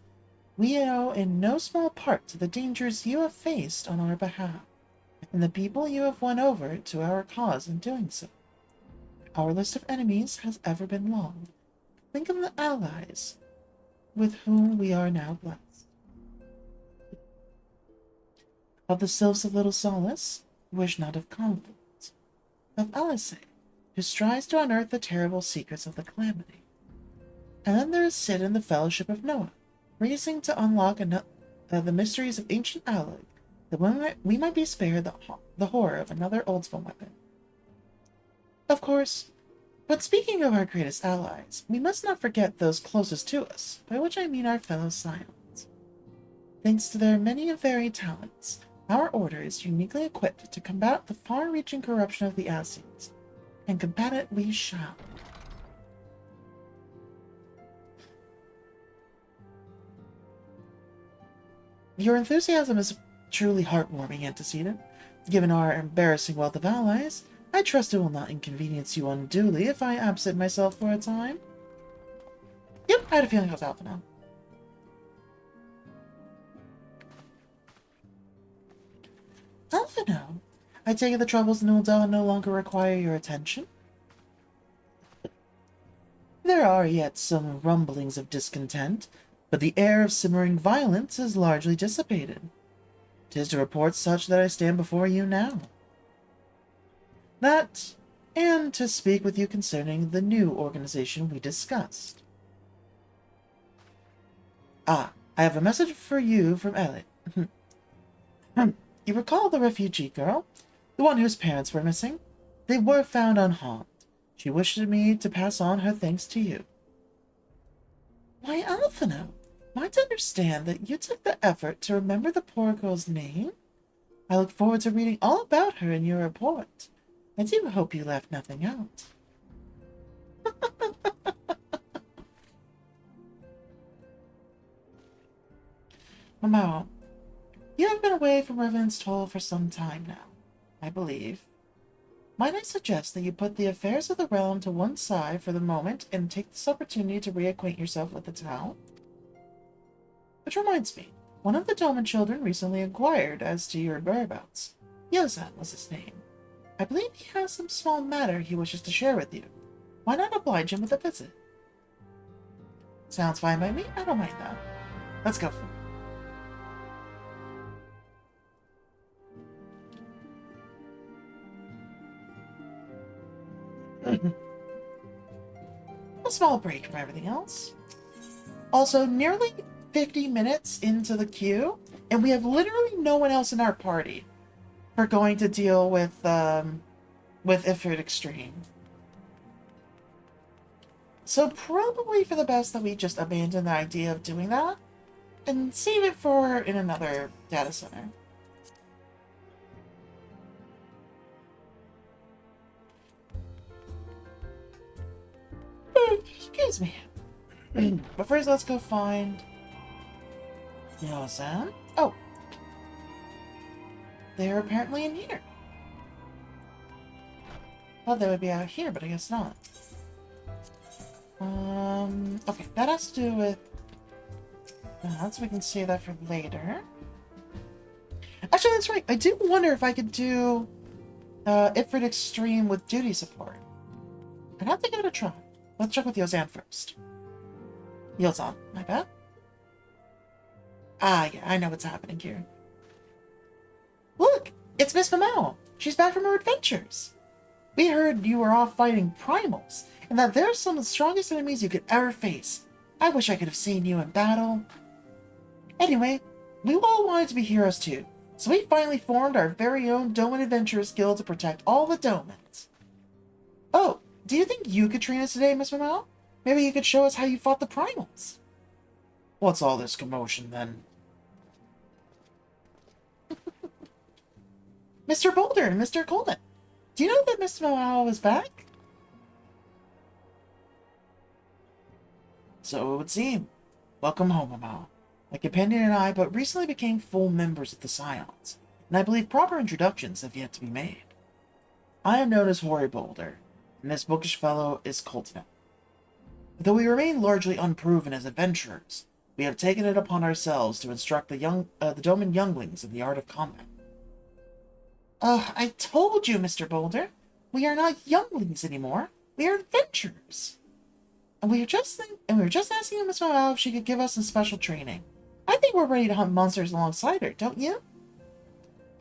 we owe in no small part to the dangers you have faced on our behalf, and the people you have won over to our cause in doing so. Our list of enemies has ever been long. Think of the allies with whom we are now blessed. Of the sylphs of Little Solace, who wish not of conflict. Of Alice, who strives to unearth the terrible secrets of the calamity. And then there is Sid and the Fellowship of Noah, racing to unlock the mysteries of ancient Alleg, that we might be spared the horror of another Oldsbone weapon. Of course, but speaking of our greatest allies, we must not forget those closest to us, by which I mean our fellow Scions. Thanks to their many and varied talents, our order is uniquely equipped to combat the far-reaching corruption of the Ascians, and combat it we shall. Your enthusiasm is truly heartwarming, Antecedent. Given our embarrassing wealth of allies, I trust it will not inconvenience you unduly if I absent myself for a time. Yep, I had a feeling I was out for now. Alphino, I take it the troubles in Ul'dah no longer require your attention? There are yet some rumblings of discontent, but the air of simmering violence is largely dissipated. 'Tis to reports such that I stand before you now. That, and to speak with you concerning the new organization we discussed. Ah, I have a message for you from Elliot. You recall the refugee girl? The one whose parents were missing? They were found unharmed. She wished me to pass on her thanks to you. Why, Alphino, am I to understand that you took the effort to remember the poor girl's name? I look forward to reading all about her in your report. I do hope you left nothing out. Mamo, you have been away from Revenant's Toll for some time now, I believe. Might I suggest that you put the affairs of the realm to one side for the moment and take this opportunity to reacquaint yourself with the town? Which reminds me, one of the Doman children recently inquired as to your whereabouts. Yozan was his name. I believe he has some small matter he wishes to share with you. Why not oblige him with a visit? Sounds fine by me. I don't mind that. Let's go for it. A small break from everything else. Also, nearly 50 minutes into the queue, and we have literally no one else in our party for going to deal with FFXIV. So probably for the best that we just abandon the idea of doing that and save it for in another data center. Excuse me. But first, let's go find Yozan. Oh, they're apparently in here. Thought they would be out here, but I guess not. Okay, that has to do with that, so we can save that for later. Actually, that's right. I do wonder if I could do FFXIV with duty support. I'd have to give it a try. Let's check with Yozan first. Yozan, my bad. Ah, yeah, I know what's happening here. Look, it's Miss Mamao. She's back from her adventures. We heard you were off fighting primals, and that they're some of the strongest enemies you could ever face. I wish I could have seen you in battle. Anyway, we all wanted to be heroes too, so we finally formed our very own Doman Adventurers Guild to protect all the Domans. Oh, do you think you could train us today, Miss Mamao? Maybe you could show us how you fought the primals. What's all this commotion, then? Mr. Boulder and Mr. Coleman, do you know that Miss Mamao is back? So it would seem. Welcome home, Mamao. My companion and I but recently became full members of the Scions, and I believe proper introductions have yet to be made. I am known as Hoary Boulder, and this bookish fellow is Coltino. Though we remain largely unproven as adventurers, we have taken it upon ourselves to instruct the Doman younglings in the art of combat. I told you, Mr. Boulder, we are not younglings anymore. We are adventurers. And we were just asking Miss Mamao if she could give us some special training. I think we're ready to hunt monsters alongside her, don't you?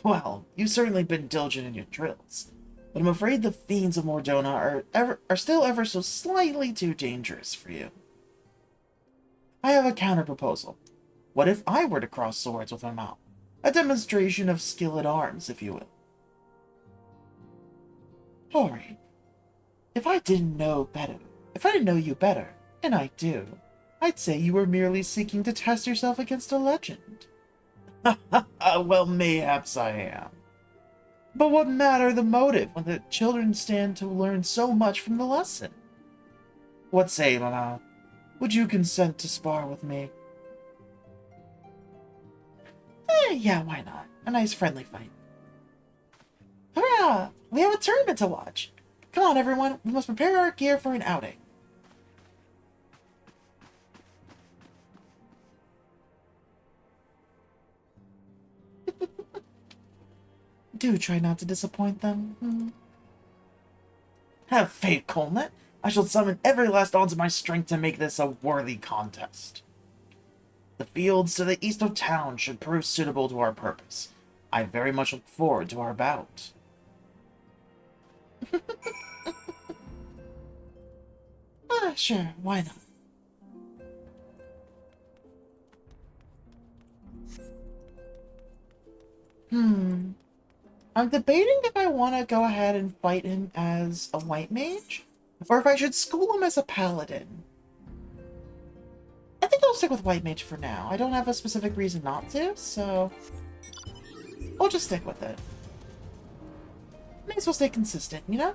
Well, you've certainly been diligent in your drills, but I'm afraid the fiends of Mordona are still ever so slightly too dangerous for you. I have a counter-proposal. What if I were to cross swords with Mamao? A demonstration of skill at arms, if you will. Hori, if I didn't know you better, and I do, I'd say you were merely seeking to test yourself against a legend. Well, mayhaps I am. But what matter the motive when the children stand to learn so much from the lesson? What say, Mamao? Would you consent to spar with me? Yeah, why not? A nice friendly fight. Hurrah! We have a tournament to watch. Come on, everyone. We must prepare our gear for an outing. Do try not to disappoint them. Have faith, Colnet. I shall summon every last ounce of my strength to make this a worthy contest. The fields to the east of town should prove suitable to our purpose. I very much look forward to our bout. Sure, why not? I'm debating if I want to go ahead and fight him as a white mage, or if I should school him as a paladin. I think I'll stick with white mage for now. I don't have a specific reason not to, so I'll just stick with it. May as well stay consistent, you know?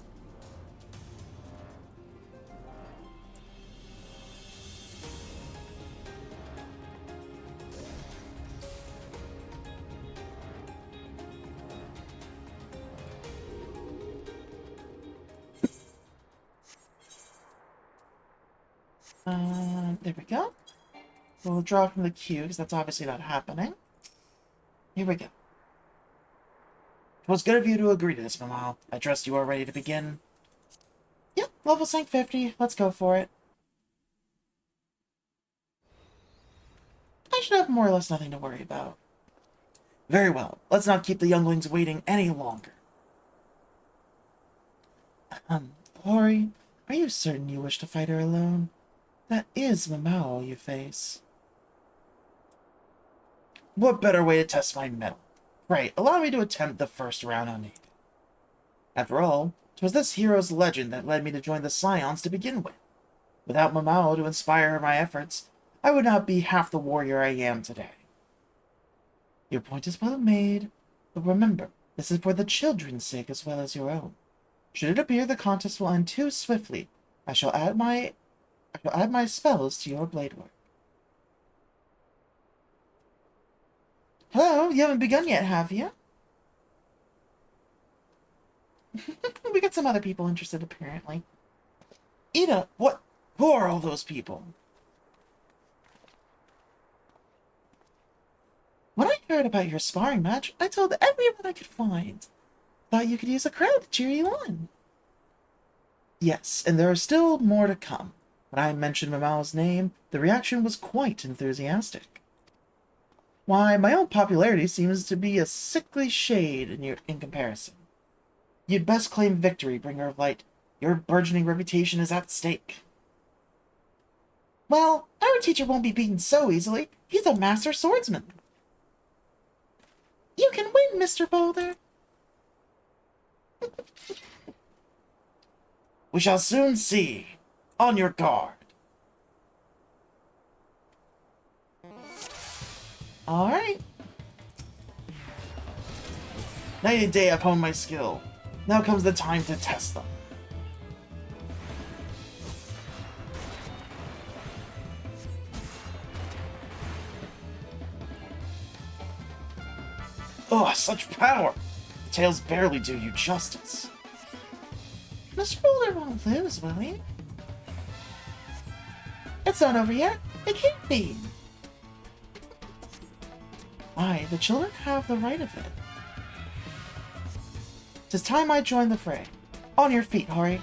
There we go. We'll draw from the queue, because that's obviously not happening. Here we go. It was good of you to agree to this, Mama. I trust you are ready to begin. Yep, level sync 50. Let's go for it. I should have more or less nothing to worry about. Very well. Let's not keep the younglings waiting any longer. Hori, are you certain you wish to fight her alone? That is Mamao you face. What better way to test my mettle? Right, allow me to attempt the first round unaided. After all, 'twas this hero's legend that led me to join the Scions to begin with. Without Mamao to inspire my efforts, I would not be half the warrior I am today. Your point is well made, but remember, this is for the children's sake as well as your own. Should it appear the contest will end too swiftly, I shall add my spells to your blade work. Hello, you haven't begun yet, have you? We got some other people interested, apparently. Ida, what? Who are all those people? When I heard about your sparring match, I told everyone I could find. Thought you could use a crowd to cheer you on. Yes, and there are still more to come. When I mentioned Mamao's name, the reaction was quite enthusiastic. Why, my own popularity seems to be a sickly shade in comparison. You'd best claim victory, Bringer of Light. Your burgeoning reputation is at stake. Well, our teacher won't be beaten so easily. He's a master swordsman. You can win, Mr. Boulder. We shall soon see. On your guard. Alright. Night and day I've honed my skill. Now comes the time to test them. Oh, such power! The tails barely do you justice. Mr. Boulder won't lose, will he? It's not over yet. It can't be. Why, the children have the right of it. 'Tis time I join the fray. On your feet, Hori.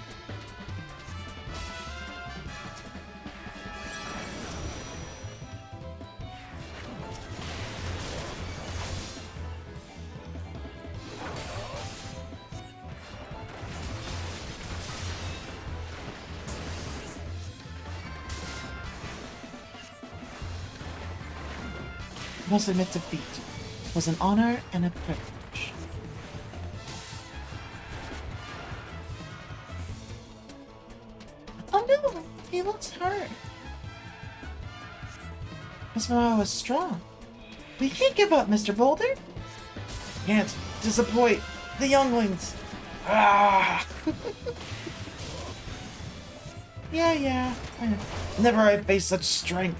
Must admit defeat was an honor and a privilege. Oh no, he looks hurt. Miss Mamao is strong. We can't give up, Mr. Boulder. Can't disappoint the younglings. Ah! Yeah. Never I faced such strength.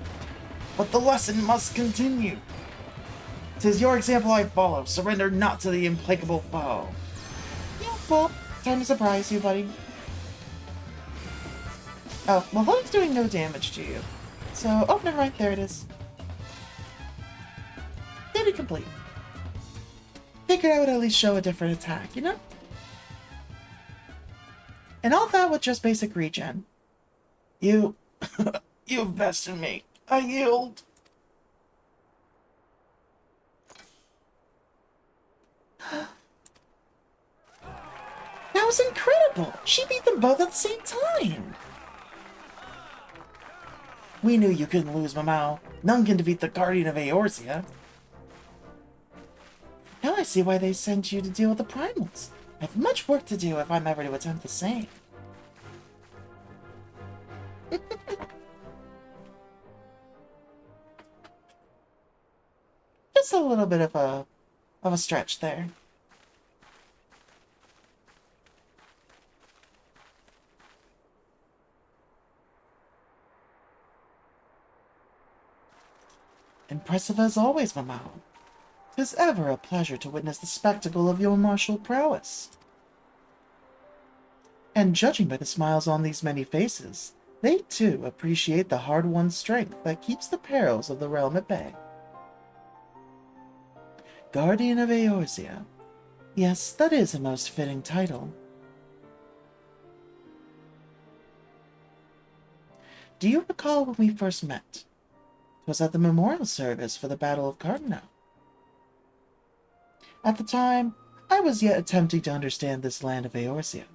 But the lesson must continue. 'Tis your example I follow. Surrender not to the implacable foe. Yeah, well, time to surprise you, buddy. Oh, well, Hook's doing no damage to you. So, oh, never mind. There it is. Duty complete. Figured I would at least show a different attack, you know? And all that with just basic regen. You... you invest in me. I yield. That was incredible! She beat them both at the same time! We knew you couldn't lose, Mamau. None can defeat the Guardian of Eorzea. Now I see why they sent you to deal with the primals. I have much work to do if I'm ever to attempt the same. Just a little bit of a stretch there. Impressive as always, Mamau. 'Tis ever a pleasure to witness the spectacle of your martial prowess. And judging by the smiles on these many faces, they too appreciate the hard-won strength that keeps the perils of the realm at bay. Guardian of Eorzea. Yes, that is a most fitting title. Do you recall when we first met? 'Twas at the memorial service for the Battle of Cardinal. At the time, I was yet attempting to understand this land of Eorzea.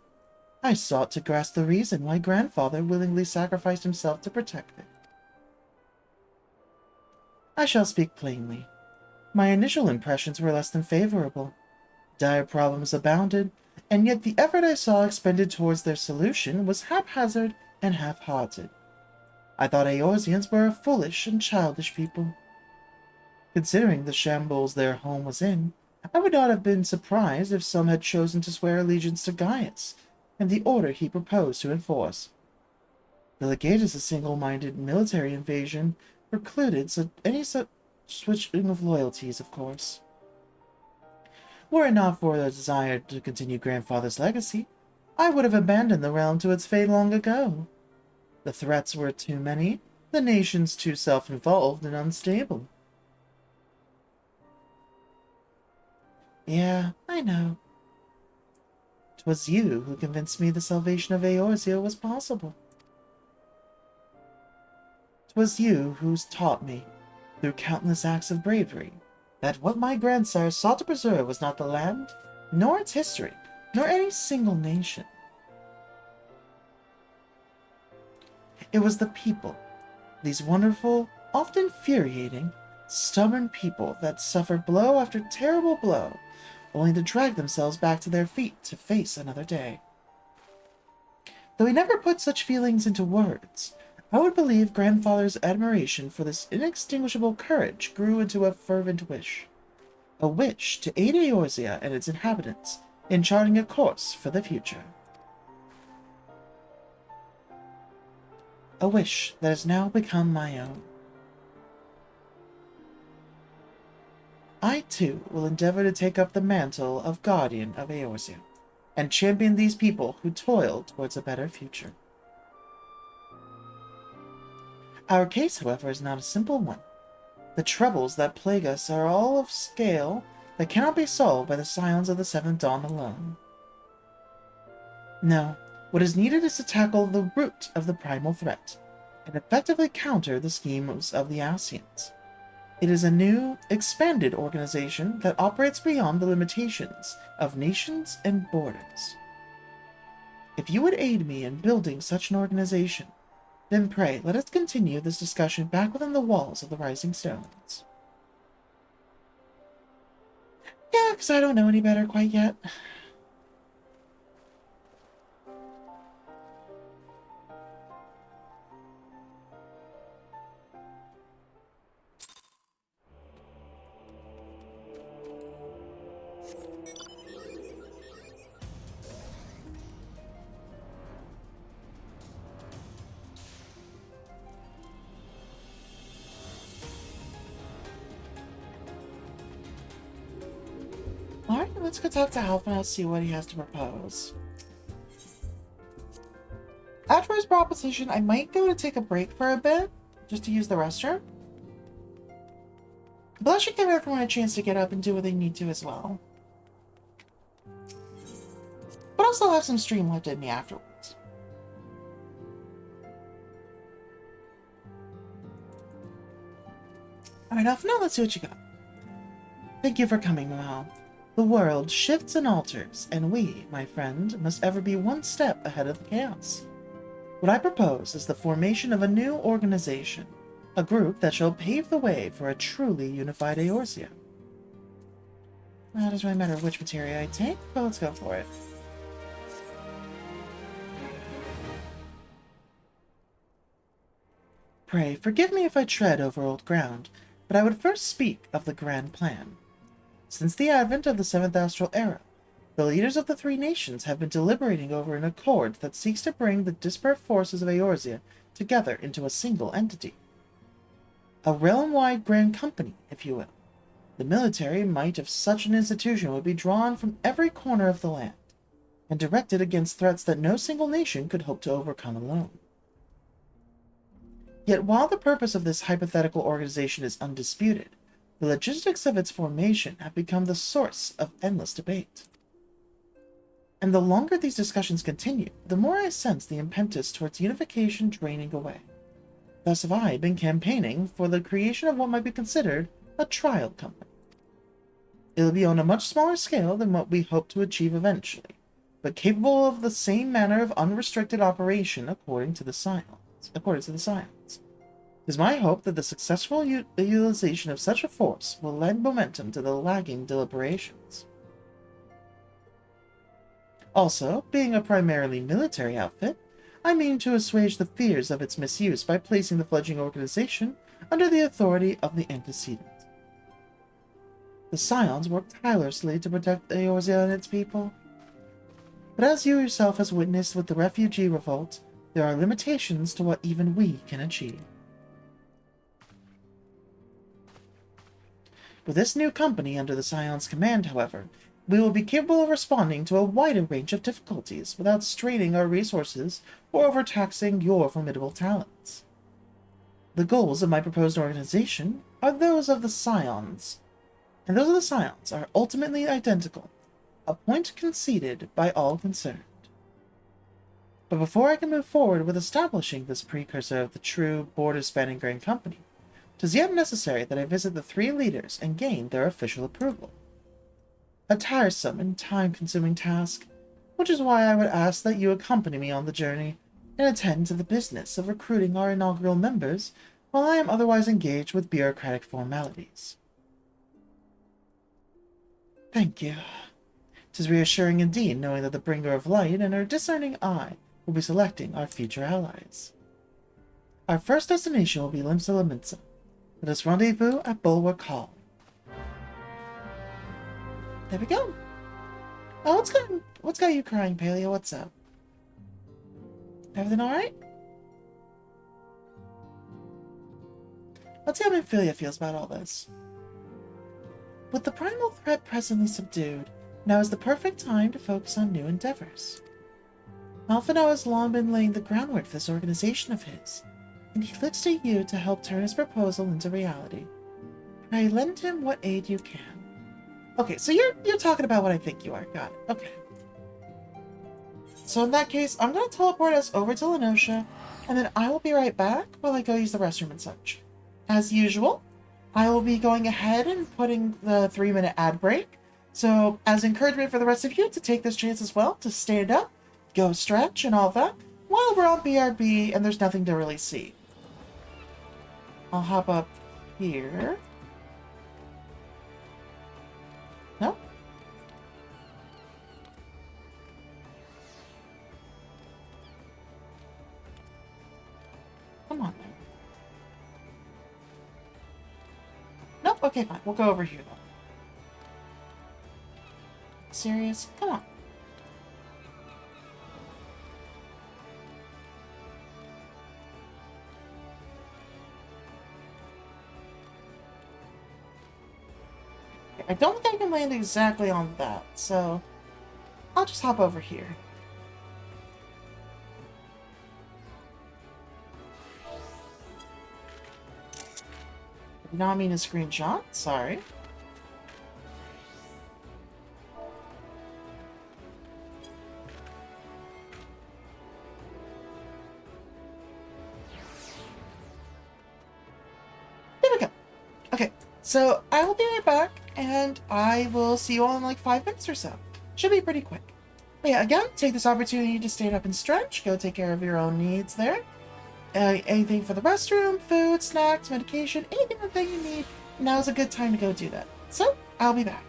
I sought to grasp the reason why grandfather willingly sacrificed himself to protect it. I shall speak plainly. My initial impressions were less than favorable. Dire problems abounded, and yet the effort I saw expended towards their solution was haphazard and half-hearted. I thought Eorzeans were a foolish and childish people. Considering the shambles their home was in, I would not have been surprised if some had chosen to swear allegiance to Gaius and the order he proposed to enforce. The Legatus' single-minded military invasion precluded any such switching of loyalties, of course. Were it not for the desire to continue grandfather's legacy, I would have abandoned the realm to its fate long ago. The threats were too many, the nations too self-involved and unstable. Yeah, I know. 'Twas you who convinced me the salvation of Eorzea was possible. 'Twas you who taught me, through countless acts of bravery, that what my grandsire sought to preserve was not the land, nor its history, nor any single nation. It was the people, these wonderful, often infuriating, stubborn people that suffered blow after terrible blow, only to drag themselves back to their feet to face another day. Though he never put such feelings into words, I would believe grandfather's admiration for this inextinguishable courage grew into a fervent wish. A wish to aid Eorzea and its inhabitants in charting a course for the future. A wish that has now become my own. I, too, will endeavor to take up the mantle of Guardian of Eorzea, and champion these people who toil towards a better future. Our case, however, is not a simple one. The troubles that plague us are all of scale that cannot be solved by the silence of the Seventh Dawn alone. No, what is needed is to tackle the root of the primal threat, and effectively counter the schemes of the Ascians. It is a new, expanded organization that operates beyond the limitations of nations and borders. If you would aid me in building such an organization, then pray let us continue this discussion back within the walls of the Rising Stones. Yeah, because I don't know any better quite yet. Alright, let's go talk to Alpha and see what he has to propose. After his proposition, I might go to take a break for a bit, just to use the restroom. But that should give everyone a chance to get up and do what they need to as well. I'll still have some stream left in me afterwards. Alright, off now, let's see what you got. Thank you for coming, Mal. The world shifts and alters, and we, my friend, must ever be one step ahead of the chaos. What I propose is the formation of a new organization, a group that shall pave the way for a truly unified Eorzea. Well, it doesn't really matter which materia I take, but let's go for it. Pray, forgive me if I tread over old ground, but I would first speak of the grand plan. Since the advent of the 7th Astral Era, the leaders of the three nations have been deliberating over an accord that seeks to bring the disparate forces of Eorzea together into a single entity. A realm-wide grand company, if you will. The military might of such an institution would be drawn from every corner of the land, and directed against threats that no single nation could hope to overcome alone. Yet while the purpose of this hypothetical organization is undisputed, the logistics of its formation have become the source of endless debate. And the longer these discussions continue, the more I sense the impetus towards unification draining away. Thus have I been campaigning for the creation of what might be considered a trial company. It will be on a much smaller scale than what we hope to achieve eventually, but capable of the same manner of unrestricted operation according to the science. It is my hope that the successful utilization of such a force will lend momentum to the lagging deliberations. Also, being a primarily military outfit, I mean to assuage the fears of its misuse by placing the fledgling organization under the authority of the antecedent. The Scions work tirelessly to protect Eorzea and its people. But as you yourself has witnessed with the refugee revolt, there are limitations to what even we can achieve. With this new company under the Scion's command, however, we will be capable of responding to a wider range of difficulties without straining our resources or overtaxing your formidable talents. The goals of my proposed organization are those of the Scions, and those of the Scions are ultimately identical, a point conceded by all concerned. But before I can move forward with establishing this precursor of the true border-spanning grand company, 'tis yet necessary that I visit the three leaders and gain their official approval. A tiresome and time-consuming task, which is why I would ask that you accompany me on the journey and attend to the business of recruiting our inaugural members while I am otherwise engaged with bureaucratic formalities. Thank you. 'Tis reassuring indeed knowing that the Bringer of Light and her discerning eye will be selecting our future allies. Our first destination will be Limsa Laminsa. Let us rendezvous at Bulwark Hall. There we go. Oh, what's got you crying, Paleo? What's up? Everything alright? Let's see how Ophelia feels about all this. With the primal threat presently subdued, now is the perfect time to focus on new endeavors. Malfino has long been laying the groundwork for this organization of his, and he looks to you to help turn his proposal into reality. Pray lend him what aid you can. Okay, so you're talking about what I think you are. Got it. Okay. So in that case, I'm going to teleport us over to Lenosha, and then I will be right back while I go use the restroom and such. As usual, I will be going ahead and putting the 3-minute ad break. So as encouragement for the rest of you to take this chance as well, to stand up, go stretch, and all that, while we're on BRB and there's nothing to really see. I'll hop up here. No? Come on, man. Nope, okay, fine. We'll go over here, though. Serious? Come on. I don't think I can land exactly on that, so I'll just hop over here. Did not mean to screenshot, sorry. So I will be right back, and I will see you all in like 5 minutes or so. Should be pretty quick. But yeah, again, take this opportunity to stand up and stretch. Go take care of your own needs there. Anything for the restroom, food, snacks, medication, anything that you need, now's a good time to go do that. So, I'll be back.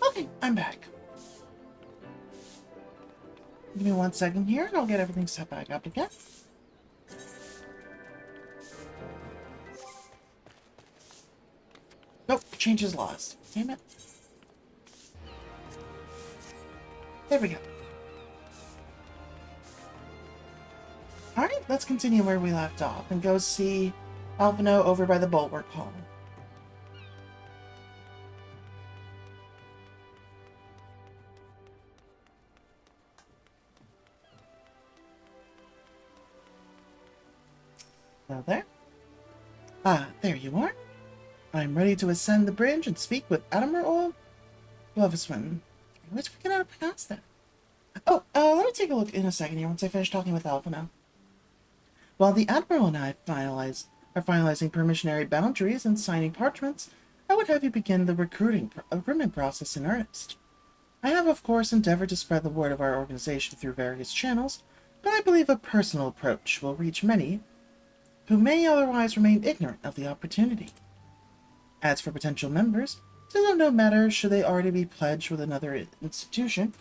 Okay, I'm back. Give me 1 second here, and I'll get everything set back up again. Nope, change is lost. Damn it. There we go. Alright, let's continue where we left off and go see Alphino over by the Bulwark Hall. Hello there. Ah, there you are. I'm ready to ascend the bridge and speak with Admiral Bloveswin. I always forget how to pronounce that. Oh, let me take a look in a second here once I finish talking with Alphino. While the Admiral and I are finalizing permissionary boundaries and signing parchments, I would have you begin the recruitment process in earnest. I have, of course, endeavored to spread the word of our organization through various channels, but I believe a personal approach will reach many who may otherwise remain ignorant of the opportunity. As for potential members, it is of no matter should they already be pledged with another institution,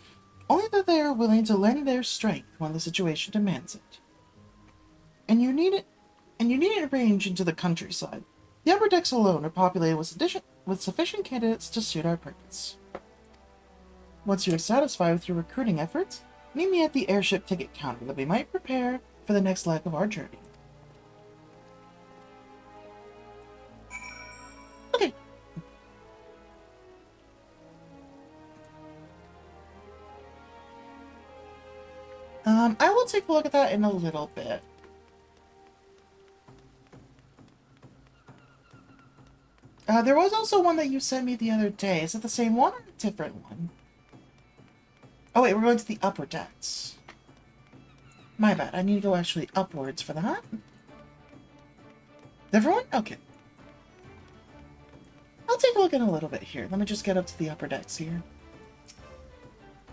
only that they are willing to lend their strength when the situation demands it. And you needn't range into the countryside. The upper decks alone are populated with sufficient candidates to suit our purpose. Once you are satisfied with your recruiting efforts, meet me at the airship ticket counter that we might prepare for the next leg of our journey. Okay. I will take a look at that in a little bit. There was also one that you sent me the other day. Is it the same one or a different one? Oh wait, we're going to the upper decks. My bad, I need to go actually upwards for that. Different one? Okay. I'll take a look in a little bit here. Let me just get up to the upper decks here.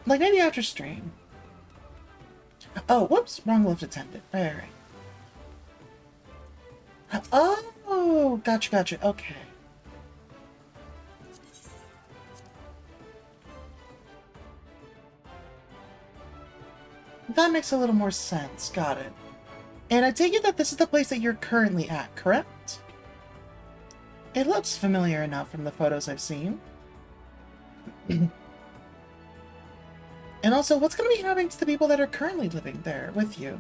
Like maybe after stream. Oh, whoops, wrong lift attendant. Right. Oh, gotcha, okay. That makes a little more sense. Got it. And I take it that this is the place that you're currently at, correct? It looks familiar enough from the photos I've seen. And also, what's going to be happening to the people that are currently living there with you?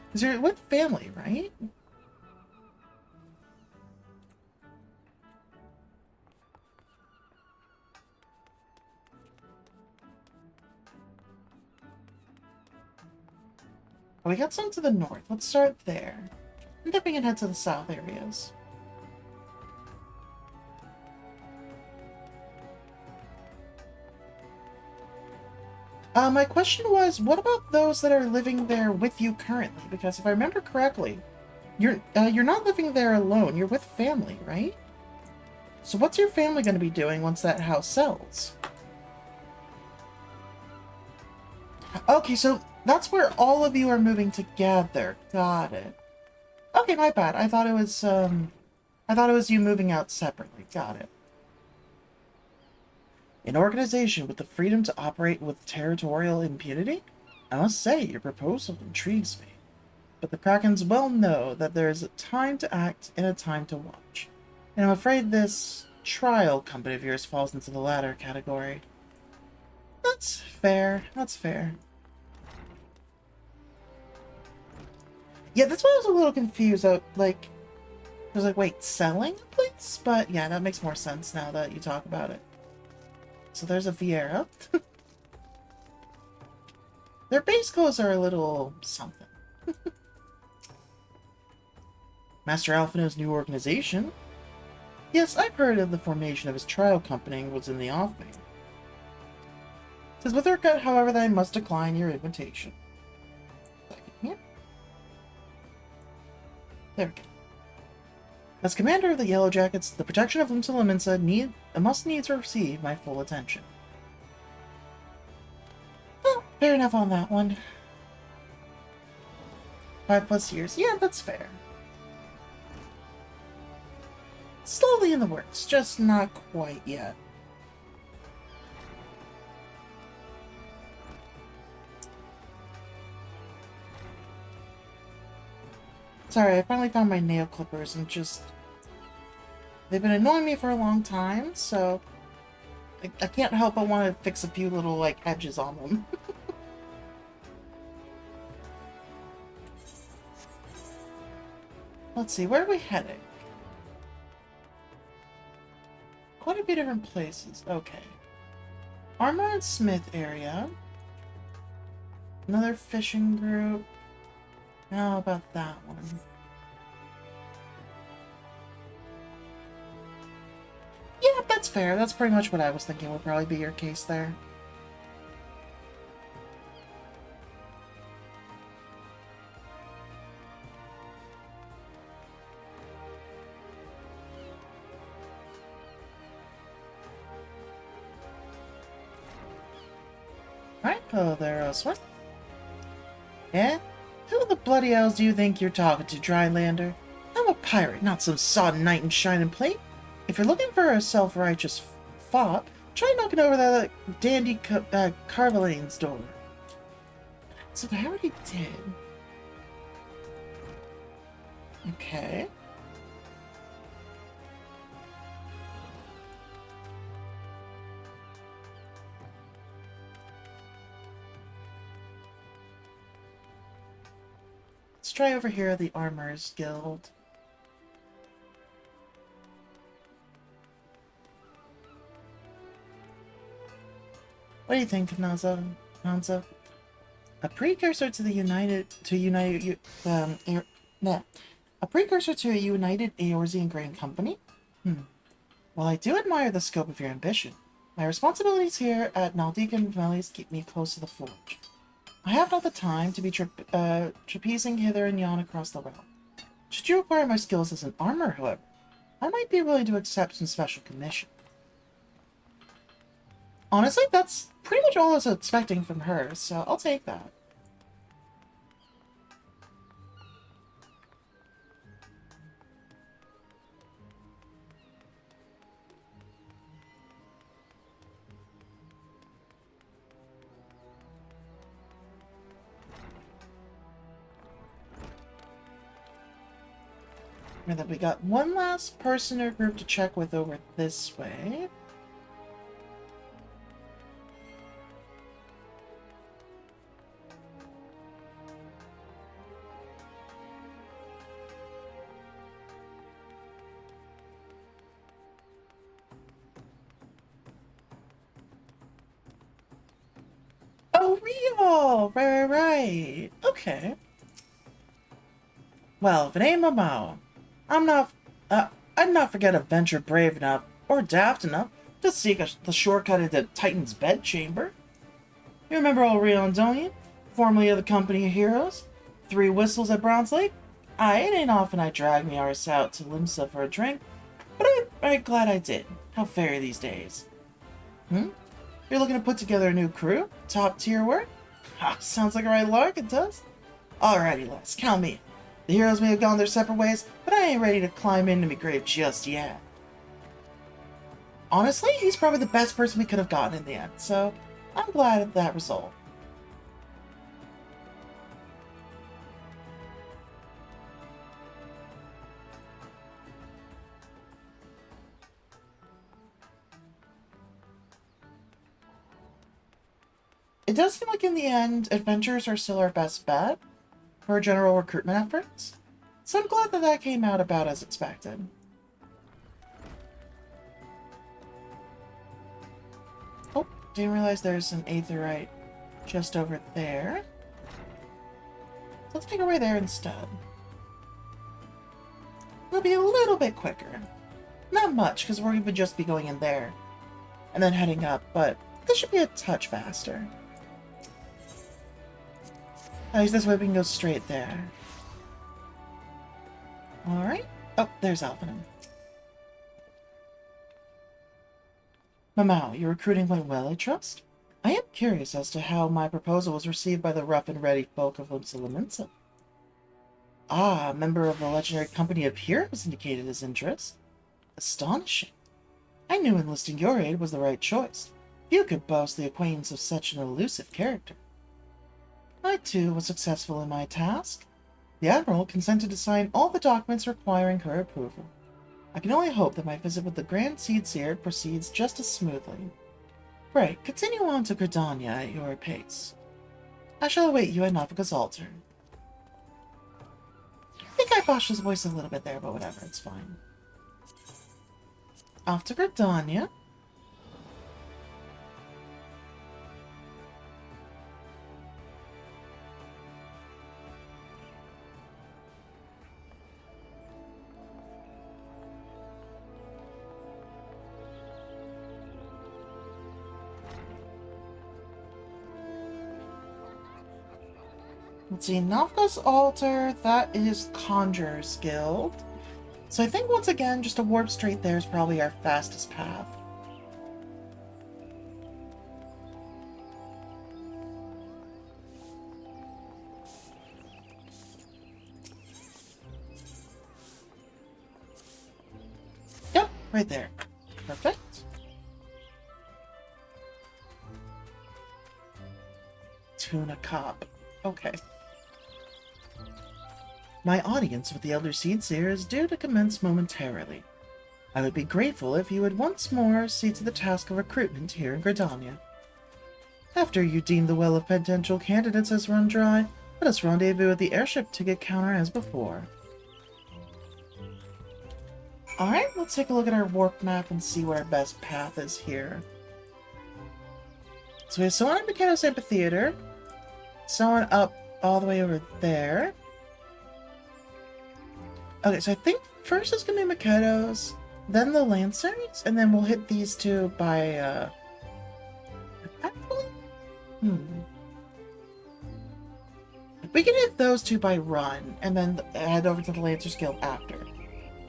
Because you're with family, right? We got some to the north. Let's start there. I'm dipping and head to the south areas. My question was, what about those that are living there with you currently? Because if I remember correctly, you're not living there alone. You're with family, right? So what's your family going to be doing once that house sells? Okay, so that's where all of you are moving together. Got it. Okay, my bad. I thought it was you moving out separately. Got it. An organization with the freedom to operate with territorial impunity? I must say, your proposal intrigues me. But the Krakens well know that there is a time to act and a time to watch. And I'm afraid this trial company of yours falls into the latter category. That's fair. That's fair. Yeah, that's why I was a little confused. I was like, wait, selling a place? But yeah, that makes more sense now that you talk about it. So there's a Vieira. Their base clothes are a little something. Master Alphino's new organization? Yes, I've heard of the formation of his trial company was in the offing. It says with regret, however, that I must decline your invitation. Here. There we go. As commander of the Yellow Jackets, the protection of Lumsala Minsa must needs receive my full attention. Well, fair enough on that one. 5+ years. Yeah, that's fair. Slowly in the works, just not quite yet. Sorry, I finally found my nail clippers and just... They've been annoying me for a long time, so... I can't help but want to fix a few little, like, edges on them. Let's see, where are we heading? Quite a few different places. Okay. Armor and Smith area. Another fishing group. How about that one? Yeah, that's fair. That's pretty much what I was thinking would probably be your case there. Alright, hello there, Elsewhere. Yeah? Who the bloody hells do you think you're talking to, Drylander? I'm a pirate, not some sodden knight in shining plate. If you're looking for a self-righteous fop, try knocking over that dandy Carvelane's door. So I already did. Okay. Let's try over here at the Armorers Guild. What do you think, Hanzo? A precursor to the a precursor to a united Eorzean grain company? While I do admire the scope of your ambition, my responsibilities here at Naldecan Valleys keep me close to the forge. I have not the time to be trapezing hither and yon across the realm. Should you require my skills as an armor, however, I might be willing to accept some special commission. Honestly, that's pretty much all I was expecting from her, so I'll take that. And then we got one last person or group to check with over this way. Oh, real! Right. Okay. Well, if it ain't MMO, I'd not forget a venture brave enough, or daft enough, to seek the shortcut into Titan's bedchamber. You remember old Rion, don't you? Formerly of the Company of Heroes? 3 whistles at Bronze Lake? It ain't often I drag me arse out to Limsa for a drink, but I'm very glad I did. How fair these days. You're looking to put together a new crew? Top tier work? Sounds like a right lark, it does. Alrighty, lads, count me in. The heroes may have gone their separate ways, but I ain't ready to climb into me grave just yet. Honestly, he's probably the best person we could have gotten in the end, so I'm glad of that result. It does seem like in the end, adventurers are still our best bet for general recruitment efforts, so I'm glad that that came out about as expected. Oh, didn't realize there's an aetherite just over there. So let's make our way there instead. It'll be a little bit quicker. Not much, because we're even just be going in there and then heading up, but this should be a touch faster. At least this way we can go straight there. Alright. Oh, there's Alphanum. Mamau, your recruiting went well, I trust? I am curious as to how my proposal was received by the rough and ready folk of Limsa. A member of the legendary Company of Heroes indicated his interest. Astonishing. I knew enlisting your aid was the right choice. Few could boast the acquaintance of such an elusive character. I, too, was successful in my task. The Admiral consented to sign all the documents requiring her approval. I can only hope that my visit with the Grand Seed Seer proceeds just as smoothly. Pray, continue on to Gridania at your pace. I shall await you at Navika's altar. I think I botched his voice a little bit there, but whatever, it's fine. Off to Gridania. Let's see, Navka's altar, that is Conjurer's Guild. So I think once again, just a warp straight there is probably our fastest path. Yep, right there. Perfect. Tuna Cop. Okay. My audience with the Elder Seedseer is due to commence momentarily. I would be grateful if you would once more see to the task of recruitment here in Gridania. After you deem the well of potential candidates has run dry, let us rendezvous at the airship ticket counter as before. Alright, let's take a look at our warp map and see what our best path is here. So we have someone at Mikado's Amphitheater, someone up all the way over there. Okay, so I think first it's gonna be Mikado's, then the Lancers, and then we'll hit these two by, actually? We can hit those two by run, and then head over to the Lancers Guild after.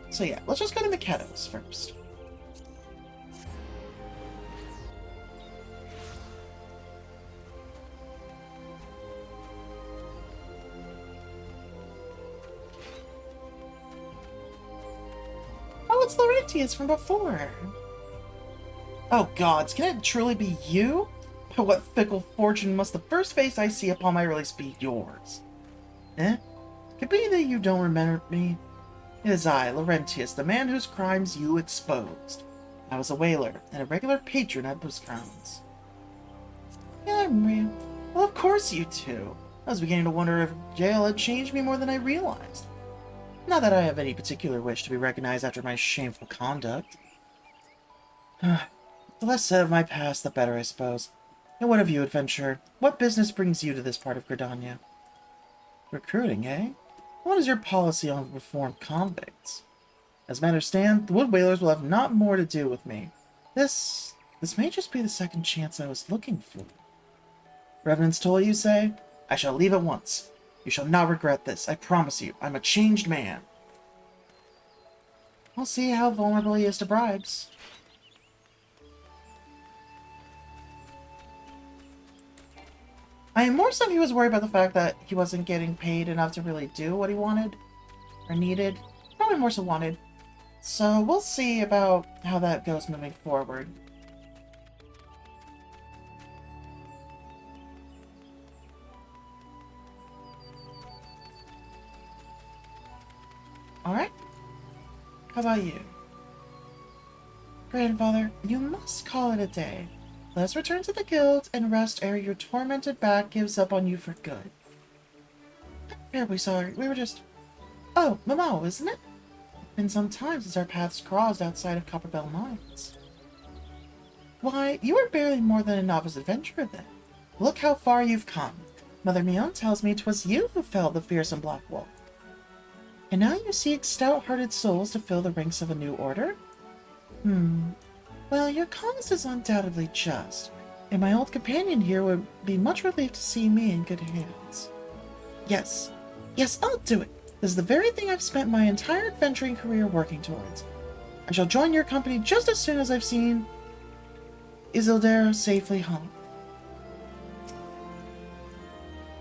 So yeah, let's just go to Mikado's first. Oh, it's Laurentius from before. Oh gods, can it truly be you? By what fickle fortune must the first face I see upon my release be yours? Eh? Could be that you don't remember me. It is I, Laurentius, the man whose crimes you exposed. I was a whaler, and a regular patron at Buscrown's. Yeah, I remember you. Well, of course you do. I was beginning to wonder if jail had changed me more than I realized. Not that I have any particular wish to be recognized after my shameful conduct. The less said of my past, the better, I suppose. And what of you, adventurer? What business brings you to this part of Gridania? Recruiting, eh? What is your policy on reformed convicts? As matters stand, the Wood Whalers will have not more to do with me. This may just be the second chance I was looking for. Revenant's toll, you say? I shall leave at once. You shall not regret this, I promise you. I'm a changed man. We'll see how vulnerable he is to bribes. I am more so he was worried about the fact that he wasn't getting paid enough to really do what he wanted. Or needed. Probably more so wanted. So we'll see about how that goes moving forward. Alright. How about you? Grandfather, you must call it a day. Let's return to the guild and rest ere your tormented back gives up on you for good. Terribly sorry, we were just... Oh, MMO, isn't it? It's been some time since our paths crossed outside of Copperbell Mines. Why, you are barely more than a novice adventurer then. Look how far you've come. Mother Mion tells me 'twas you who felled the fearsome Black Wolf. And now you seek stout-hearted souls to fill the ranks of a new order? Well, your cause is undoubtedly just, and my old companion here would be much relieved to see me in good hands. Yes, I'll do it. This is the very thing I've spent my entire adventuring career working towards. I shall join your company just as soon as I've seen Isildur safely home.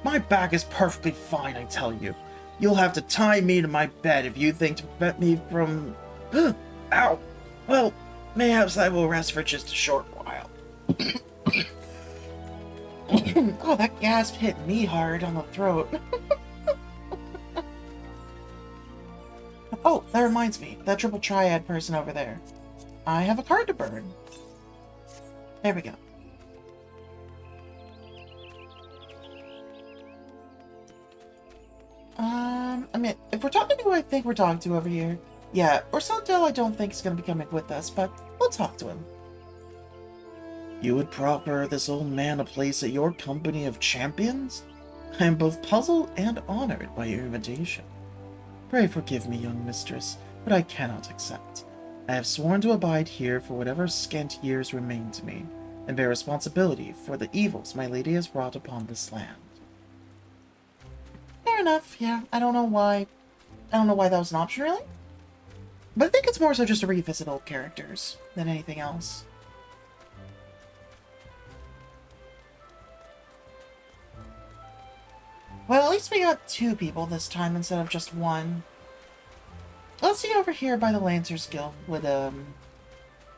My back is perfectly fine, I tell you. You'll have to tie me to my bed if you think to prevent me from... Ow! Well, mayhaps I will rest for just a short while. Oh, that gasp hit me hard on the throat. Oh, that reminds me. That triple triad person over there. I have a card to burn. There we go. I mean, if we're talking to who I think we're talking to over here, yeah, Orsantel I don't think is going to be coming with us, but we'll talk to him. You would proffer this old man a place at your company of champions? I am both puzzled and honored by your invitation. Pray forgive me, young mistress, but I cannot accept. I have sworn to abide here for whatever scant years remain to me, and bear responsibility for the evils my lady has brought upon this land. Fair enough, yeah. I don't know why that was an option, really. But I think it's more so just to revisit old characters than anything else. Well, at least we got 2 people this time instead of just 1. Let's see over here by the Lancers Guild would,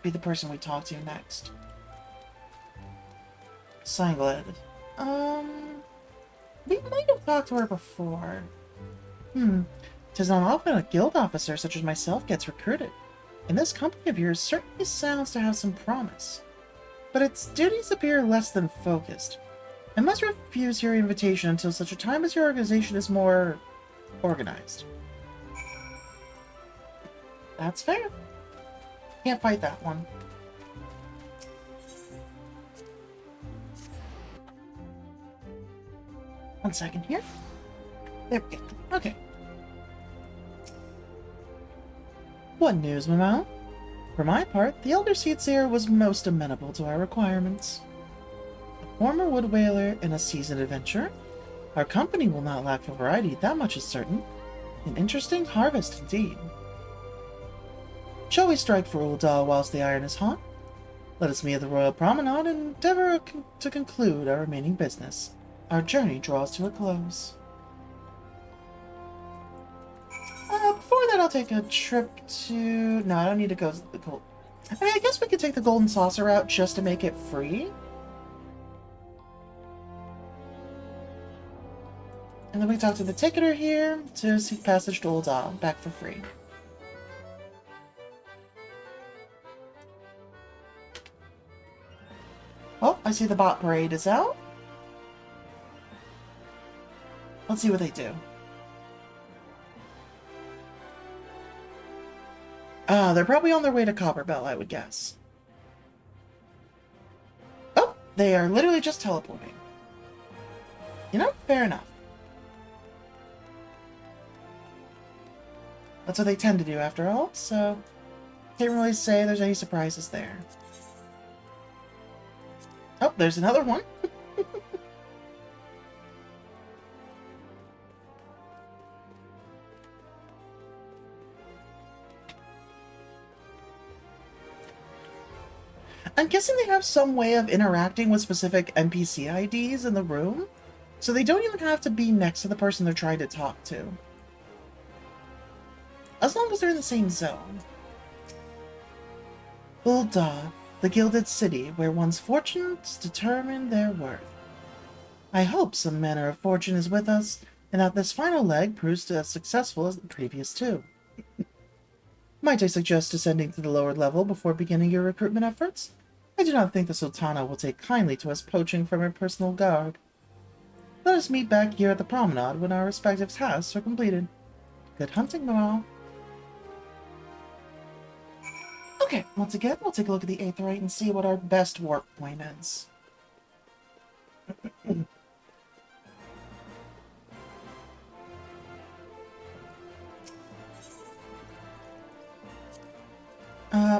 be the person we talk to next. Sangled. We might have talked to her before. Tis not often a guild officer such as myself gets recruited, and this company of yours certainly sounds to have some promise. But its duties appear less than focused. I must refuse your invitation until such a time as your organization is more organized. That's fair. Can't fight that one. One second here. There we go. Okay. What news, Mama? For my part, the Elder Seedseer was most amenable to our requirements. A former wood whaler and a seasoned adventurer, our company will not lack for variety, that much is certain. An interesting harvest indeed. Shall we strike for Ul'dah whilst the iron is hot? Let us meet at the Royal Promenade and endeavor to conclude our remaining business. Our journey draws to a close. Before that, I'll take a trip to... No, I don't need to go to the gold... I mean, I guess we could take the Golden Saucer route just to make it free. And then we talk to the ticketer here to seek passage to Ul'dah, back for free. Oh, I see the bot parade is out. Let's see what they do. They're probably on their way to Copperbell, I would guess. Oh, they are literally just teleporting. You know, fair enough. That's what they tend to do after all, so can't really say there's any surprises there. Oh, there's another one. I'm guessing they have some way of interacting with specific NPC IDs in the room, so they don't even have to be next to the person they're trying to talk to. As long as they're in the same zone. Ul'dah, the gilded city where one's fortunes determine their worth. I hope some manner of fortune is with us, and that this final leg proves as successful as the previous 2. Might I suggest descending to the lower level before beginning your recruitment efforts? I do not think the Sultana will take kindly to us poaching from her personal guard. Let us meet back here at the promenade when our respective tasks are completed. Good hunting, Mama. Okay, once again, we'll take a look at the Aetheryte and see what our best warp point is.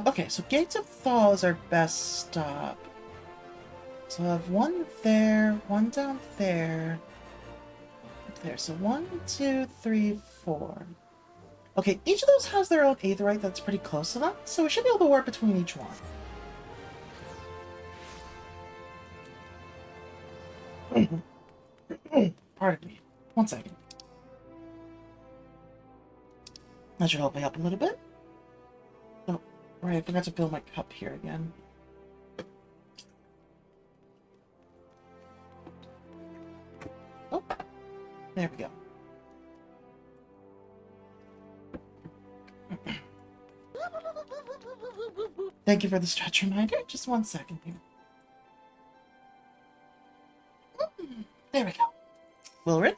Okay, so Gates of Thaw is our best stop. So I have one there, one down there. There, so 1, 2, 3, 4. Okay, each of those has their own Aetheryte that's pretty close to them, so we should be able to warp between each one. Pardon me. One second. That should help me up a little bit. Oh, right, I forgot to fill my cup here again. Oh, there we go. Thank you for the stretch reminder. Just 1 second here. There we go. Wilred?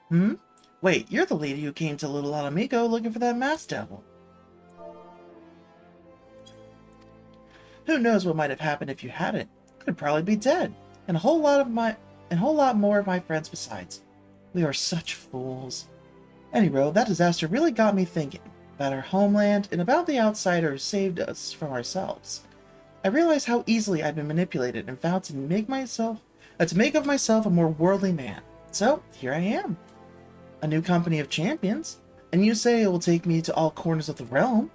Hmm? Wait, you're the lady who came to Little Alamigo looking for that masked devil. Who knows what might have happened if you hadn't? I'd probably be dead. And a whole lot more of my friends besides. We are such fools. Anyway, that disaster really got me thinking about our homeland and about the outsider who saved us from ourselves. I realized how easily I'd been manipulated and vowed to make of myself a more worldly man. So, here I am. A new company of champions, and you say it will take me to all corners of the realm?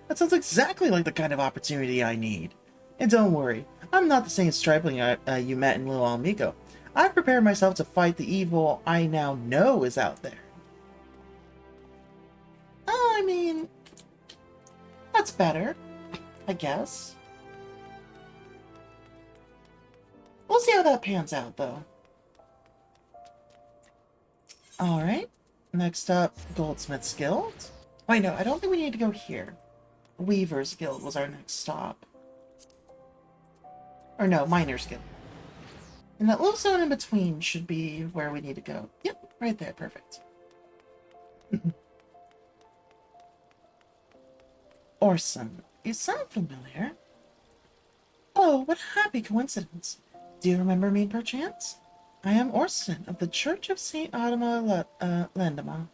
That sounds exactly like the kind of opportunity I need. And don't worry, I'm not the same stripling you met in Little Amigo. I've prepared myself to fight the evil I now know is out there. Oh, I mean, that's better, I guess. We'll see how that pans out, though. Alright, next up, Goldsmith's Guild. Wait, no, I don't think we need to go here. Weaver's Guild was our next stop. Or no, Miner's Guild. And that little zone in between should be where we need to go. Yep, right there, perfect. Orson, you sound familiar. Oh, what a happy coincidence. Do you remember me, perchance? I am Orson of the Church of St. Adama Landama.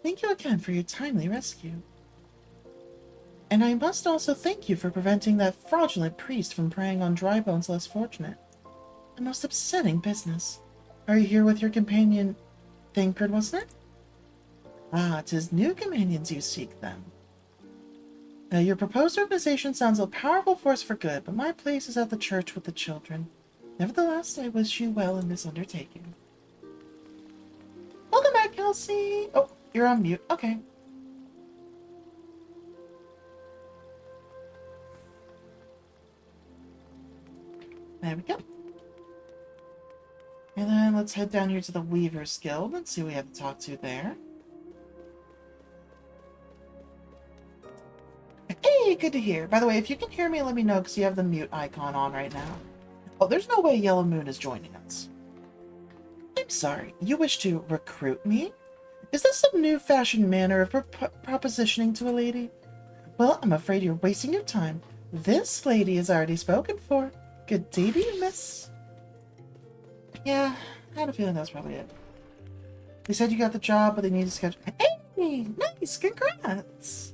Thank you again for your timely rescue. And I must also thank you for preventing that fraudulent priest from preying on dry bones less fortunate. A most upsetting business. Are you here with your companion, Thancred, wasn't it? Ah, 'tis new companions you seek, then. Your proposed organization sounds a powerful force for good, but my place is at the church with the children. Nevertheless, I wish you well in this undertaking. Welcome back, Kelsey! Oh, you're on mute. Okay. There we go. And then let's head down here to the Weaver's Guild and see what we have to talk to there. Hey, good to hear. By the way, if you can hear me, let me know, because you have the mute icon on right now. Oh, there's no way Yellow Moon is joining us. I'm sorry, you wish to recruit me? Is this some new-fashioned manner of propositioning to a lady? Well, I'm afraid you're wasting your time. This lady is already spoken for. Good day to you, miss. Yeah, I had a feeling that's probably it. They said you got the job, but they need to schedule... Hey, nice, congrats!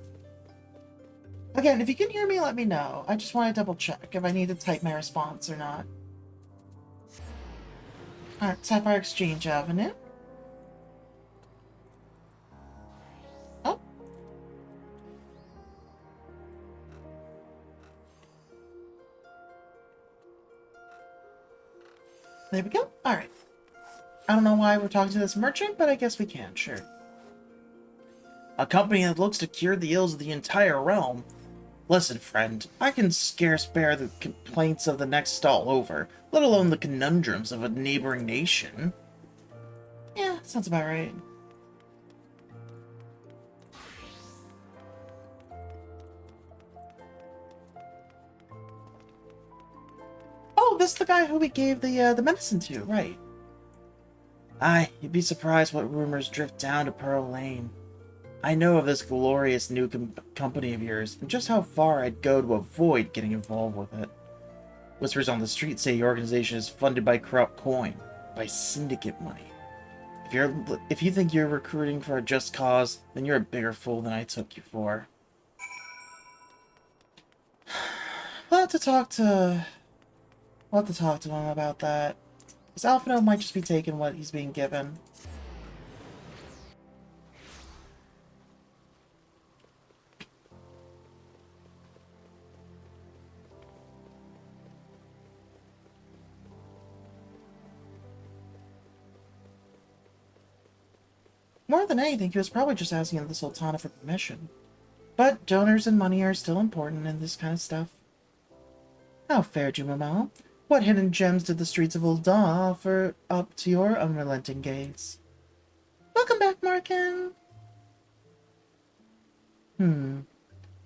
Again, if you can hear me, let me know. I just want to double check if I need to type my response or not. Alright, Sapphire Exchange Avenue. Oh. There we go. Alright. I don't know why we're talking to this merchant, but I guess we can, sure. A company that looks to cure the ills of the entire realm. Listen, friend, I can scarce bear the complaints of the next stall over, let alone the conundrums of a neighboring nation. Yeah, sounds about right. Oh, this is the guy who we gave the medicine to, right. Aye, you'd be surprised what rumors drift down to Pearl Lane. I know of this glorious new company of yours, and just how far I'd go to avoid getting involved with it. Whispers on the street say your organization is funded by corrupt coin, by syndicate money. If you think you're recruiting for a just cause, then you're a bigger fool than I took you for. We'll have to talk to him about that. Because Alphino might just be taking what he's being given. More than anything, he was probably just asking the Sultana for permission. But donors and money are still important in this kind of stuff. How fared you, Mama? What hidden gems did the streets of Ul'dah offer up to your unrelenting gaze? Welcome back, Markin!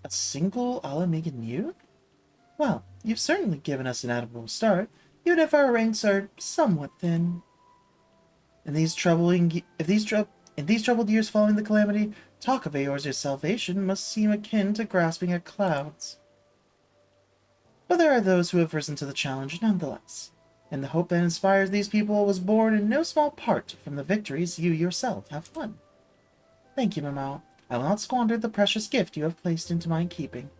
A single Alamegan youth? Well, you've certainly given us an admirable start, even if our ranks are somewhat thin. In these troubled years following the calamity, talk of Eorzea's salvation must seem akin to grasping at clouds. But there are those who have risen to the challenge nonetheless, and the hope that inspires these people was born in no small part from the victories you yourself have won. Thank you, Mamo. I will not squander the precious gift you have placed into my keeping.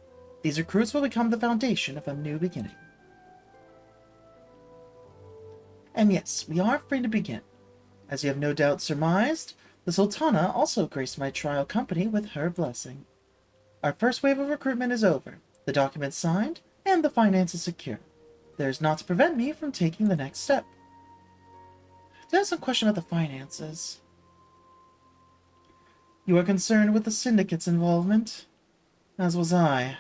These recruits will become the foundation of a new beginning. And yes, we are free to begin. As you have no doubt surmised, the Sultana also graced my trial company with her blessing. Our first wave of recruitment is over, the documents signed, and the finances secure. There is naught to prevent me from taking the next step. To have some question about the finances. You are concerned with the syndicate's involvement? As was I.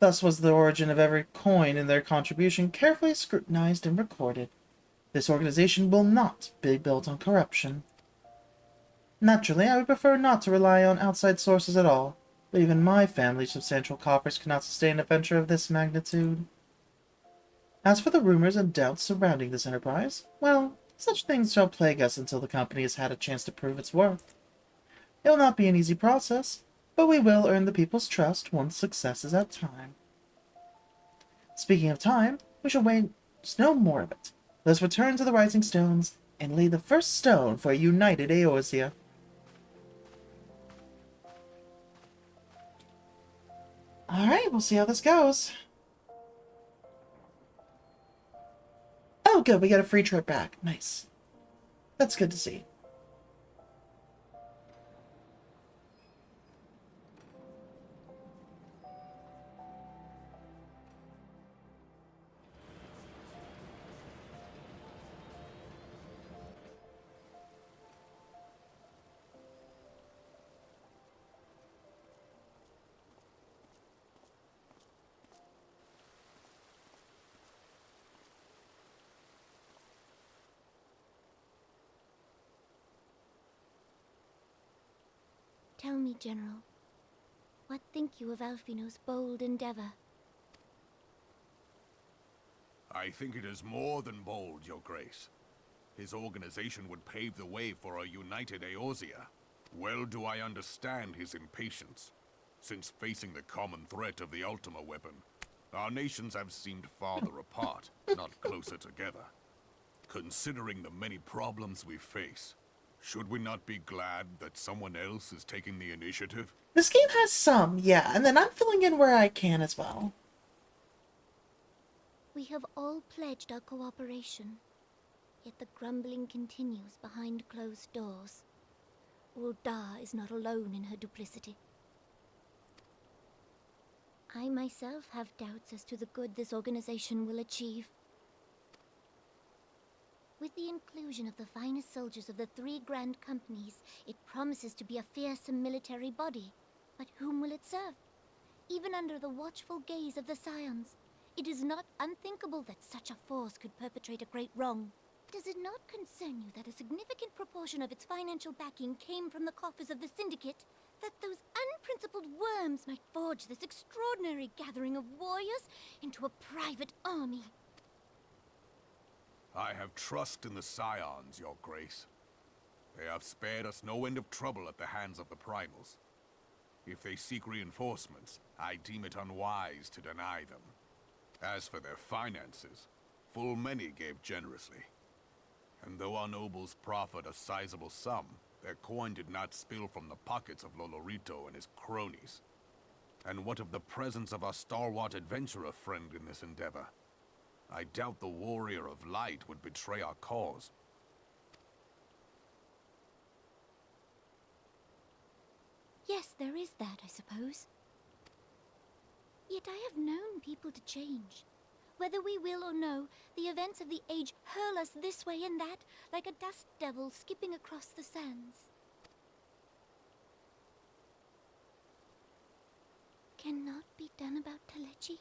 Thus was the origin of every coin in their contribution carefully scrutinized and recorded. This organization will not be built on corruption. Naturally, I would prefer not to rely on outside sources at all, but even my family's substantial coffers cannot sustain a venture of this magnitude. As for the rumors and doubts surrounding this enterprise, well, such things shall plague us until the company has had a chance to prove its worth. It will not be an easy process, but we will earn the people's trust once success is at time. Speaking of time, we shall waste no more of it. Let us return to the Rising Stones and lay the first stone for a united Eorzea. Alright, we'll see how this goes. Oh, good, we got a free trip back. Nice. That's good to see. Tell me, General, what think you of Alfino's bold endeavor? I think it is more than bold, Your Grace. His organization would pave the way for a united Eorzea. Well do I understand his impatience, since facing the common threat of the Ultima weapon, our nations have seemed farther apart, not closer together. Considering the many problems we face, should we not be glad that someone else is taking the initiative? This game has some, yeah, and then I'm filling in where I can as well. We have all pledged our cooperation, yet the grumbling continues behind closed doors. Ul'dah is not alone in her duplicity. I myself have doubts as to the good this organization will achieve. With the inclusion of the finest soldiers of the 3 grand companies, it promises to be a fearsome military body. But whom will it serve? Even under the watchful gaze of the Scions, it is not unthinkable that such a force could perpetrate a great wrong. Does it not concern you that a significant proportion of its financial backing came from the coffers of the Syndicate? That those unprincipled worms might forge this extraordinary gathering of warriors into a private army? I have trust in the Scions, Your Grace. They have spared us no end of trouble at the hands of the Primals. If they seek reinforcements, I deem it unwise to deny them. As for their finances, full many gave generously. And though our nobles proffered a sizable sum, their coin did not spill from the pockets of Lolorito and his cronies. And what of the presence of our stalwart adventurer friend in this endeavor? I doubt the Warrior of Light would betray our cause. Yes, there is that, I suppose. Yet I have known people to change. Whether we will or no, the events of the age hurl us this way and that, like a dust devil skipping across the sands. Cannot be done about Telechi?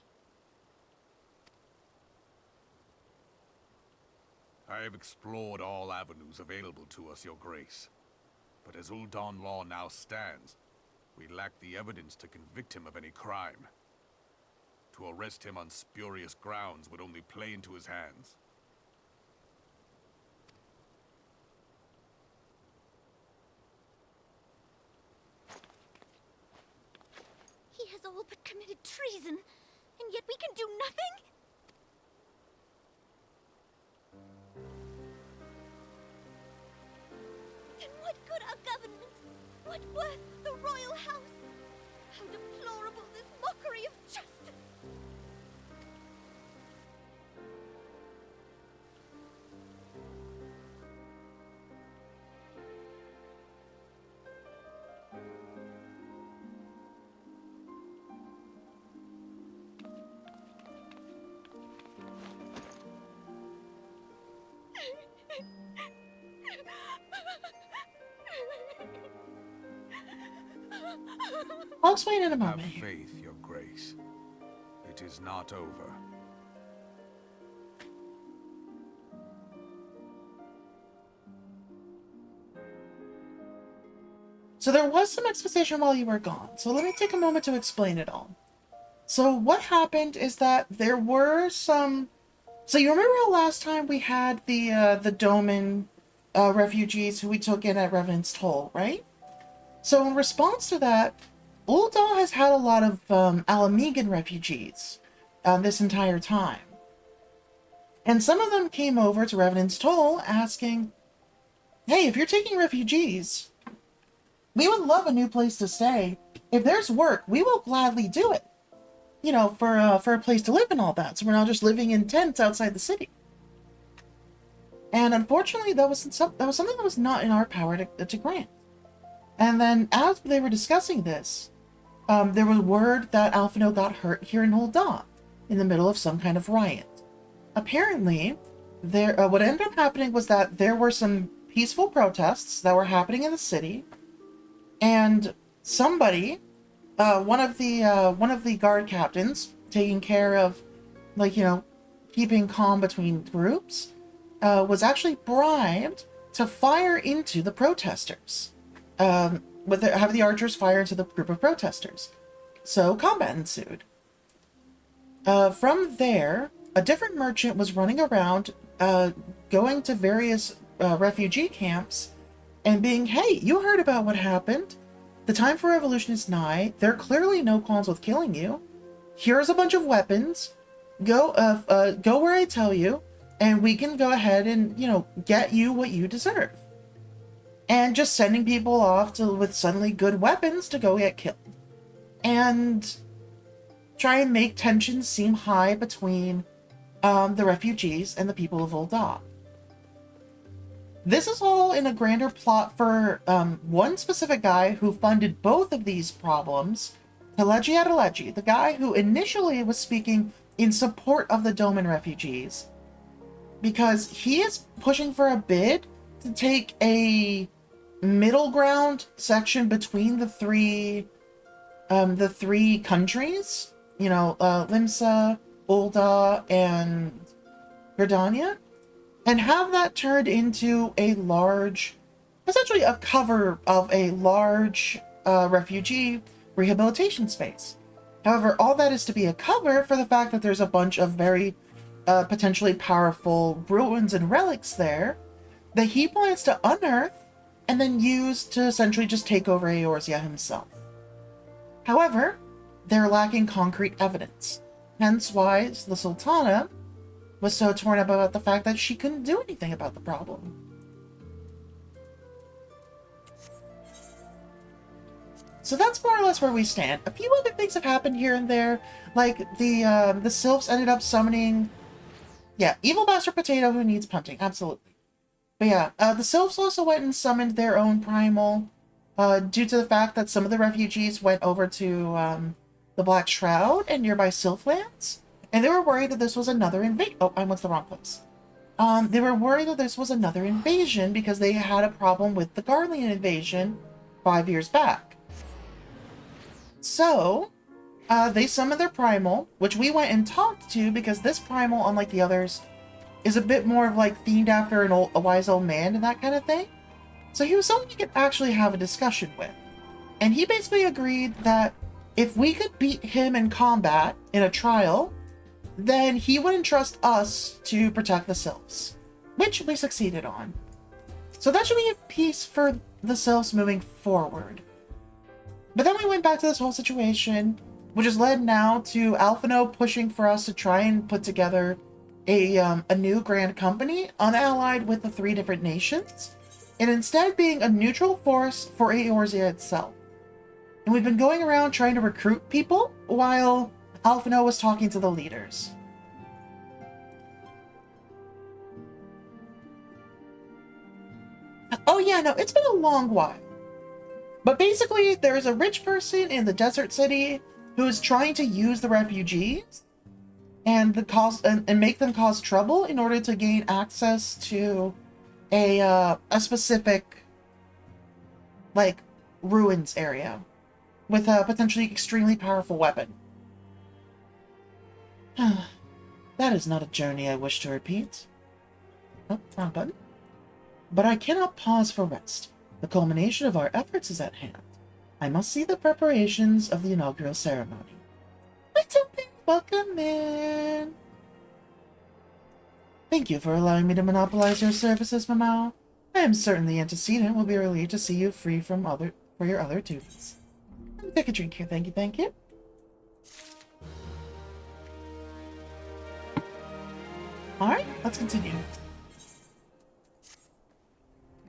I have explored all avenues available to us, Your Grace. But as Ul'dah law now stands, We lack the evidence to convict him of any crime. To arrest him on spurious grounds would only play into his hands. He has all but committed treason, and yet we can do nothing? Then what good our government? What worth the royal house? How deplorable this mockery of justice! I'll explain in a Have moment. faith, Your Grace. It is not over. So there was some exposition while you were gone, so let me take a moment to explain it all. So what happened is that there were some... So you remember how last time we had the Doman refugees who we took in at Revenant's Toll, right? So in response to that, Ul'dah has had a lot of Alamegan refugees this entire time. And some of them came over to Revenant's Toll asking, hey, if you're taking refugees, we would love a new place to stay. If there's work, we will gladly do it. You know, for a place to live and all that, so we're not just living in tents outside the city. And unfortunately, that was something that was not in our power to grant. And then, as they were discussing this, there was word that Alphino got hurt here in Ul'dah, in the middle of some kind of riot. Apparently, what ended up happening was that there were some peaceful protests that were happening in the city, and somebody, one of the guard captains, taking care of, like, you know, keeping calm between groups, was actually bribed to fire into the protesters. Have the archers fire into the group of protesters. So combat ensued. From there, a different merchant was running around, going to various refugee camps and being, hey, you heard about what happened. The time for revolution is nigh. There are clearly no qualms with killing you. Here's a bunch of weapons. Go where I tell you, and we can go ahead and, you know, get you what you deserve. And just sending people off with suddenly good weapons to go get killed. And try and make tensions seem high between the refugees and the people of Ul'dah. This is all in a grander plot for one specific guy who funded both of these problems, Teleji Adeleji, the guy who initially was speaking in support of the Doman refugees, because he is pushing for a bid to take a middle ground section between the three countries, you know, Limsa, Ul'dah, and Gridania, and have that turned into a large, essentially a cover of a large refugee rehabilitation space. However, all that is to be a cover for the fact that there's a bunch of very potentially powerful ruins and relics there that he plans to unearth and then use to essentially just take over Eorzea himself. However, they're lacking concrete evidence, hence why the Sultana was so torn up about the fact that she couldn't do anything about the problem. So that's more or less where we stand. A few other things have happened here and there, like the Sylphs ended up summoning, yeah, Evil Bastard Potato who needs punting, absolutely. But yeah, the Sylphs also went and summoned their own primal, due to the fact that some of the refugees went over to the Black Shroud and nearby Sylph lands, and they were worried that this was another invasion. Oh, I went to the wrong place. They were worried that this was another invasion because they had a problem with the Garlean invasion 5 years back. So, they summoned their primal, which we went and talked to because this primal, unlike the others, is a bit more of like themed after a wise old man and that kind of thing. So he was someone you could actually have a discussion with. and he basically agreed that if we could beat him in combat in a trial, then he would entrust us to protect the sylphs, which we succeeded on. So that should be a piece for the sylphs moving forward. But then we went back to this whole situation, which has led now to Alphino pushing for us to try and put together a new grand company, unallied with the 3 different nations, and instead being a neutral force for Eorzea itself. And we've been going around trying to recruit people while Alphino was talking to the leaders. Oh yeah, no, it's been a long while. But basically, there's a rich person in the desert city who is trying to use the refugees and make them cause trouble in order to gain access to a specific, like, ruins area with a potentially extremely powerful weapon. That is not a journey I wish to repeat. Oh, wrong button. But I cannot pause for rest. The culmination of our efforts is at hand. I must see the preparations of the inaugural ceremony. Welcome in. Thank you for allowing me to monopolize your services, Mamao. I am certain the antecedent will be relieved to see you free from your other duties. Let me take a drink here, thank you, thank you. Alright, let's continue.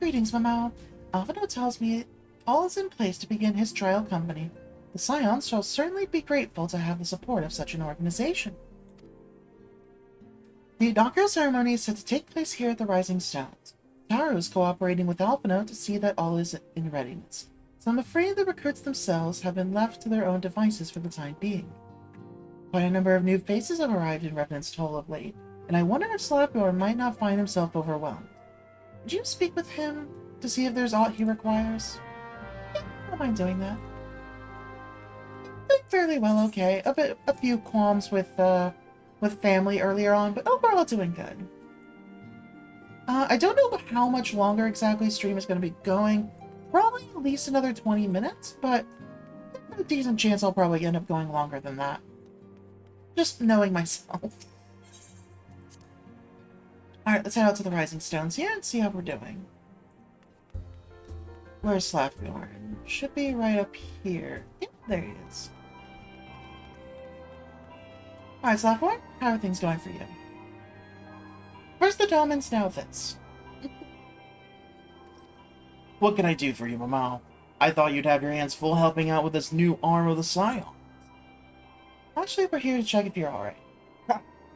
Greetings, Mamao. Alphino tells me all is in place to begin his trial company. The Scions shall certainly be grateful to have the support of such an organization. The inaugural ceremony is set to take place here at the Rising Stones. Taru is cooperating with Alphino to see that all is in readiness, so I'm afraid the recruits themselves have been left to their own devices for the time being. Quite a number of new faces have arrived in Revenant's Toll of late, and I wonder if Slapdoor might not find himself overwhelmed. Would you speak with him to see if there's aught he requires? Yeah, I don't mind doing that. Doing fairly well, okay. A few qualms with family earlier on, but overall doing good. I don't know how much longer exactly stream is going to be going. Probably at least another 20 minutes, but there's a decent chance I'll probably end up going longer than that. Just knowing myself. Alright, let's head out to the Rising Stones here and see how we're doing. Where's Slapbjorn? Should be right up here. Yep, there he is. Alright, Slapbjorn, how are things going for you? First the Domans, now this. What can I do for you, Mamao? I thought you'd have your hands full helping out with this new arm of the Scion. Actually, we're here to check if you're alright.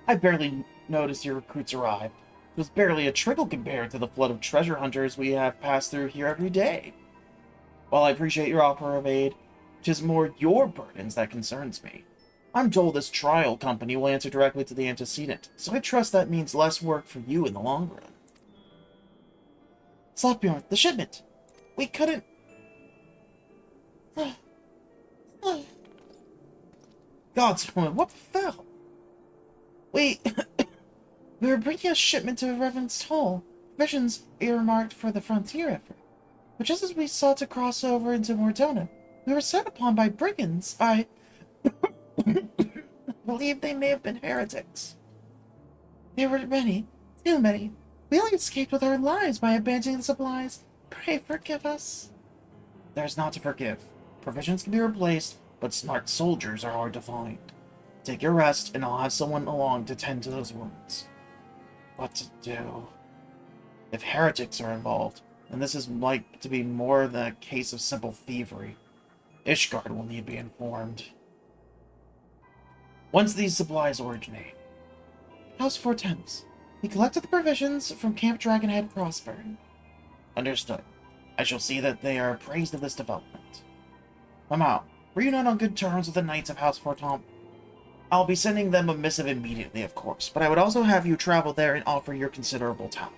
I barely noticed your recruits arrived. It was barely a trickle compared to the flood of treasure hunters we have passed through here every day. While I appreciate your offer of aid, it is more your burdens that concerns me. I'm told this trial company will answer directly to the antecedent, so I trust that means less work for you in the long run. Slapbjorn, the shipment! We couldn't... Godswoman, what the fell? We were bringing a shipment to Revenant's Toll, provisions earmarked for the frontier effort. But just as we sought to cross over into Mordona, we were set upon by brigands. I believe they may have been heretics. There were many, too many. We only escaped with our lives by abandoning the supplies. Pray forgive us. There's not to forgive. Provisions can be replaced, but smart soldiers are hard to find. Take your rest, and I'll have someone along to tend to those wounds. What to do? If heretics are involved, then this is like to be more than a case of simple thievery. Ishgard will need to be informed. Whence these supplies originate? House Four Temps. We collected the provisions from Camp Dragonhead Crossburn. Understood. I shall see that they are appraised of this development. Mamao, were you not on good terms with the Knights of House Fortemps? I'll be sending them a missive immediately, of course, but I would also have you travel there and offer your considerable talent.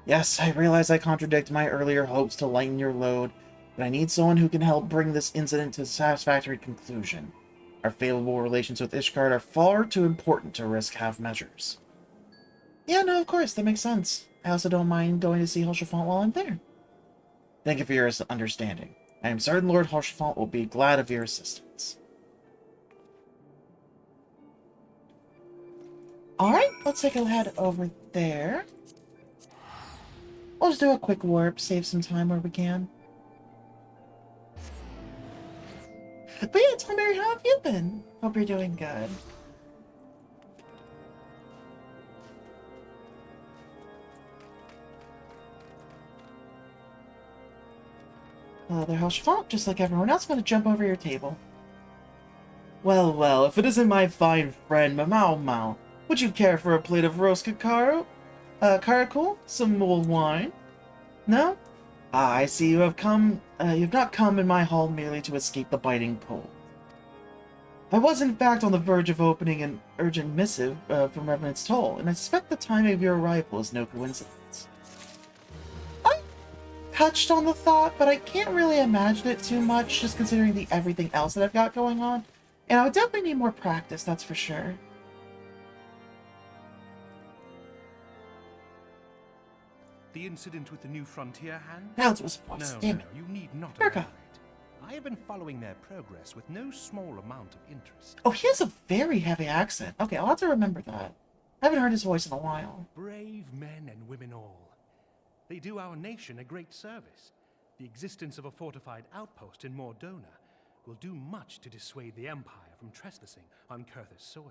Yes, I realize I contradict my earlier hopes to lighten your load, but I need someone who can help bring this incident to a satisfactory conclusion. Our favorable relations with Ishgard are far too important to risk half measures. Yeah, no, of course, that makes sense. I also don't mind going to see Hoshafont while I'm there. Thank you for your understanding. I am certain Lord Hochefort will be glad of your assistance. Alright, let's take a head over there. We'll just do a quick warp, save some time where we can. But yeah, Tomberry, how have you been? Hope you're doing good. Hello there, Hochefort. Just like everyone else, I'm going to jump over your table. Well, well, if it isn't my fine friend, Mau Mau, would you care for a plate of roasted caracal? Some mulled wine? No? Ah, I see you have come, you've not come in my hall merely to escape the biting cold. I was in fact on the verge of opening an urgent missive from Revenant's Toll, and I suspect the timing of your arrival is no coincidence. I touched on the thought, but I can't really imagine it too much, just considering the everything else that I've got going on. And I would definitely need more practice, that's for sure. The incident with the New Frontier hand? That was a voice. No, Damn no, it. you need not Virgo. allow it. I have been following their progress with no small amount of interest. Oh, he has a very heavy accent. Okay, I'll have to remember that. I haven't heard his voice in a while. Brave men and women all. They do our nation a great service. The existence of a fortified outpost in Mordona will do much to dissuade the Empire from trespassing on Kurthus soil.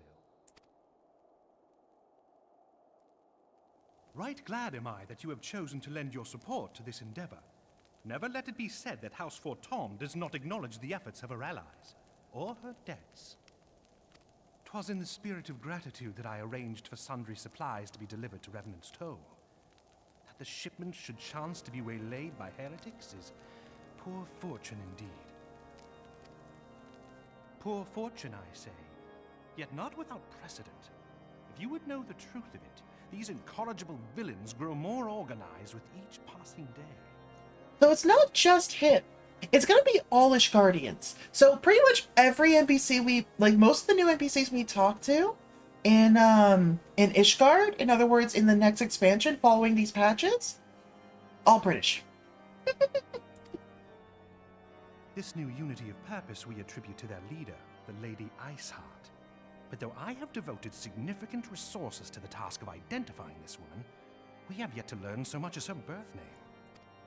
Right glad am I that you have chosen to lend your support to this endeavor. Never let it be said that House Fortom does not acknowledge the efforts of her allies, or her debts. 'Twas in the spirit of gratitude that I arranged for sundry supplies to be delivered to Revenant's Toll. That the shipment should chance to be waylaid by heretics is poor fortune indeed. Poor fortune, I say, yet not without precedent. If you would know the truth of it, these incorrigible villains grow more organized with each passing day. So it's not just him. It's gonna be all Ishgardians. So pretty much every NPC most of the new NPCs we talk to in Ishgard, in other words, in the next expansion following these patches, all British. This new unity of purpose we attribute to their leader, the Lady Iceheart. But though I have devoted significant resources to the task of identifying this woman, we have yet to learn so much as her birth name.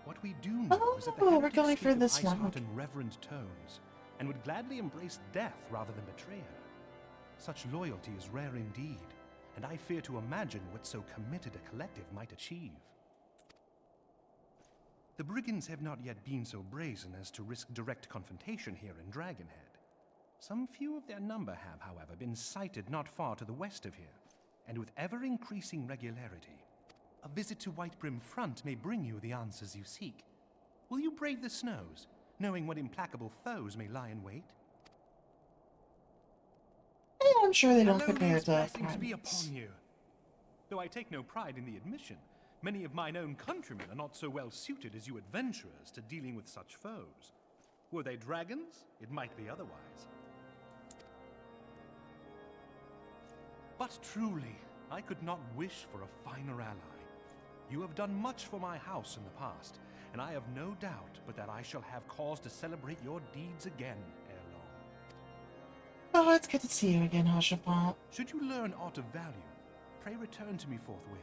What we do know is that the we're heretics going speak for this of one. Iceheart in reverent tones, and would gladly embrace death rather than betray her. Such loyalty is rare indeed, and I fear to imagine what so committed a collective might achieve. The brigands have not yet been so brazen as to risk direct confrontation here in Dragonhead. Some few of their number have, however, been sighted not far to the west of here, and with ever-increasing regularity. A visit to Whitebrim Front may bring you the answers you seek. Will you brave the snows, knowing what implacable foes may lie in wait? I'm sure they don't Hello, compare these to blessings be Primates. upon you. Though I take no pride in the admission, many of mine own countrymen are not so well suited as you adventurers to dealing with such foes. Were they dragons, it might be otherwise. But truly, I could not wish for a finer ally. You have done much for my house in the past, and I have no doubt but that I shall have cause to celebrate your deeds again ere long. Oh, it's good to see you again, Hochefort. Should you learn aught of value, pray return to me forthwith.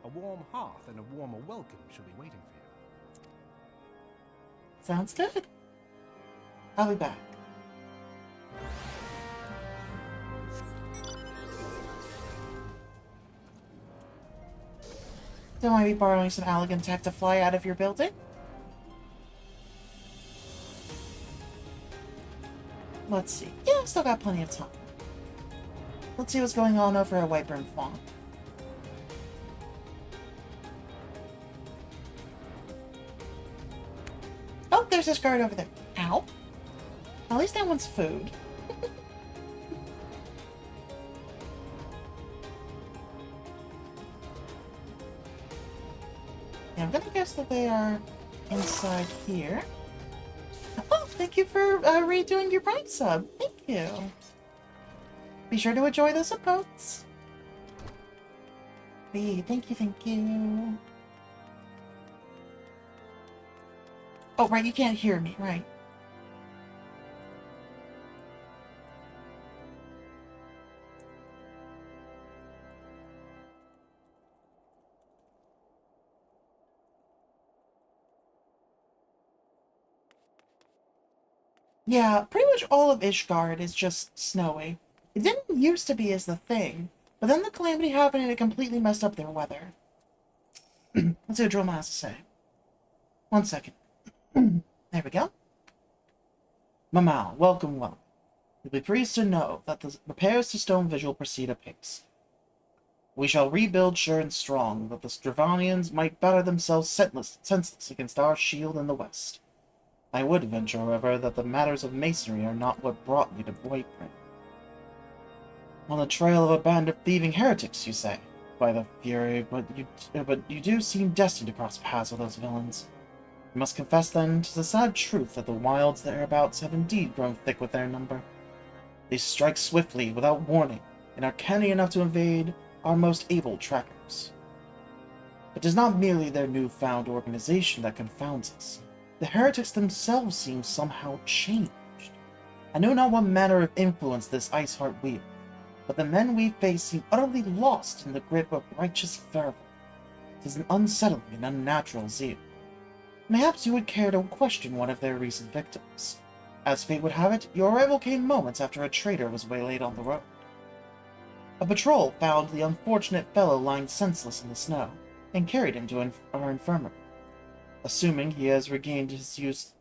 A warm hearth and a warmer welcome shall be waiting for you. Sounds good. I'll be back. Don't mind me borrowing some elegant tech to fly out of your building? Let's see. Yeah, still got plenty of time. Let's see what's going on over at Whitebrim Farm. Oh, there's this guard over there. Ow. At least that one's food. Yeah, I'm gonna guess that they are inside here. Oh, thank you for redoing your Prime sub. Thank you. Be sure to enjoy those emotes. Thank you, thank you. Oh, right, you can't hear me, right. Yeah, pretty much all of Ishgard is just snowy. It didn't used to be as the thing, but then the calamity happened and it completely messed up their weather. Let's see what Droma has to say. 1 second. There we go. Mamal, welcome, welcome. You'll be pleased to know that the repairs to Stone Vigil proceed apace. We shall rebuild sure and strong, that the Stravonians might batter themselves senseless against our shield in the west. I would venture, however, that the matters of masonry are not what brought me to Whiteburn. On the trail of a band of thieving heretics, you say? By the fury, but you do seem destined to cross paths with those villains. I must confess, then, 'tis a sad truth that the wilds thereabouts have indeed grown thick with their number. They strike swiftly, without warning, and are canny enough to invade our most able trackers. But 'tis not merely their newfound organization that confounds us. The heretics themselves seem somehow changed. I know not what manner of influence this Iceheart wields, but the men we face seem utterly lost in the grip of righteous fervor. 'Tis an unsettling and unnatural zeal. Perhaps you would care to question one of their recent victims. As fate would have it, your arrival came moments after a traitor was waylaid on the road. A patrol found the unfortunate fellow lying senseless in the snow, and carried him to our infirmary. Assuming he has regained the use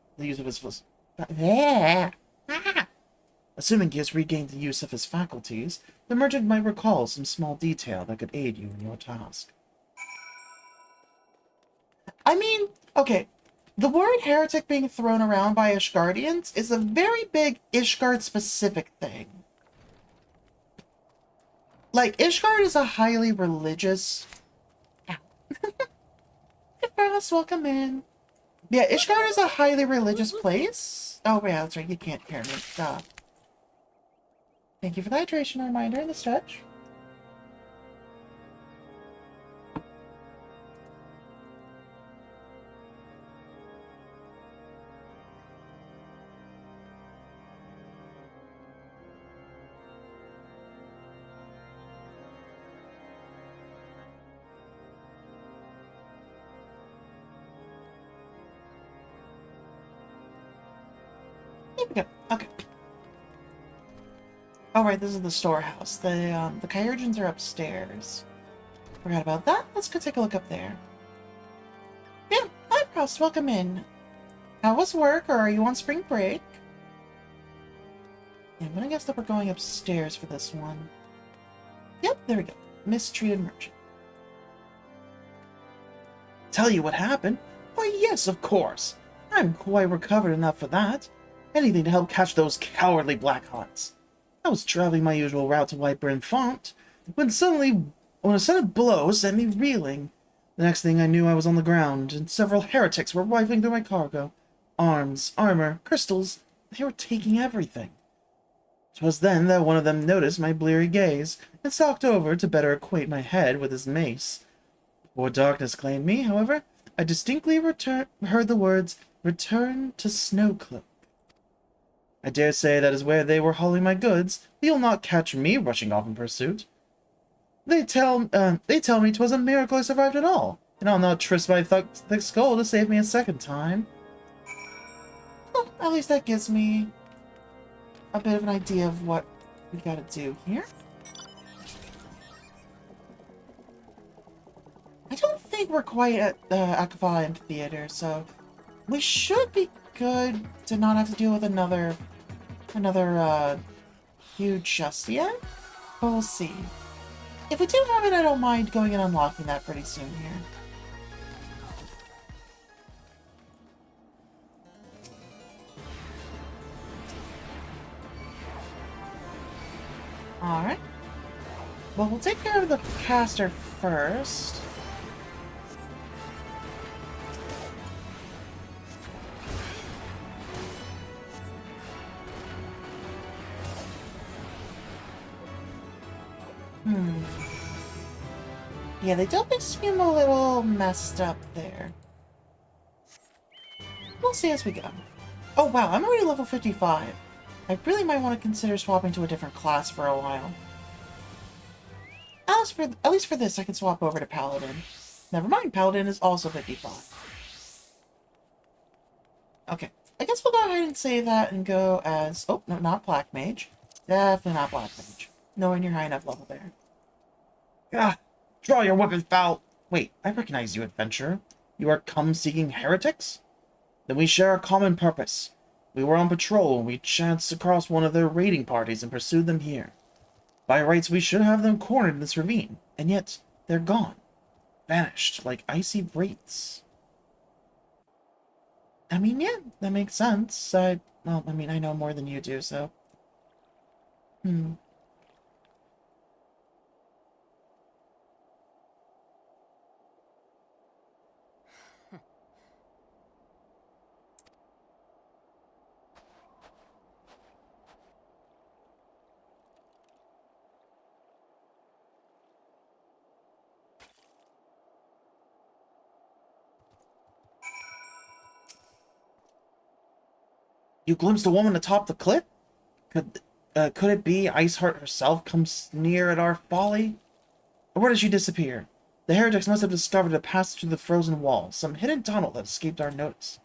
of his faculties, the merchant might recall some small detail that could aid you in your task. I mean, okay, the word heretic being thrown around by Ishgardians is a very big Ishgard-specific thing. Like, Ishgard is a highly religious... Ow. Hey, Frost, welcome in. Yeah, Ishgard is a highly religious place. Oh, yeah, that's right, you can't hear me. Duh. Thank you for the hydration reminder in the stretch. Here we go. Okay. Alright, this is the storehouse. The Kyurgens are upstairs. Forgot about that. Let's go take a look up there. Yeah, hi Frost, welcome in. How was work, or are you on spring break? Yeah, I'm gonna guess that we're going upstairs for this one. Yep, there we go. Mistreated merchant. Tell you what happened? Why, yes, of course. I'm quite recovered enough for that. Anything to help catch those cowardly black hearts. I was traveling my usual route to Whiteburn Font, when a sudden blow sent me reeling. The next thing I knew, I was on the ground, and several heretics were rifling through my cargo. Arms, armor, crystals, they were taking everything. 'Twas then that one of them noticed my bleary gaze, and stalked over to better acquaint my head with his mace. Before darkness claimed me, however, I distinctly heard the words, "Return to Snowcloak." I dare say that is where they were hauling my goods, but you'll not catch me rushing off in pursuit. They tell me 'twas a miracle I survived at all, and I'll not trust my thick skull to save me a second time. Well, at least that gives me a bit of an idea of what we gotta do here. I don't think we're quite at the Akava Amphitheater, so we should be good to not have to deal with another huge just yet. But we'll see. If we do have it, I don't mind going and unlocking that pretty soon here. Alright. Well, we'll take care of the caster first. Yeah, they definitely seem a little messed up there. We'll see as we go. Oh wow, I'm already level 55. I really might want to consider swapping to a different class for a while. At least for this, I can swap over to Paladin. Never mind, Paladin is also 55. Okay, I guess we'll go ahead and save that and go as... Oh, no, not Black Mage. Definitely not Black Mage. Nowhere near high enough level there. Ah, draw your weapons, foul! Wait, I recognize you, adventurer. You are come-seeking heretics? Then we share a common purpose. We were on patrol when we chanced across one of their raiding parties and pursued them here. By rights, we should have them cornered in this ravine, and yet they're gone. Vanished like icy wraiths. I mean, yeah, that makes sense. Well, I mean, I know more than you do, so... You glimpsed a woman atop the cliff? Could it be Iceheart herself come sneer at our folly? Or where did she disappear? The heretics must have discovered a passage through the frozen wall, some hidden tunnel that escaped our notice.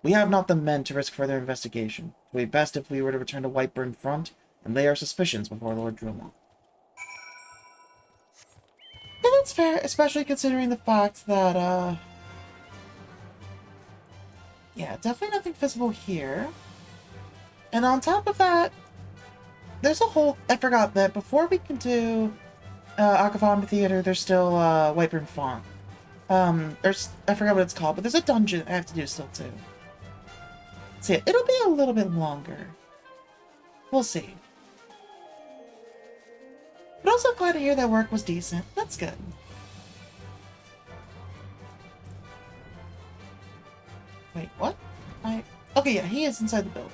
We have not the men to risk further investigation. It would be best if we were to return to Whiteburn Front and lay our suspicions before Lord Drumont. Yeah, that's fair, especially considering the fact that, yeah, definitely nothing visible here. And on top of that, there's a whole... I forgot that before we can do Akava Theater, there's still Whiteburn Fawn. I forgot what it's called, but there's a dungeon I have to do still too. So yeah, it'll be a little bit longer. We'll see. But also glad to hear that work was decent. That's good. Wait, what? Okay, yeah, he is inside the building.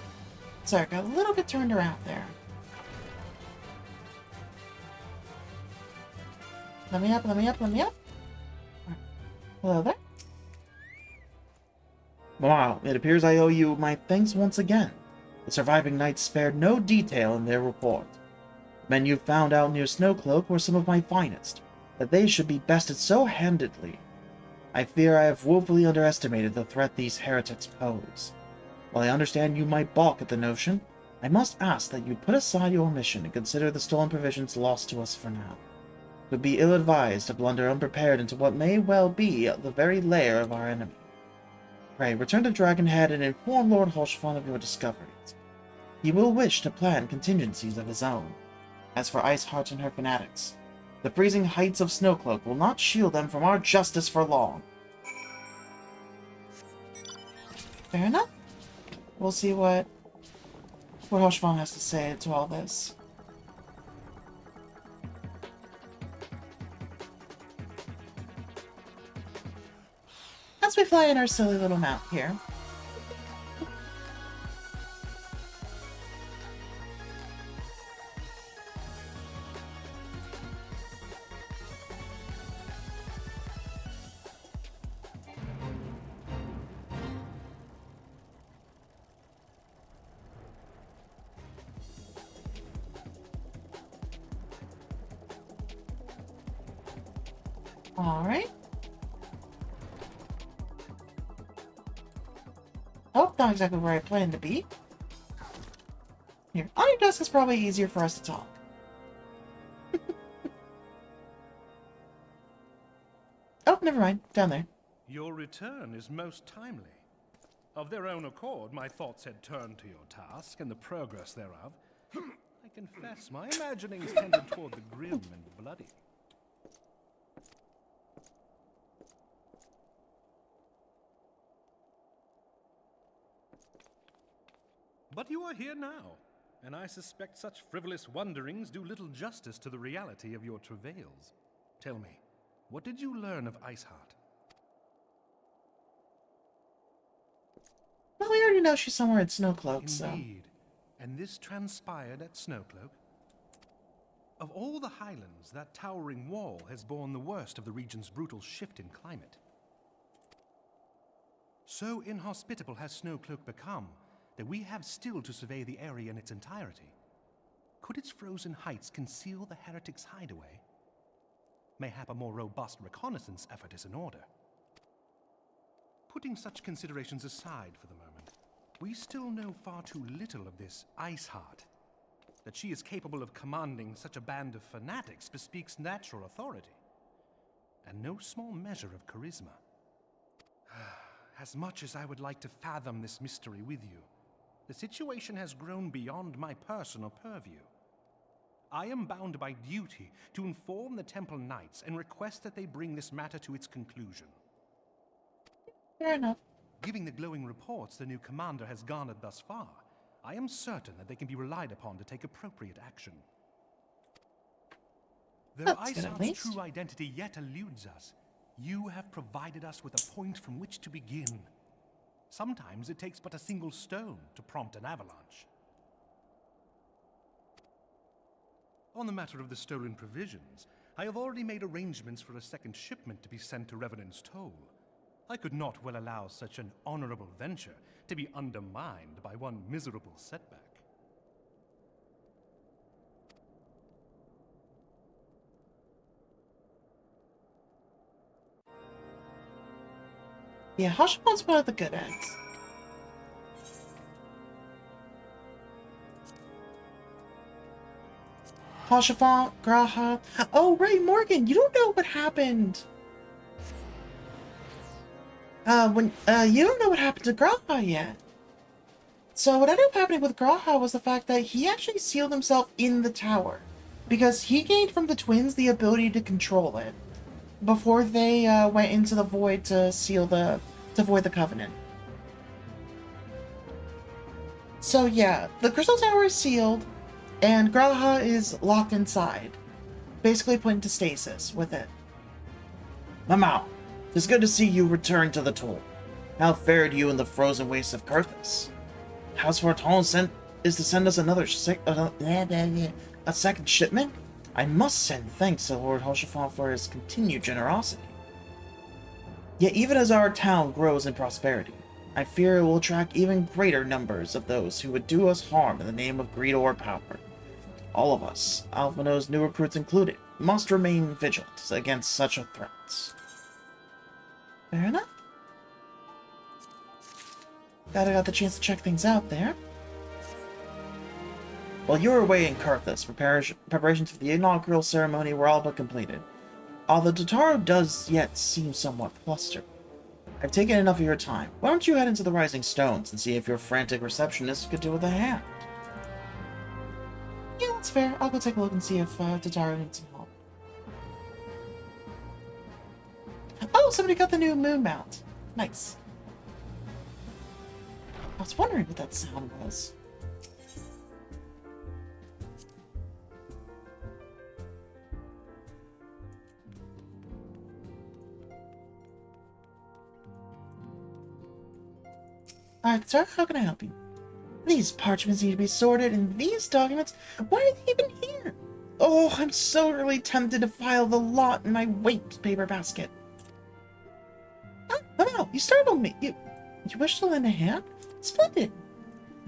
Sorry, got a little bit turned around there. Let me up, let me up, let me up. Right. Hello there. Wow, it appears I owe you my thanks once again. The surviving knights spared no detail in their report. The men you found out near Snowcloak were some of my finest. That they should be bested so handedly. I fear I have woefully underestimated the threat these heretics pose. While I understand you might balk at the notion, I must ask that you put aside your mission and consider the stolen provisions lost to us for now. It would be ill-advised to blunder unprepared into what may well be the very lair of our enemy. Pray, return to Dragonhead and inform Lord Holschfon of your discoveries. He will wish to plan contingencies of his own. As for Iceheart and her fanatics, the freezing heights of Snowcloak will not shield them from our justice for long. Fair enough. We'll see what Holschfon has to say to all this. As we fly in our silly little mount here. Alright. Oh, not exactly where I planned to be. Here, on your desk is probably easier for us to talk. Oh, never mind. Down there. Your return is most timely. Of their own accord, my thoughts had turned to your task and the progress thereof. I confess, my imaginings tended toward the grim and bloody. But you are here now, and I suspect such frivolous wonderings do little justice to the reality of your travails. Tell me, what did you learn of Iceheart? Well, we already know she's somewhere at Snowcloak, so... Indeed. And this transpired at Snowcloak? Of all the highlands, that towering wall has borne the worst of the region's brutal shift in climate. So inhospitable has Snowcloak become that we have still to survey the area in its entirety. Could its frozen heights conceal the heretics' hideaway? Mayhap a more robust reconnaissance effort is in order. Putting such considerations aside for the moment, We still know far too little of this Iceheart. That she is capable of commanding such a band of fanatics bespeaks natural authority, and no small measure of charisma. As much as I would like to fathom this mystery with you, the situation has grown beyond my personal purview. I am bound by duty to inform the Temple Knights and request that they bring this matter to its conclusion. Fair enough. Given the glowing reports the new commander has garnered thus far, I am certain that they can be relied upon to take appropriate action. Though That's good, at Iceheart's least. true identity yet eludes us, you have provided us with a point from which to begin. Sometimes it takes but a single stone to prompt an avalanche. On the matter of the stolen provisions, I have already made arrangements for a second shipment to be sent to Revenant's Toll. I could not well allow such an honorable venture to be undermined by one miserable setback. Yeah, Hashimon's one of the good eggs. Hashifon, Graha. Oh, right, Morgan, you don't know what happened. You don't know what happened to Graha yet. So what ended up happening with Graha was the fact that he actually sealed himself in the tower. Because he gained from the twins the ability to control it. Before they went into the void to void the covenant. So yeah, the crystal tower is sealed, and Graha is locked inside, basically put into stasis with it. Mamau, it's good to see you return to the toll. How fared you in the frozen wastes of Kurthus? House Forton is to send us a second shipment? I must send thanks to Lord Hoshafon for his continued generosity. Yet even as our town grows in prosperity, I fear it will attract even greater numbers of those who would do us harm in the name of greed or power. All of us, Alphino's new recruits included, must remain vigilant against such a threat. Fair enough. Glad I got the chance to check things out there. While you were away in Karthus, preparations for the inaugural ceremony were all but completed. Although Totaro does yet seem somewhat flustered. I've taken enough of your time. Why don't you head into the Rising Stones and see if your frantic receptionist could do with a hand? Yeah, that's fair. I'll go take a look and see if Totaro needs some help. Oh, somebody got the new moon mount. Nice. I was wondering what that sound was. Alright, sir, how can I help you? These parchments need to be sorted, and these documents, why are they even here? Oh, I'm so really tempted to file the lot in my waste paper basket. Oh, you startled me. You wish to lend a hand? Splendid.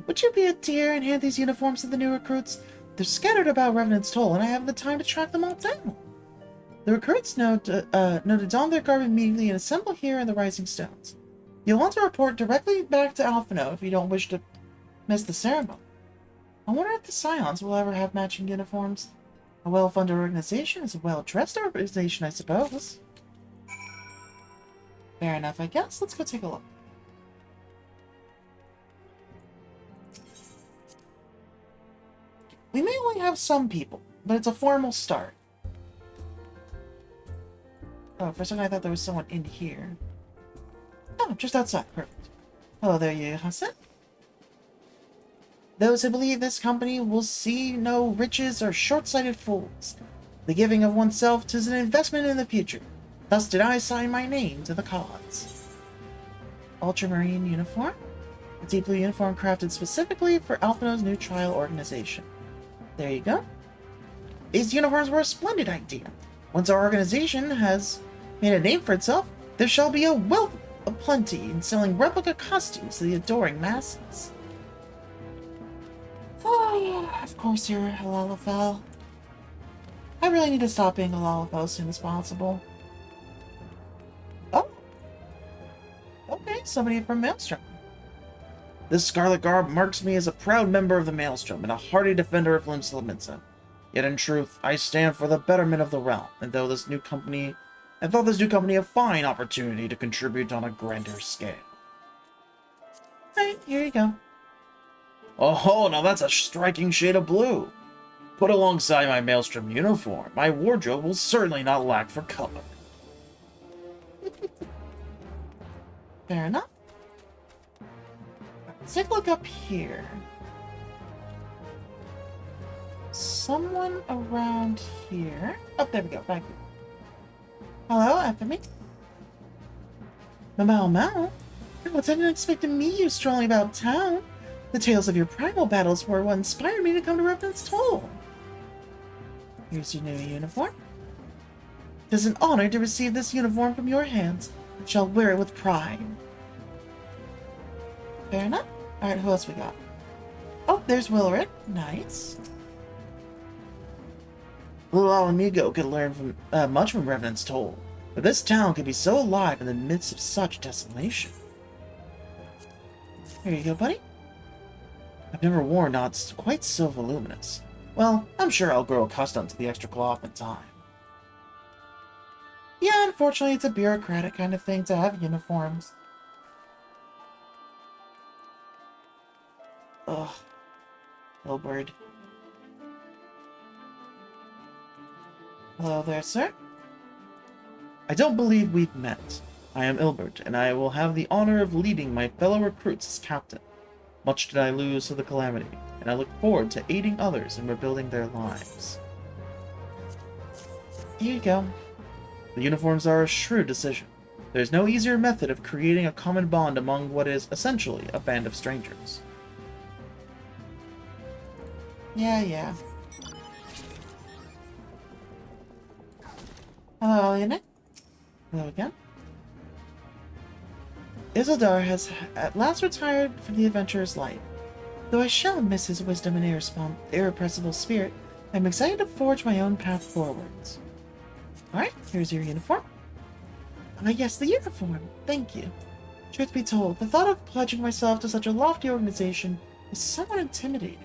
Would you be a dear and hand these uniforms to the new recruits? They're scattered about Revenant's Toll, and I have the time to track them all down. The recruits know to don their garb immediately and assemble here in the Rising Stones. You'll want to report directly back to Alphino if you don't wish to miss the ceremony. I wonder if the Scions will ever have matching uniforms. A well-funded organization is a well-dressed organization, I suppose. Fair enough, I guess. Let's go take a look. We may only have some people, but it's a formal start. Oh, for a second I thought there was someone in here. Oh, just outside. Perfect. Hello there, Hasan. Those who believe this company will see no riches are short-sighted fools. The giving of oneself is an investment in the future. Thus did I sign my name to the cause. Ultramarine uniform? A deep blue uniform crafted specifically for Alphino's new trial organization. There you go. These uniforms were a splendid idea. Once our organization has made a name for itself, there shall be a wealth of plenty in selling replica costumes to the adoring masses. Oh, of course you're a Lalafell. I really need to stop being a Lalafell as soon as possible. Oh. Okay, somebody from Maelstrom. This scarlet garb marks me as a proud member of the Maelstrom and a hardy defender of Limsa. Yet in truth, I stand for the betterment of the realm, and thought this new company a fine opportunity to contribute on a grander scale. Alright, here you go. Oh, now that's a striking shade of blue. Put alongside my Maelstrom uniform, my wardrobe will certainly not lack for color. Fair enough. Let's take a look up here. Someone around here. Oh, there we go. Thank you. Hello, Anthony. Mau. I didn't expect to meet you strolling about town. The tales of your primal battles were what inspired me to come to Revenant's Toll. Here's your new uniform. It is an honor to receive this uniform from your hands. I shall wear it with pride. Fair enough. Alright, who else we got? Oh, there's Willard. Nice. Little Alamigo could learn from much from Revenant's Toll, but this town could be so alive in the midst of such desolation. Here you go, buddy. I've never worn knots quite so voluminous. Well, I'm sure I'll grow accustomed to the extra cloth in time. Yeah, unfortunately, it's a bureaucratic kind of thing to have uniforms. Ugh. Hilbert. Hello there, sir. I don't believe we've met. I am Ilbert, and I will have the honor of leading my fellow recruits as captain. Much did I lose to the calamity, and I look forward to aiding others in rebuilding their lives. Here you go. The uniforms are a shrewd decision. There is no easier method of creating a common bond among what is essentially a band of strangers. Yeah. Hello, Elena. Hello again. Isildar has at last retired from the adventurer's life. Though I shall miss his wisdom and irrepressible spirit, I am excited to forge my own path forwards. Alright, here's your uniform. Ah, yes, the uniform. Thank you. Truth be told, the thought of pledging myself to such a lofty organization is somewhat intimidating.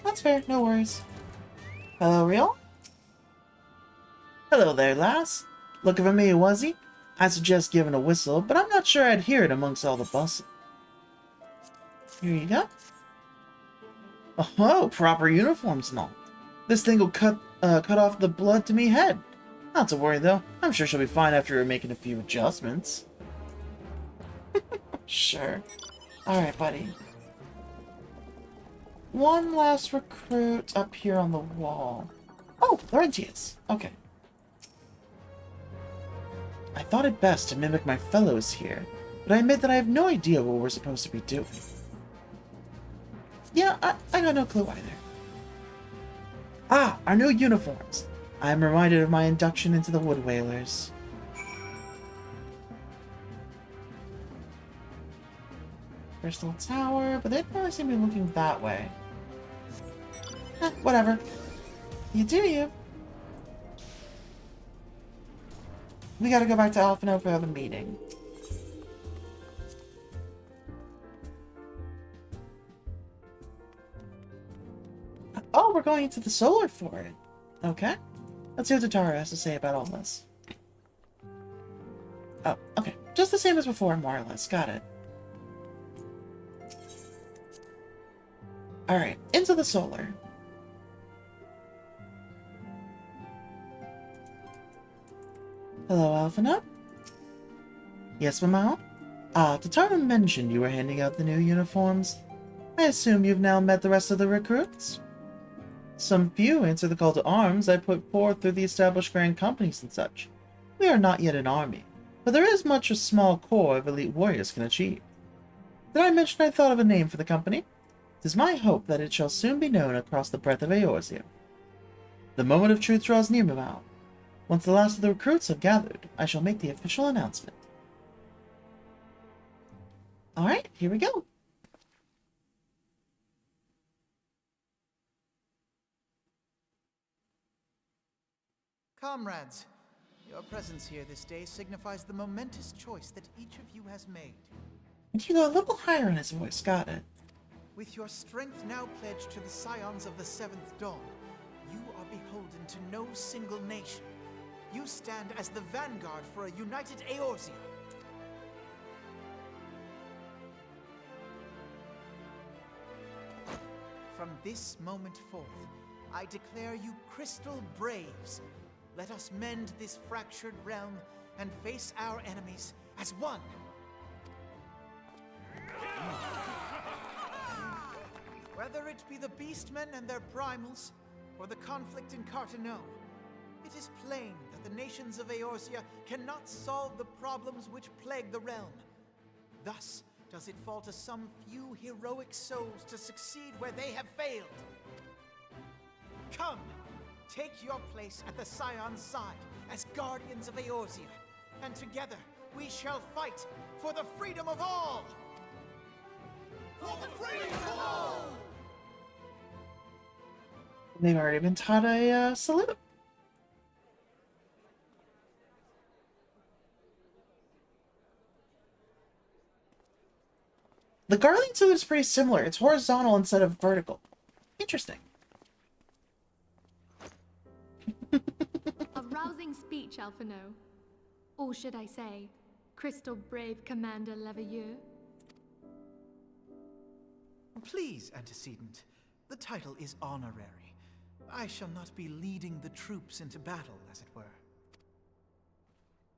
That's fair, no worries. Hello, Real? Hello there, lass. Looking for me, was he? I suggest giving a whistle, but I'm not sure I'd hear it amongst all the bustle. Here you go. Oh, proper uniforms and all. This thing will cut off the blood to me head. Not to worry, though. I'm sure she'll be fine after making a few adjustments. Sure. Alright, buddy. One last recruit up here on the wall. Oh, Laurentius. Okay. I thought it best to mimic my fellows here, but I admit that I have no idea what we're supposed to be doing. Yeah, I got no clue either. Ah, our new uniforms. I am reminded of my induction into the Wood Whalers. Crystal Tower, but they probably seem to be looking that way. Whatever. You do you. We gotta go back to Alphino for the meeting. Oh, we're going into the solar for it. Okay. Let's see what Tatara has to say about all this. Oh, okay. Just the same as before, more or less. Got it. Alright, into the solar. Hello, Alphina? Yes, Mama? Tatara mentioned you were handing out the new uniforms. I assume you've now met the rest of the recruits? Some few answer the call to arms I put forth through the established grand companies and such. We are not yet an army, but there is much a small corps of elite warriors can achieve. Did I mention I thought of a name for the company? It is my hope that it shall soon be known across the breadth of Eorzea. The moment of truth draws near, Mamau. Once the last of the recruits have gathered, I shall make the official announcement. Alright, here we go. Comrades, Your presence here this day signifies the momentous choice that each of you has made. And you go a little higher in his voice, got it. With your strength now pledged to the scions of the Seventh Dawn, you are beholden to no single nation. You stand as the vanguard for a united Eorzea. From this moment forth, I declare you Crystal Braves. Let us mend this fractured realm and face our enemies as one. Whether it be the Beastmen and their primals, or the conflict in Carteneau, it is plain that the nations of Eorzea cannot solve the problems which plague the realm. Thus does it fall to some few heroic souls to succeed where they have failed. Come, take your place at the Scion's side as guardians of Eorzea, and together we shall fight for the freedom of all! For the freedom of all! They've already been taught a salute. The Guardian salute is pretty similar. It's horizontal instead of vertical. Interesting. A rousing speech, Alphino. Or should I say, Crystal Brave Commander Leveilleur? Please, Antecedent. The title is honorary. I shall not be leading the troops into battle, as it were.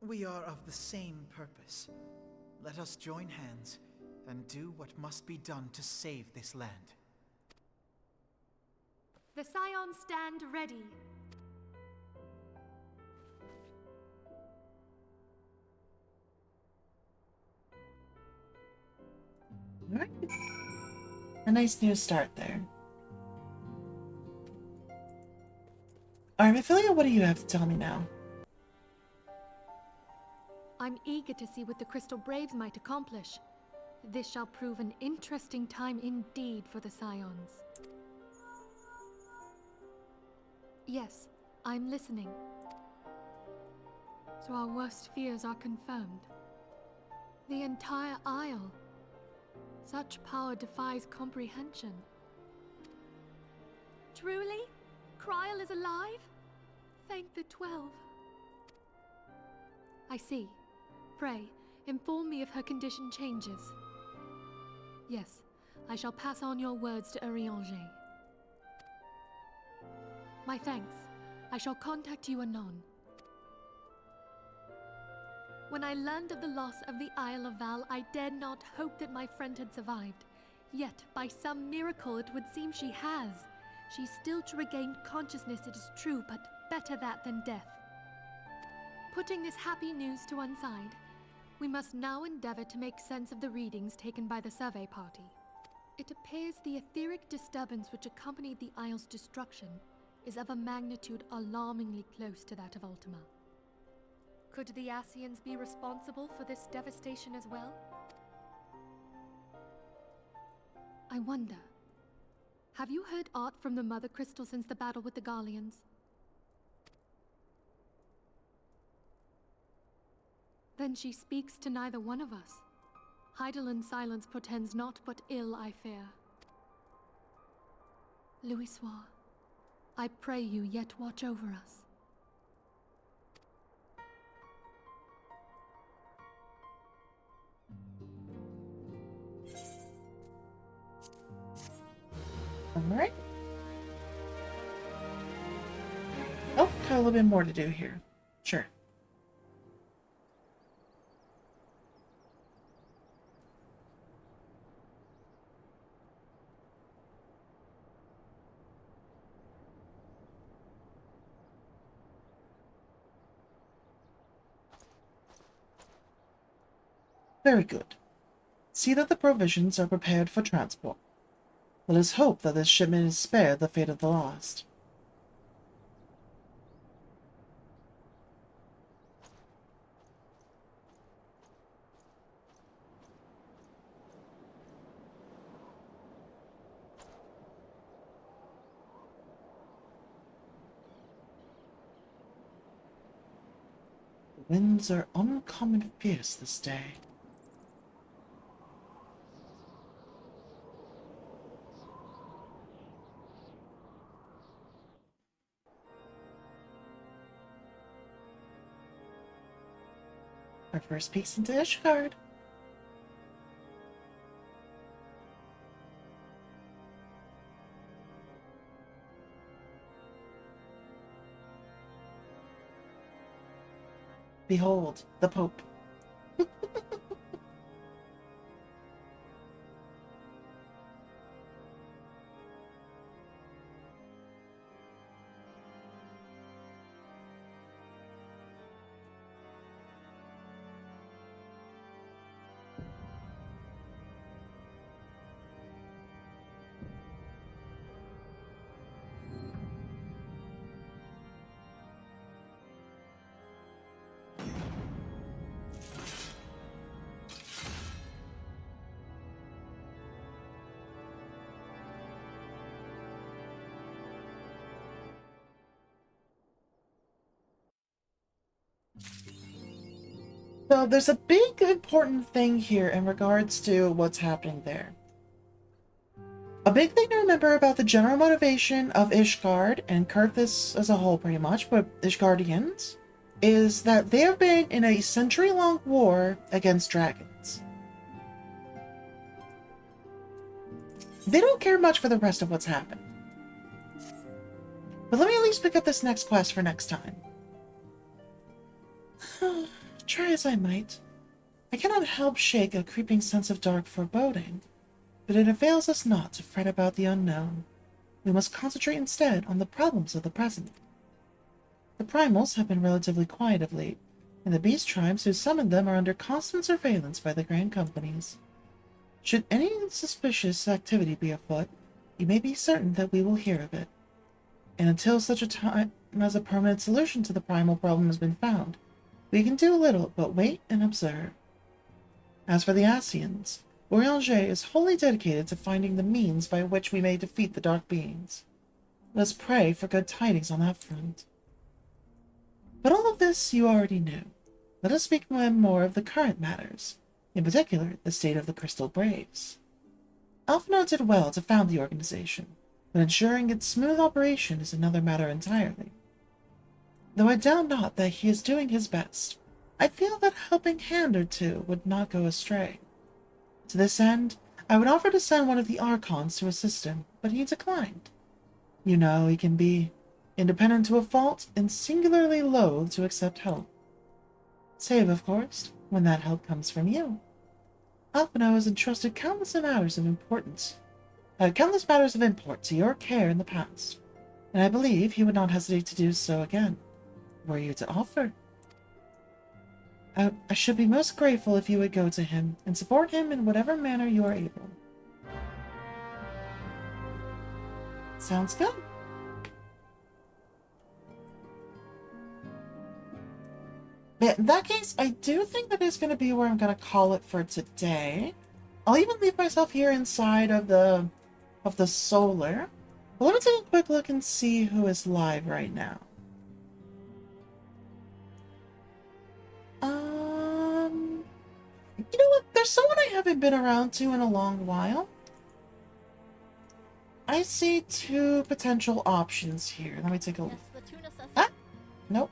We are of the same purpose. Let us join hands and do what must be done to save this land. The Scions stand ready. Alright. A nice new start there. Alright, Ophelia, what do you have to tell me now? I'm eager to see what the Crystal Braves might accomplish. This shall prove an interesting time indeed for the Scions. Yes, I'm listening. So our worst fears are confirmed. The entire Isle. Such power defies comprehension. Truly? Kryl is alive? Thank the 12. I see. Pray, inform me if her condition changes. Yes, I shall pass on your words to Urianger. My thanks. I shall contact you anon. When I learned of the loss of the Isle of Val, I dared not hope that my friend had survived. Yet, by some miracle, it would seem she has. She's still to regain consciousness, it is true, but better that than death. Putting this happy news to one side, we must now endeavor to make sense of the readings taken by the survey party. It appears the etheric disturbance which accompanied the Isle's destruction is of a magnitude alarmingly close to that of Ultima. Could the Ascians be responsible for this devastation as well? I wonder. Have you heard aught from the Mother Crystal since the battle with the Garleans? Then she speaks to neither one of us. Heidelin's silence portends naught but ill, I fear. Louisoix, I pray you yet watch over us. Alright. Oh, got a little bit more to do here. Sure. Very good. See that the provisions are prepared for transport. Let us hope that this shipment is spared the fate of the lost. Winds are uncommon fierce this day. Our first peeks into Ishgard. Behold, the Pope. So there's a big important thing here in regards to what's happening there. A big thing to remember about the general motivation of Ishgard and Kurthus as a whole pretty much, but Ishgardians, is that they have been in a century-long war against dragons. They don't care much for the rest of what's happened. But let me at least pick up this next quest for next time. Try as I might, I cannot help shake a creeping sense of dark foreboding, but it avails us not to fret about the unknown. We must concentrate instead on the problems of the present. The primals have been relatively quiet of late, and the beast tribes who summoned them are under constant surveillance by the grand companies. Should any suspicious activity be afoot, you may be certain that we will hear of it. And until such a time as a permanent solution to the primal problem has been found, we can do little but wait and observe. As for the Asians, Orianger is wholly dedicated to finding the means by which we may defeat the dark beings. Let us pray for good tidings on that front. But all of this you already knew. Let us speak more of the current matters, in particular the state of the Crystal Braves. Alphinaud did well to found the organization, but ensuring its smooth operation is another matter entirely. Though I doubt not that he is doing his best, I feel that a helping hand or two would not go astray. To this end, I would offer to send one of the Archons to assist him, but he declined. You know, he can be independent to a fault and singularly loath to accept help. Save, of course, when that help comes from you. Alphinaud has entrusted countless matters of import to your care in the past, and I believe he would not hesitate to do so again, were you to offer. I should be most grateful if you would go to him and support him in whatever manner you are able. Sounds good. But in that case, I do think that is going to be where I'm going to call it for today. I'll even leave myself here inside of the solar. But let me take a quick look and see who is live right now. You know what? There's someone I haven't been around to in a long while. I see two potential options here. Let me take a look. Ah! Nope.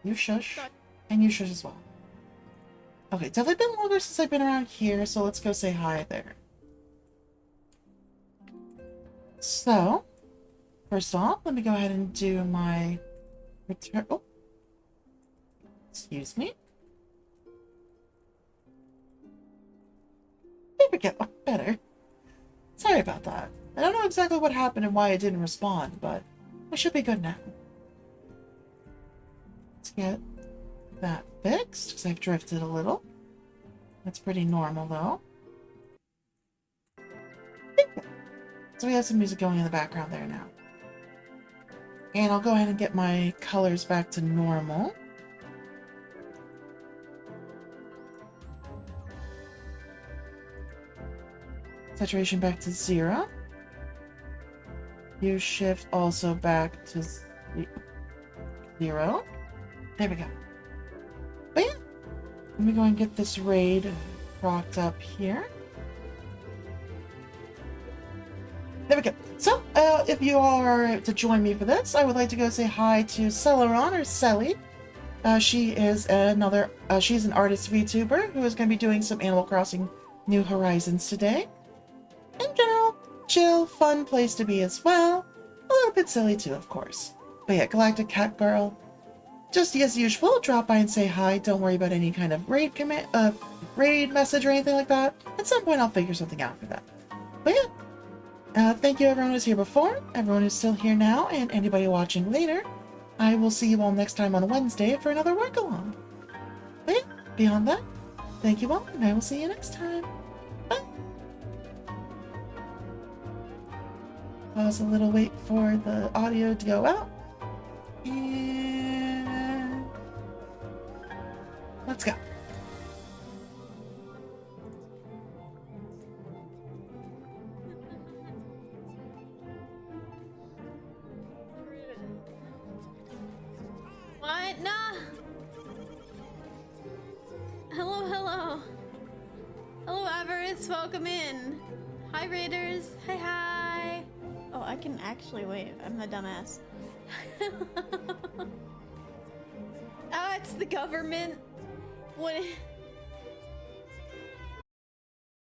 You shush. And you shush as well. Okay, definitely been longer since I've been around here, so let's go say hi there. So, first off, let me go ahead and do my return. Oh. Excuse me. There we go. Better. Sorry about that. I don't know exactly what happened and why I didn't respond, but I should be good now. Let's get that fixed, because I've drifted a little. That's pretty normal, though. So we have some music going in the background there now. And I'll go ahead and get my colors back to normal. Saturation back to 0. Hue shift also back to 0. There we go. Let me go and get this raid propped up here. There we go. So, if you are to join me for this, I would like to go say hi to Celeron, or Selly. She is she's an artist VTuber who is going to be doing some Animal Crossing New Horizons today. In general, chill, fun place to be as well. A little bit silly too, of course. But yeah, Galactic Cat Girl. Just as usual, drop by and say hi. Don't worry about any kind of raid message or anything like that. At some point, I'll figure something out for that. But yeah, thank you everyone who's here before, everyone who's still here now, and anybody watching later. I will see you all next time on Wednesday for another work along. But yeah, beyond that, thank you all, and I will see you next time. Bye. Pause a little, wait for the audio to go out. And let's go. What? Nah. Hello, hello. Hello, Avarice. Welcome in. Hi, Raiders. Hi, hi. Oh, I can actually wait. I'm the dumbass. Oh, it's the government. What?